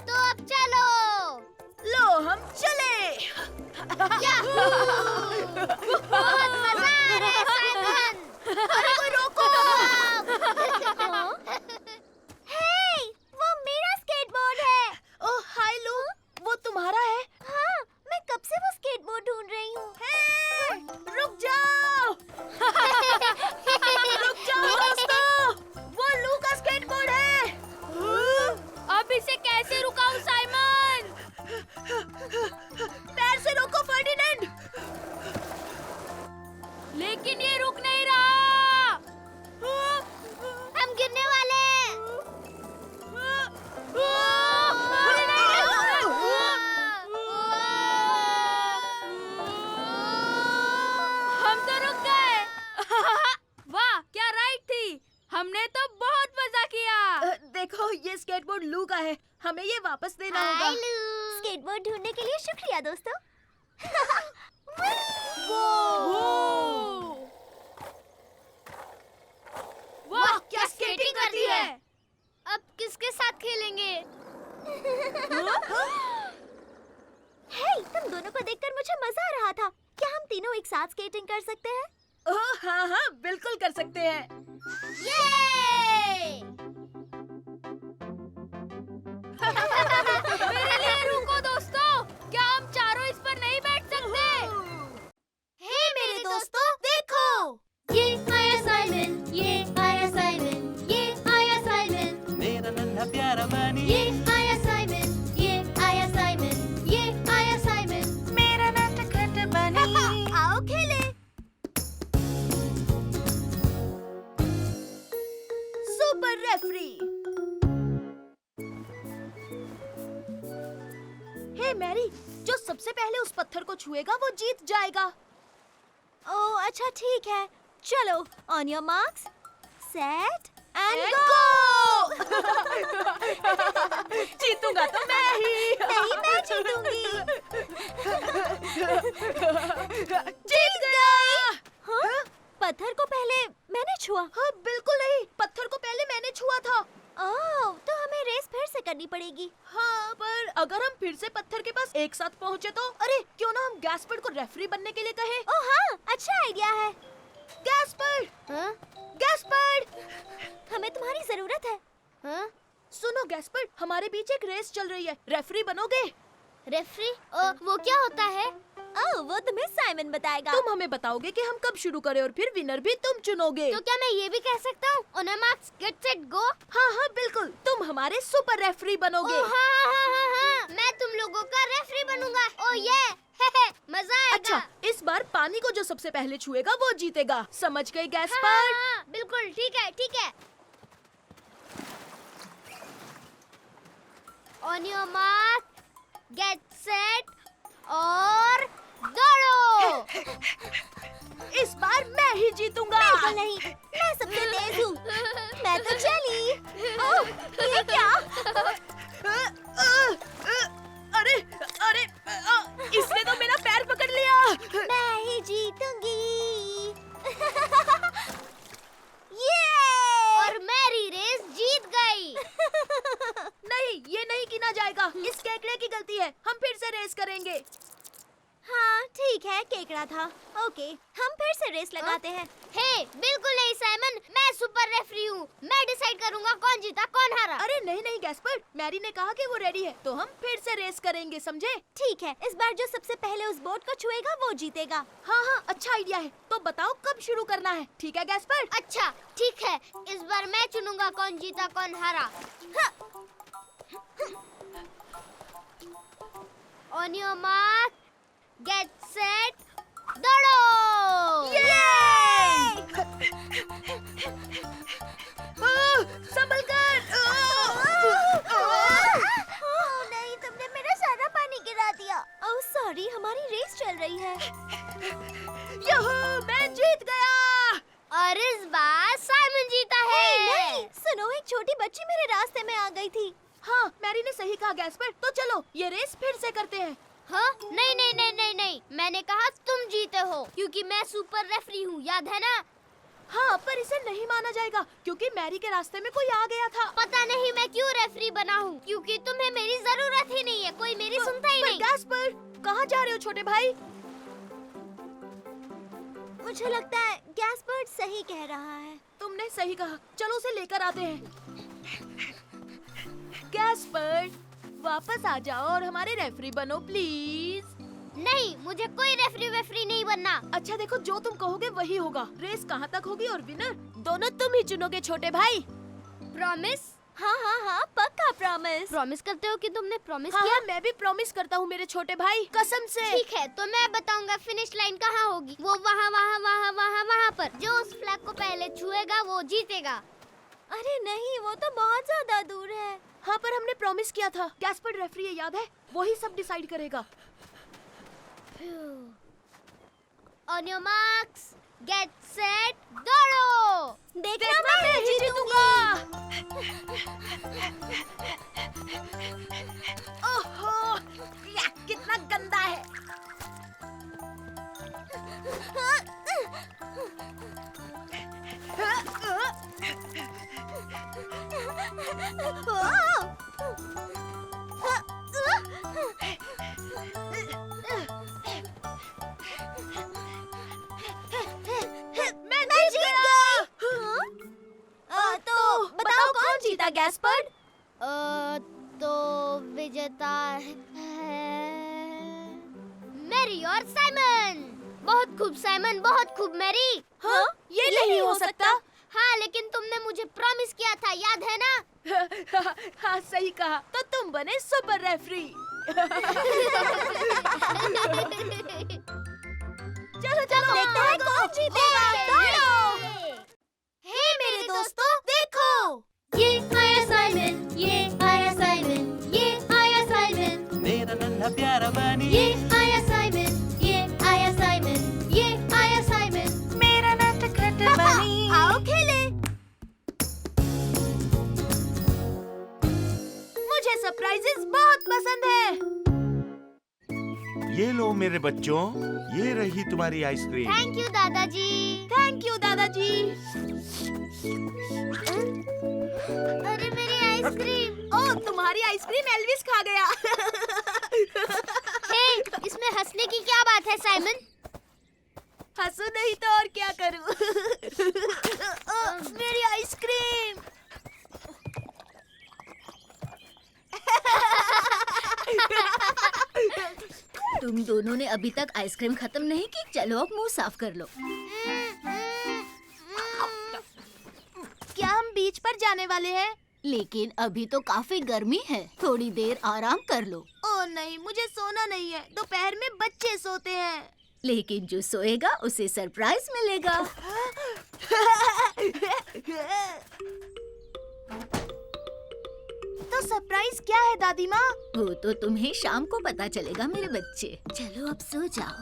तो अब चलो। लो हम चले। बहुत मजा आ रहा है साइमन। अरे कोई रोको। हे, वो मेरा स्केटबोर्ड है। ओह हाय लू, वो तुम्हारा है? हाँ, मैं कब से वो स्केटबोर्ड ढूंढ रही हूँ। रुक जाओ। रुक जाओ दोस्तों, वो लू का स्केटबोर्ड है। अब इसे कैसे रुकाऊं साइमन? पैर से रोको फर्डिनेंड। लेकिन ये रुक नहीं रहा। हम गिरने वाले हैं। हम तो रुक गए। वाह, क्या राइड थी, हमने तो बहुत मजा किया। देखो ये स्केटबोर्ड लू का है, हमें ये वापस देना होगा। हाय लू। स्केटबोर्ड ढूंढने के लिए शुक्रिया दोस्तों। वाह, क्या स्केटिंग करती है। अब किसके साथ खेलेंगे? हे, तुम दोनों को देखकर मुझे मजा आ रहा था। क्या हम तीनों एक साथ स्केटिंग कर सकते हैं? ओह हाँ हाँ, बिल्कुल कर सकते हैं। ये! मेरे लिए रुको दोस्तों, क्या हम चारों इस पर नहीं बैठ सकते? हे मेरे दोस्तों, देखो पहले उस पत्थर को छुएगा वो जीत जाएगा। ओह अच्छा ठीक है, चलो on your marks set and And गो। जीतूंगा तो मैं ही। नहीं मैं जीतूंगी। जीत गया। हाँ? पत्थर को पहले मैंने छुआ। हाँ बिल्कुल नहीं, पत्थर को पहले मैंने छुआ था। ओह तो हमें रेस फिर से करनी पड़ेगी। हाँ पर अगर हम फिर से पत्थर के पास एक साथ पहुँचे तो? अरे क्यों ना हम गैस्पर्ड को रेफरी बनने के लिए कहें? ओह हाँ अच्छा आइडिया है। गैस्पर्ड, हाँ? गैस्पर्ड, हमें तुम्हारी जरूरत है। हाँ? सुनो गैस्पर्ड, हमारे बीच एक रेस चल रही है, रेफरी बनोगे? रेफरी? वो क्या होता है? ओह वो तुम्हें साइमन बताएगा। तुम हमें बताओगे कि हम कब शुरू करें और फिर विनर भी तुम चुनोगे। तो क्या मैं ये भी कह सकता हूँ? On your marks get set go. हाँ हाँ बिल्कुल, तुम हमारे सुपर रेफरी बनोगे। हाँ, मैं तुम लोगों का रेफरी बनूंगा। ओ ये मजा आएगा। अच्छा इस बार पानी को जो सबसे पहले छुएगा वो जीतेगा, समझ गए गैस्पर्ड? हाँ, बिल्कुल ठीक है ठीक है। On your mark get set और दौड़ो। इस बार मैं ही जीतूंगा। बिल्कुल नहीं, मैं सबसे तेज हूँ। मैं तो चली। ओह ये क्या? अरे अरे इसने तो मेरा पैर पकड़ लिया। मैं ही जीतूंगी। ये और मेरी रेस जीत गई। नहीं ये नहीं गिना जाएगा, इस केकड़े की गलती है, हम फिर से रेस करेंगे। हाँ ठीक है, केकड़ा था। ओके हम फिर से रेस लगाते हैं। हे बिल्कुल नहीं साइमन, मैं सुपर रेफरी हूँ। मैं डिसाइड करूँगा कौन जीता कौन हारा। अरे नहीं नहीं गैस्पर्ड, मैरी ने कहा कि वो रेडी है, तो हम फिर से रेस करेंगे, समझे? ठीक है, इस बार जो सबसे पहले उस बोट को छुएगा वो जीतेगा। हाँ हाँ अच्छा आइडिया है, तो बताओ कब शुरू करना है, ठीक है गैस्पर्ड? अच्छा ठीक है, इस बार मैं चुनूंगा कौन जीता कौन हारा। On your mark get set दौड़ो। संभल कर। नहीं तुमने मेरा सारा पानी गिरा दिया। ओह सॉरी, हमारी रेस चल रही है। यहू, मैं जीत गया। और इस बार साइमन जीता है। नहीं सुनो, एक छोटी बच्ची मेरे रास्ते में आ गई थी। हाँ मैरी ने सही कहा गैस्पर्ड, तो चलो ये रेस फिर से करते हैं। हाँ नहीं नहीं नहीं नहीं नहीं, मैंने कहा तुम जीते हो क्योंकि मैं सुपर रेफरी हूँ, याद है ना? हाँ पर इसे नहीं माना जाएगा क्योंकि मैरी के रास्ते में कोई आ गया था। पता नहीं मैं क्यों रेफरी बना हूँ, क्योंकि तुम्हें मेरी जरूरत ही नहीं है, कोई मेरी सुनता ही नहीं। गैस्पर्ड कहाँ जा रहे हो छोटे भाई? मुझे लगता है गैस्पर्ड सही कह रहा है। तुमने सही कहा, चलो उसे लेकर आते हैं। गैस्पर्ड वापस आ जाओ और हमारे रेफरी बनो प्लीज। नहीं, मुझे कोई रेफरी वेफरी नहीं बनना। अच्छा देखो, जो तुम कहोगे वही होगा। रेस कहाँ तक होगी और विनर दोनों तुम ही चुनोगे छोटे भाई। प्रॉमिस? हाँ हाँ हाँ पक्का प्रॉमिस। प्रॉमिस करते हो कि तुमने प्रॉमिस हाँ किया? हाँ मैं भी प्रॉमिस करता हूँ मेरे छोटे भाई, कसम से। ठीक है, तो मैं बताऊंगा फिनिश लाइन कहाँ होगी। वो वहाँ वहाँ वहाँ वहाँ वहाँ पर। जो उस फ्लैग को पहले छुएगा वो जीतेगा। अरे नहीं, वो तो बहुत ज्यादा दूर है। हाँ पर हमने प्रॉमिस किया था। गैस्पर्ड रेफरी है, याद है? वही सब डिसाइड करेगा। On your marks get set दौड़ो। देखना मैं ही जीतूंगा। ओहो, या, कितना गंदा है। मैं जीत गया। तो बताओ कौन जीता गैस्पर्ड? तो विजेता है मैरी और साइमन। बहुत खूब साइमन, बहुत खूब मैरी। हाँ, ये नहीं हो सकता। हाँ, लेकिन तुमने मुझे प्रॉमिस किया था, याद है ना? हाँ सही कहा, तो तुम बने सुपर रेफरी। चलो चलो देखते हैं कौन जीतेगा। दौड़ो। हे मेरे दोस्तों देखो, ये आया साइमन, ये आया साइमन, ये आया साइमन, मेरा नन्हा प्यारा बनी ये आया ये लो मेरे बच्चों, ये रही तुम्हारी आइसक्रीम। थैंक यू दादाजी। थैंक यू दादाजी। अरे मेरी आइसक्रीम। ओह, तुम्हारी आइसक्रीम एल्विस खा गया। हे, इसमें हंसने की क्या बात है साइमन? हंसू नहीं तो और क्या करूं? मेरी आइसक्रीम। तुम दोनों ने अभी तक आइसक्रीम खत्म नहीं की। चलो अब मुंह साफ कर लो। क्या हम बीच पर जाने वाले हैं? लेकिन अभी तो काफी गर्मी है, थोड़ी देर आराम कर लो। ओह नहीं, मुझे सोना नहीं है। दोपहर में बच्चे सोते हैं। लेकिन जो सोएगा उसे सरप्राइज मिलेगा। तो सरप्राइज क्या है दादी माँ? वो तो तुम्हें शाम को पता चलेगा मेरे बच्चे। चलो अब सो जाओ।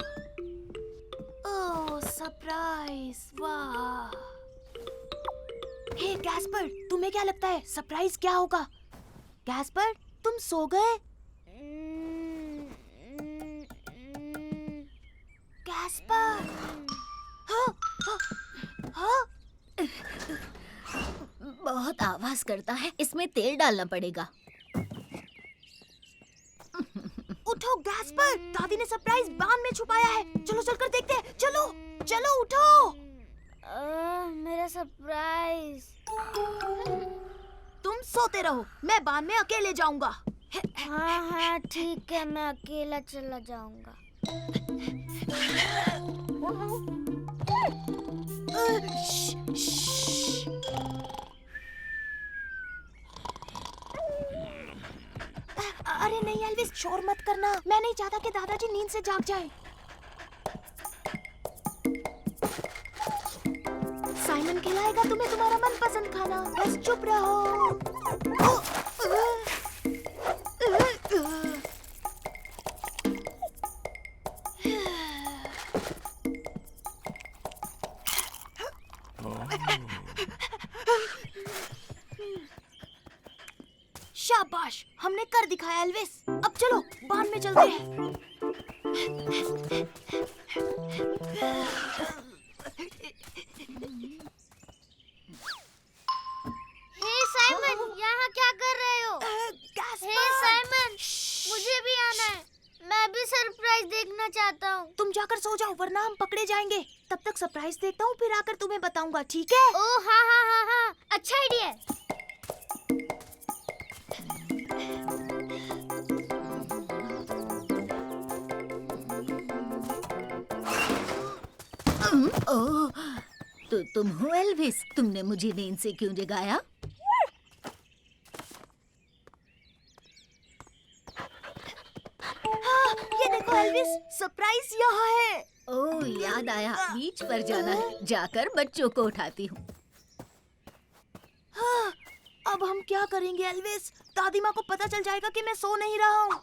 ओह सरप्राइज, वाह। हे गैस्पर, तुम्हें क्या लगता है सरप्राइज क्या होगा? गैस्पर, तुम सो गए? गैस्पर, हाँ, हाँ, हाँ। बहुत आवाज करता है, इसमें तेल डालना पड़ेगा। उठो गैस्पर, दादी ने सरप्राइज बांध में छुपाया है। चलो चलकर देखते हैं। चलो चलो उठो। मेरा सरप्राइज। तुम सोते रहो, मैं बांध में अकेले जाऊंगा। हाँ हाँ ठीक है, मैं अकेला चला जाऊंगा। अरे नहीं एल्विस, शोर मत करना। मैं नहीं चाहता कि दादाजी नींद से जाग जाए। साइमन खिलाएगा तुम्हें तुम्हारा मनपसंद खाना। बस चुप रहो। शाबाश, हमने कर दिखाया एल्विस। अब चलो बांध में चलते हैं। हे साइमन, यहाँ क्या कर रहे हो? हे साइमन, मुझे भी आना है। मैं भी सरप्राइज देखना चाहता हूँ। तुम जाकर सो जाओ वरना हम पकड़े जाएंगे। तब तक सरप्राइज देखता हूँ, फिर आकर तुम्हें बताऊंगा, ठीक है? ओह हाँ हाँ हाँ हाँ, अच्छा आइडिया है। ओह, तो तुम हो एल्विस? तुमने मुझे नींद से क्यों जगाया? हाँ, ये देखो एल्विस, सरप्राइज यहाँ है। ओह याद आया, बीच पर जाना है। जाकर बच्चों को उठाती हूँ। हाँ, अब हम क्या करेंगे एल्विस? दादी माँ को पता चल जाएगा कि मैं सो नहीं रहा हूँ।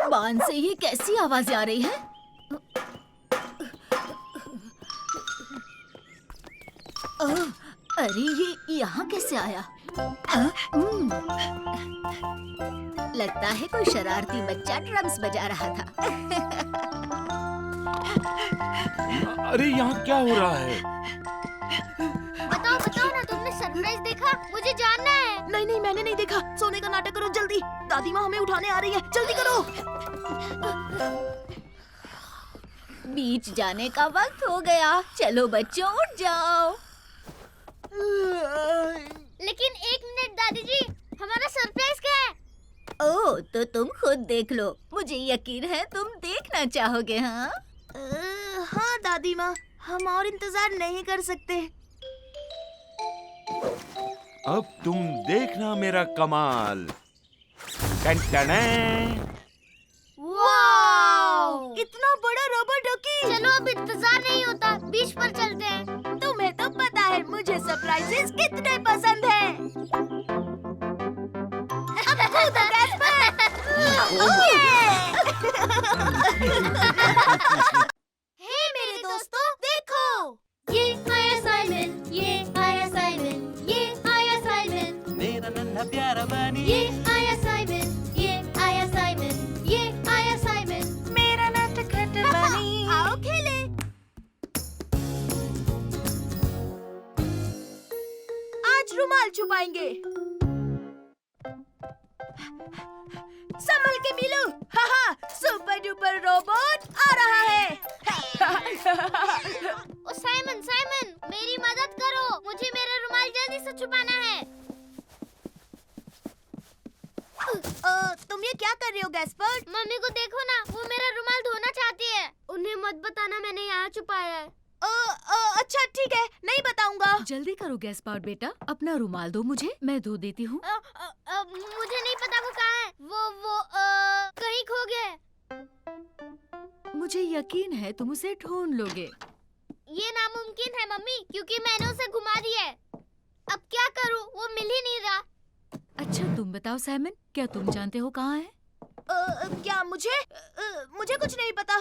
बांध से ये कैसी आवाजें आ रही है? अरे ये यहाँ कैसे आया? लगता है कोई शरारती बच्चा ड्रम्स बजा रहा था। अरे यहाँ क्या हो रहा है? बताओ बताओ ना, तुमने सरप्राइज देखा? मुझे जानना है। नहीं नहीं, मैंने नहीं देखा। सोने का नाटक करो जल्दी। दादी माँ हमें उठाने आ रही है, जल्दी करो। बीच जाने का वक्त हो गया। चलो बच्चों उठ जाओ। लेकिन एक मिनट दादी जी, हमारा सरप्राइज क्या है? ओह, तो तुम खुद देख लो। मुझे यकीन है तुम देखना चाहोगे। हाँ हाँ दादी माँ, हम और इंतजार नहीं कर सकते। अब तुम देखना मेरा कमाल। टन-टन-टन। वाओ! इतना बड़ा रबर डकी। चलो अब इंतजार नहीं होता, बीच पर चलते हैं। तुम्हें तो पता है मुझे सरप्राइजेस कितने पसंद हैं। अब कूदो गैस्पर। हे मेरे दोस्तों, देखो। ये आया साइमन, ये आया साइमन, नन्हा प्यारा बानी ये आया साइमन, ये आया साइमन, ये आया साइमन। मेरा नटखट बनी। आओ खेले। आज रुमाल छुपाएंगे। संभल के मिलू। हाहा, सुपर डुपर रोबोट आ रहा है। ओ साइमन, साइमन, मेरी मदद करो, मुझे मेरा रुमाल जल्दी से छुपाना है। तुम ये क्या कर रहे हो गैस्पर? मम्मी को देखो ना, वो मेरा रुमाल धोना चाहती है। उन्हें मत बताना मैंने यहाँ छुपाया है। अच्छा ठीक है, नहीं बताऊंगा। जल्दी करो गैस्पार्ड बेटा, अपना रुमाल दो मुझे, मैं धो देती हूँ। मुझे नहीं पता वो कहाँ है। वो कहीं खो गया है। मुझे यकीन है तुम उसे ढूंढ लोगे। ये नामुमकिन है मम्मी, क्योंकि मैंने उसे घुमा दिया है। अब क्या करूँ, वो मिल ही नहीं रहा। अच्छा तुम बताओ साइमन, क्या तुम जानते हो कहाँ है? क्या मुझे कुछ नहीं पता।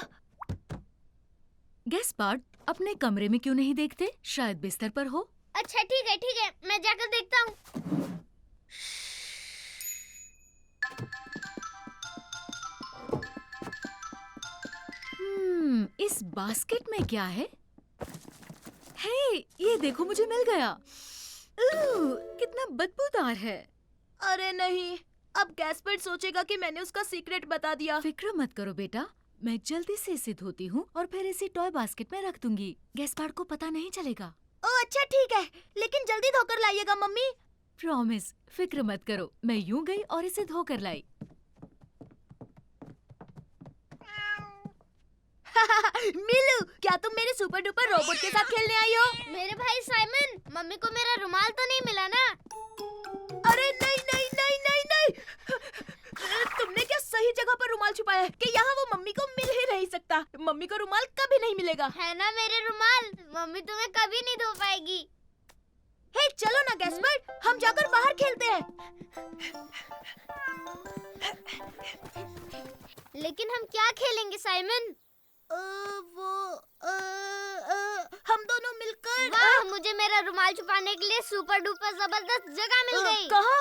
गैस्पार्ड, अपने कमरे में क्यों नहीं देखते? शायद बिस्तर पर हो। अच्छा ठीक है, मैं जाकर देखता हूँ। इस बास्केट में क्या है? हे, ये देखो मुझे मिल गया। कितना बदबूदार है। अरे नहीं, अब गैस्पर सोचेगा कि मैंने उसका सीक्रेट बता दिया। फिक्र मत करो बेटा, मैं जल्दी से इसे धोती हूँ और फिर इसे टॉय बास्केट में रख दूंगी। गैस्पार्ड को पता नहीं चलेगा। ओह अच्छा ठीक है, लेकिन जल्दी धोकर लाइएगा मम्मी। प्रॉमिस, फिक्र मत करो। मैं यूं गई और इसे धोकर लाई। मिलू, क्या तुम मेरे सुपर डुपर रोबोट के साथ खेलने आई हो? मेरे भाई साइमन, मम्मी को मेरा रुमाल तो नहीं मिला ना? अरे नहीं नहीं नहीं नहीं नहीं, तुमने क्या सही जगह पर रुमाल छुपाया है कि यहाँ वो मम्मी को मिल ही नहीं सकता। मम्मी को रुमाल कभी नहीं मिलेगा। है ना मेरे रुमाल, मम्मी तुम्हें कभी नहीं धो पाएगी। हे चलो ना गैस्पर, हम जाकर बाहर खेलते हैं। लेकिन हम क्या खेलेंगे साइमन? हम दोनों मिलकर। वाह, मुझे मेरा रुमाल छुपाने के लिए सुपर डुपर जबरदस्त जगह मिल गई। कहाँ?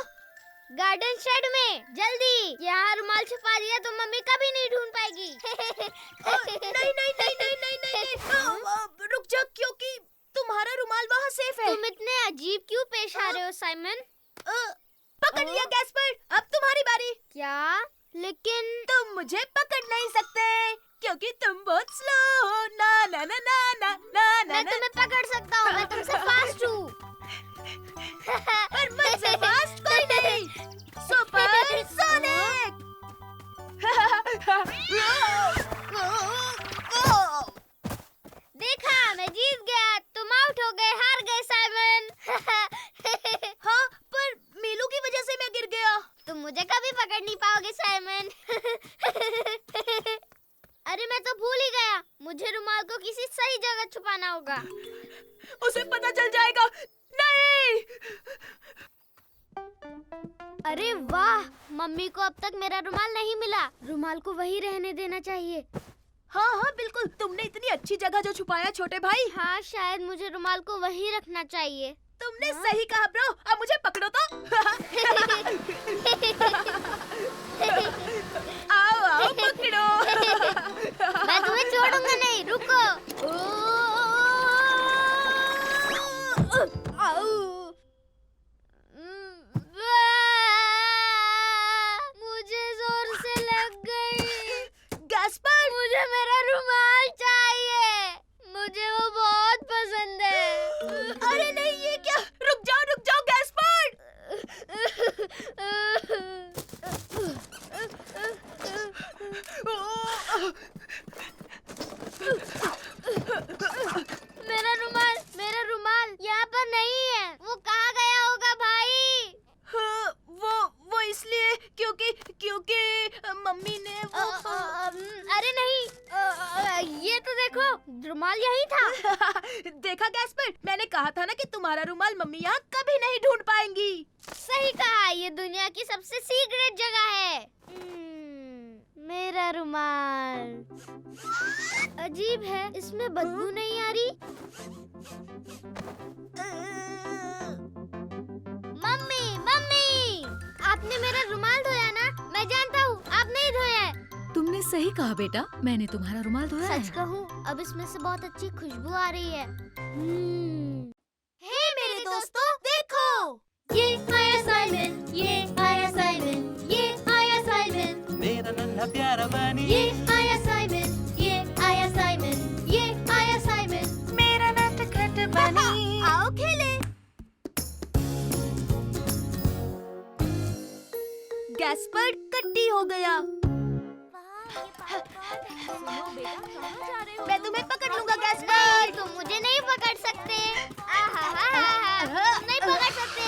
गार्डन शेड में। जल्दी, यहाँ रुमाल छुपा दिया तो मम्मी कभी नहीं ढूंढ पाएगी। नहीं नहीं नहीं नहीं नहीं नहीं, रुक जा, क्योंकि तुम्हारा रुमाल वहाँ सेफ है। तुम इतने अजीब क्यों पेश आ रहे हो साइमन? पकड़ लिया गैस्पर, अब तुम्हारी बारी। क्या? लेकिन तुम मुझे पकड़ नहीं सकते क्योंकि तुम बहुत स्लो हो। ना ना ना ना ना ना ना। मैं तुम्हें पकड़ सकता हूँ, मैं तुमसे फास्ट हूँ। पर मुझसे फास्ट कोई नहीं। Super sonic. देखा, मैं जीत गया, तुम आउट हो गए, हार गए साइमन। हाँ, पर मीलू की वजह से मैं गिर गया। तुम मुझे कभी पकड़ नहीं पाओगे साइमन। अरे मैं तो भूल ही गया, मुझे रुमाल को किसी सही जगह छुपाना होगा। उसे पता चल जाएगा। नहीं। अरे वाह, मम्मी को अब तक मेरा रुमाल नहीं मिला। रुमाल को वहीं रहने देना चाहिए। हाँ हाँ बिल्कुल, तुमने इतनी अच्छी जगह जो छुपाया छोटे भाई। हाँ, शायद मुझे रुमाल को वहीं रखना चाहिए। तुमने सही कहा ब्रो, अब मुझे पकड़ो तो। आओ आओ पकड़ो। मैं तुम्हें छोड़ूंगा नहीं, रुको। मुझे जोर से लग गई। गैस्पर, मुझे मेरा रुमाल चाहिए, मुझे वो बहुत पसंद है। अरे नहीं, ये क्या? रुक जाओ गैस्पर। मेरा रुमाल यहाँ पर नहीं है। वो कहाँ गया होगा भाई? वो इसलिए क्योंकि मम्मी ने वो अरे नहीं, ये तो देखो, रुमाल यही था। देखा गैस्पर, मैंने कहा था ना कि तुम्हारा रुमाल मम्मी यहाँ कभी नहीं ढूंढ पाएंगी। सही कहा, ये दुनिया की सबसे सीक्रेट जगह है। मेरा रुमाल अजीब है, इसमें बदबू नहीं आ रही। मम्मी, मम्मी, सही कहा बेटा, मैंने तुम्हारा रुमाल धोया सच है। कहूँ अब इसमें से बहुत अच्छी खुशबू आ रही है। हे मेरे दोस्तों, देखो ये आया साइमन, ये आया साइमन, ये आया साइमन, मेरा नन्हा प्यारा बनी ये आया साइमन, ये आया साइमन, ये आया साइमन। मेरा नटखट बनी। आओ खेले। गैस्पर्ड कट्टी हो गया। मैं तुम्हें पकड़ लूंगा नहीं, गैस्पर्ड। तुम मुझे नहीं पकड़ सकते। तुम नहीं पकड़ सकते।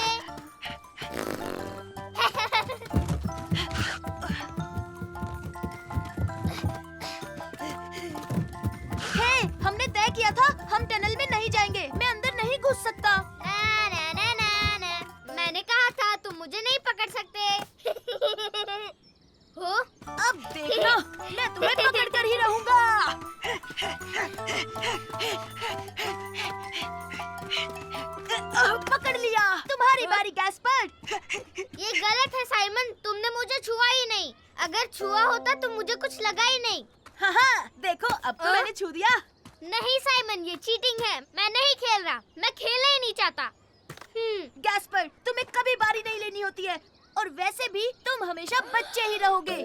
हे, हमने तय किया था हम टनल में नहीं जाएंगे। मैं अंदर नहीं घुस सकता। ना, ना, ना, ना, ना। मैंने कहा था तुम मुझे नहीं पकड़ सकते। हो? अब देखना, मैं तुम्हें पकड़ कर ही रहूंगा। पकड़ लिया। तुम्हारी बारी गैस्पर्ड। ये गलत है साइमन, तुमने मुझे छुआ ही नहीं। अगर छुआ होता तो मुझे कुछ लगा ही नहीं। हाँ, देखो अब तो मैंने छू दिया। नहीं साइमन, ये चीटिंग है। मैं नहीं खेल रहा, मैं खेलना ही नहीं चाहता। गैस्पर्ड, तुम्हें कभी बारी नहीं लेनी होती है, और वैसे भी तुम हमेशा बच्चे ही रहोगे।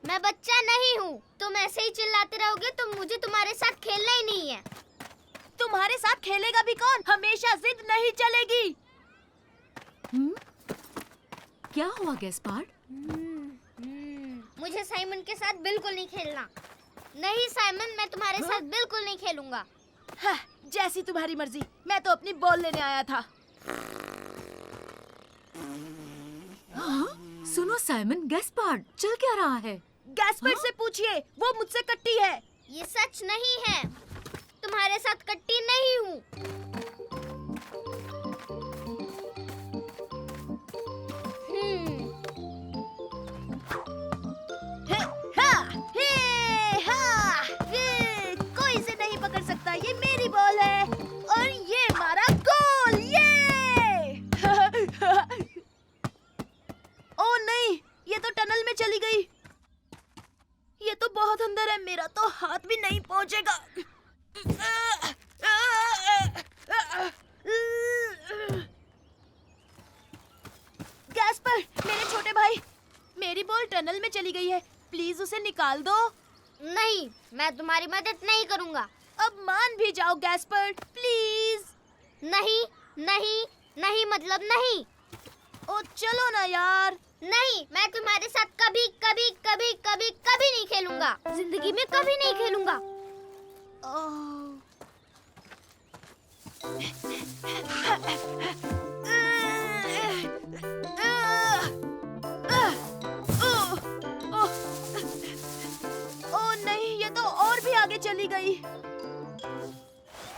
मैं बच्चा नहीं हूँ। तुम ऐसे ही चिल्लाते रहोगे तो मुझे तुम्हारे साथ खेलना ही नहीं है। तुम्हारे साथ खेलेगा भी कौन? हमेशा जिद नहीं चलेगी। क्या हुआ गैस्पार्ड? मुझे साइमन के साथ बिल्कुल नहीं खेलना। नहीं साइमन, मैं तुम्हारे साथ बिल्कुल नहीं खेलूंगा। हाँ, जैसी तुम्हारी मर्जी। मैं तो अपनी बॉल लेने आया था। सुनो साइमन, गैस्पार्ड चल क्या रहा है? गैस्पर्ड से पूछिए, वो मुझसे कट्टी है। ये सच नहीं है। तुम्हारे साथ कट्टी नहीं हूँ। कोई इसे नहीं पकड़ सकता। ये मेरी बॉल है और ये हमारा गोल। ये ओ नहीं, ये तो टनल में चली गई। ये तो बहुत अंदर है, मेरा तो हाथ भी नहीं पहुंचेगा। गैस्पर, मेरे छोटे भाई, मेरी बॉल टनल में चली गई है। प्लीज उसे निकाल दो। नहीं, मैं तुम्हारी मदद नहीं करूँगा। अब मान भी जाओ गैस्पर, प्लीज। नहीं, नहीं, नहीं मतलब नहीं। ओ चलो ना यार। नहीं, मैं तुम्हारे साथ कभी कभी कभी कभी कभी नहीं खेलूंगा। जिंदगी में कभी नहीं खेलूंगा। ओ नहीं, ये तो और भी आगे चली गई।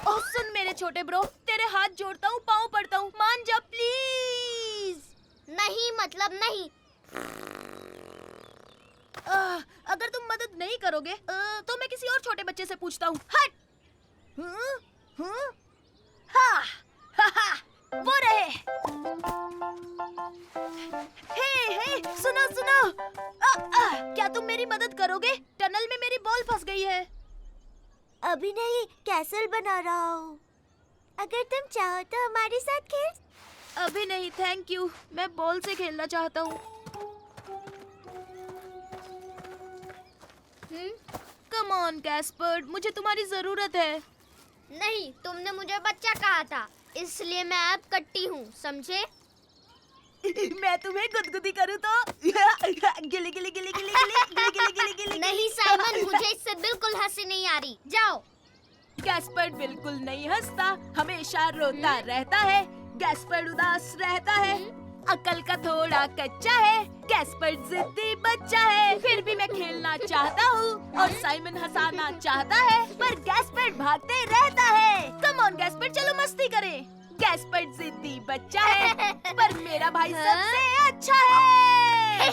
ओह सुन मेरे छोटे ब्रो, तेरे हाथ जोड़ता हूँ, पाँव पड़ता हूँ, मान जा प्लीज। नहीं मतलब नहीं। अगर तुम मदद नहीं करोगे तो मैं किसी और छोटे बच्चे से पूछता हूँ। हट। वो रहे। हे, सुनो सुनो। क्या तुम मेरी मदद करोगे? टनल में मेरी बॉल फंस गई है। अभी नहीं, कैसल बना रहा हूँ। अगर तुम चाहो तो हमारे साथ खेल। अभी नहीं, थैंक यू। मैं बॉल से खेलना चाहता हूँ। कम ऑन गैस्पर्ड, मुझे तुम्हारी जरूरत है। नहीं, तुमने मुझे बच्चा कहा था, इसलिए मैं अब कट्टी हूँ, समझे? मैं तुम्हें गुदगुदी करूँ तो गिली गिली गिली गिली गिली गिली गिली गिली गिली। नहीं साइमन, मुझे इससे बिल्कुल हंसी नहीं आ रही। जाओ। गैस्पर्ड बिल्कुल नहीं हंसता, हमेशा रोता रहता है। गैस्पर्ड उदास रहता है, अकल का थोड़ा कच्चा है। गैस्पर्ड जिद्दी बच्चा है, फिर भी मैं खेलना चाहता हूँ और साइमन हंसाना चाहता है, पर गैस्पर्ड भागते रहता है। कम ऑन गैस्पर्ड, चलो मस्ती करें। गैस्पर्ड जिद्दी बच्चा है, पर मेरा भाई सबसे अच्छा है।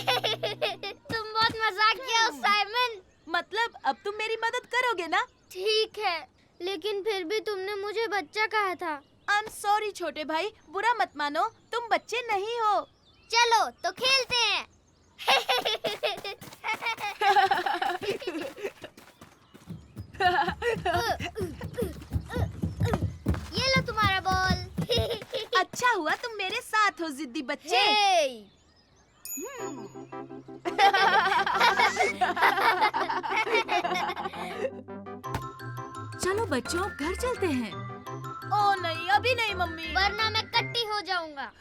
तुम बहुत मजाक किया साइमन। मतलब अब तुम मेरी मदद करोगे ना? ठीक है, लेकिन फिर भी तुमने मुझे बच्चा कहा था। I'm sorry छोटे भाई, बुरा मत मानो, तुम बच्चे नहीं हो। चलो तो खेलते हैं। ये लो तुम्हारा बॉल। अच्छा हुआ तुम मेरे साथ हो जिद्दी बच्चे। हे! चलो बच्चों घर चलते हैं। ओ नहीं, अभी नहीं मम्मी। वरना मैं कट्टी हो जाऊंगा।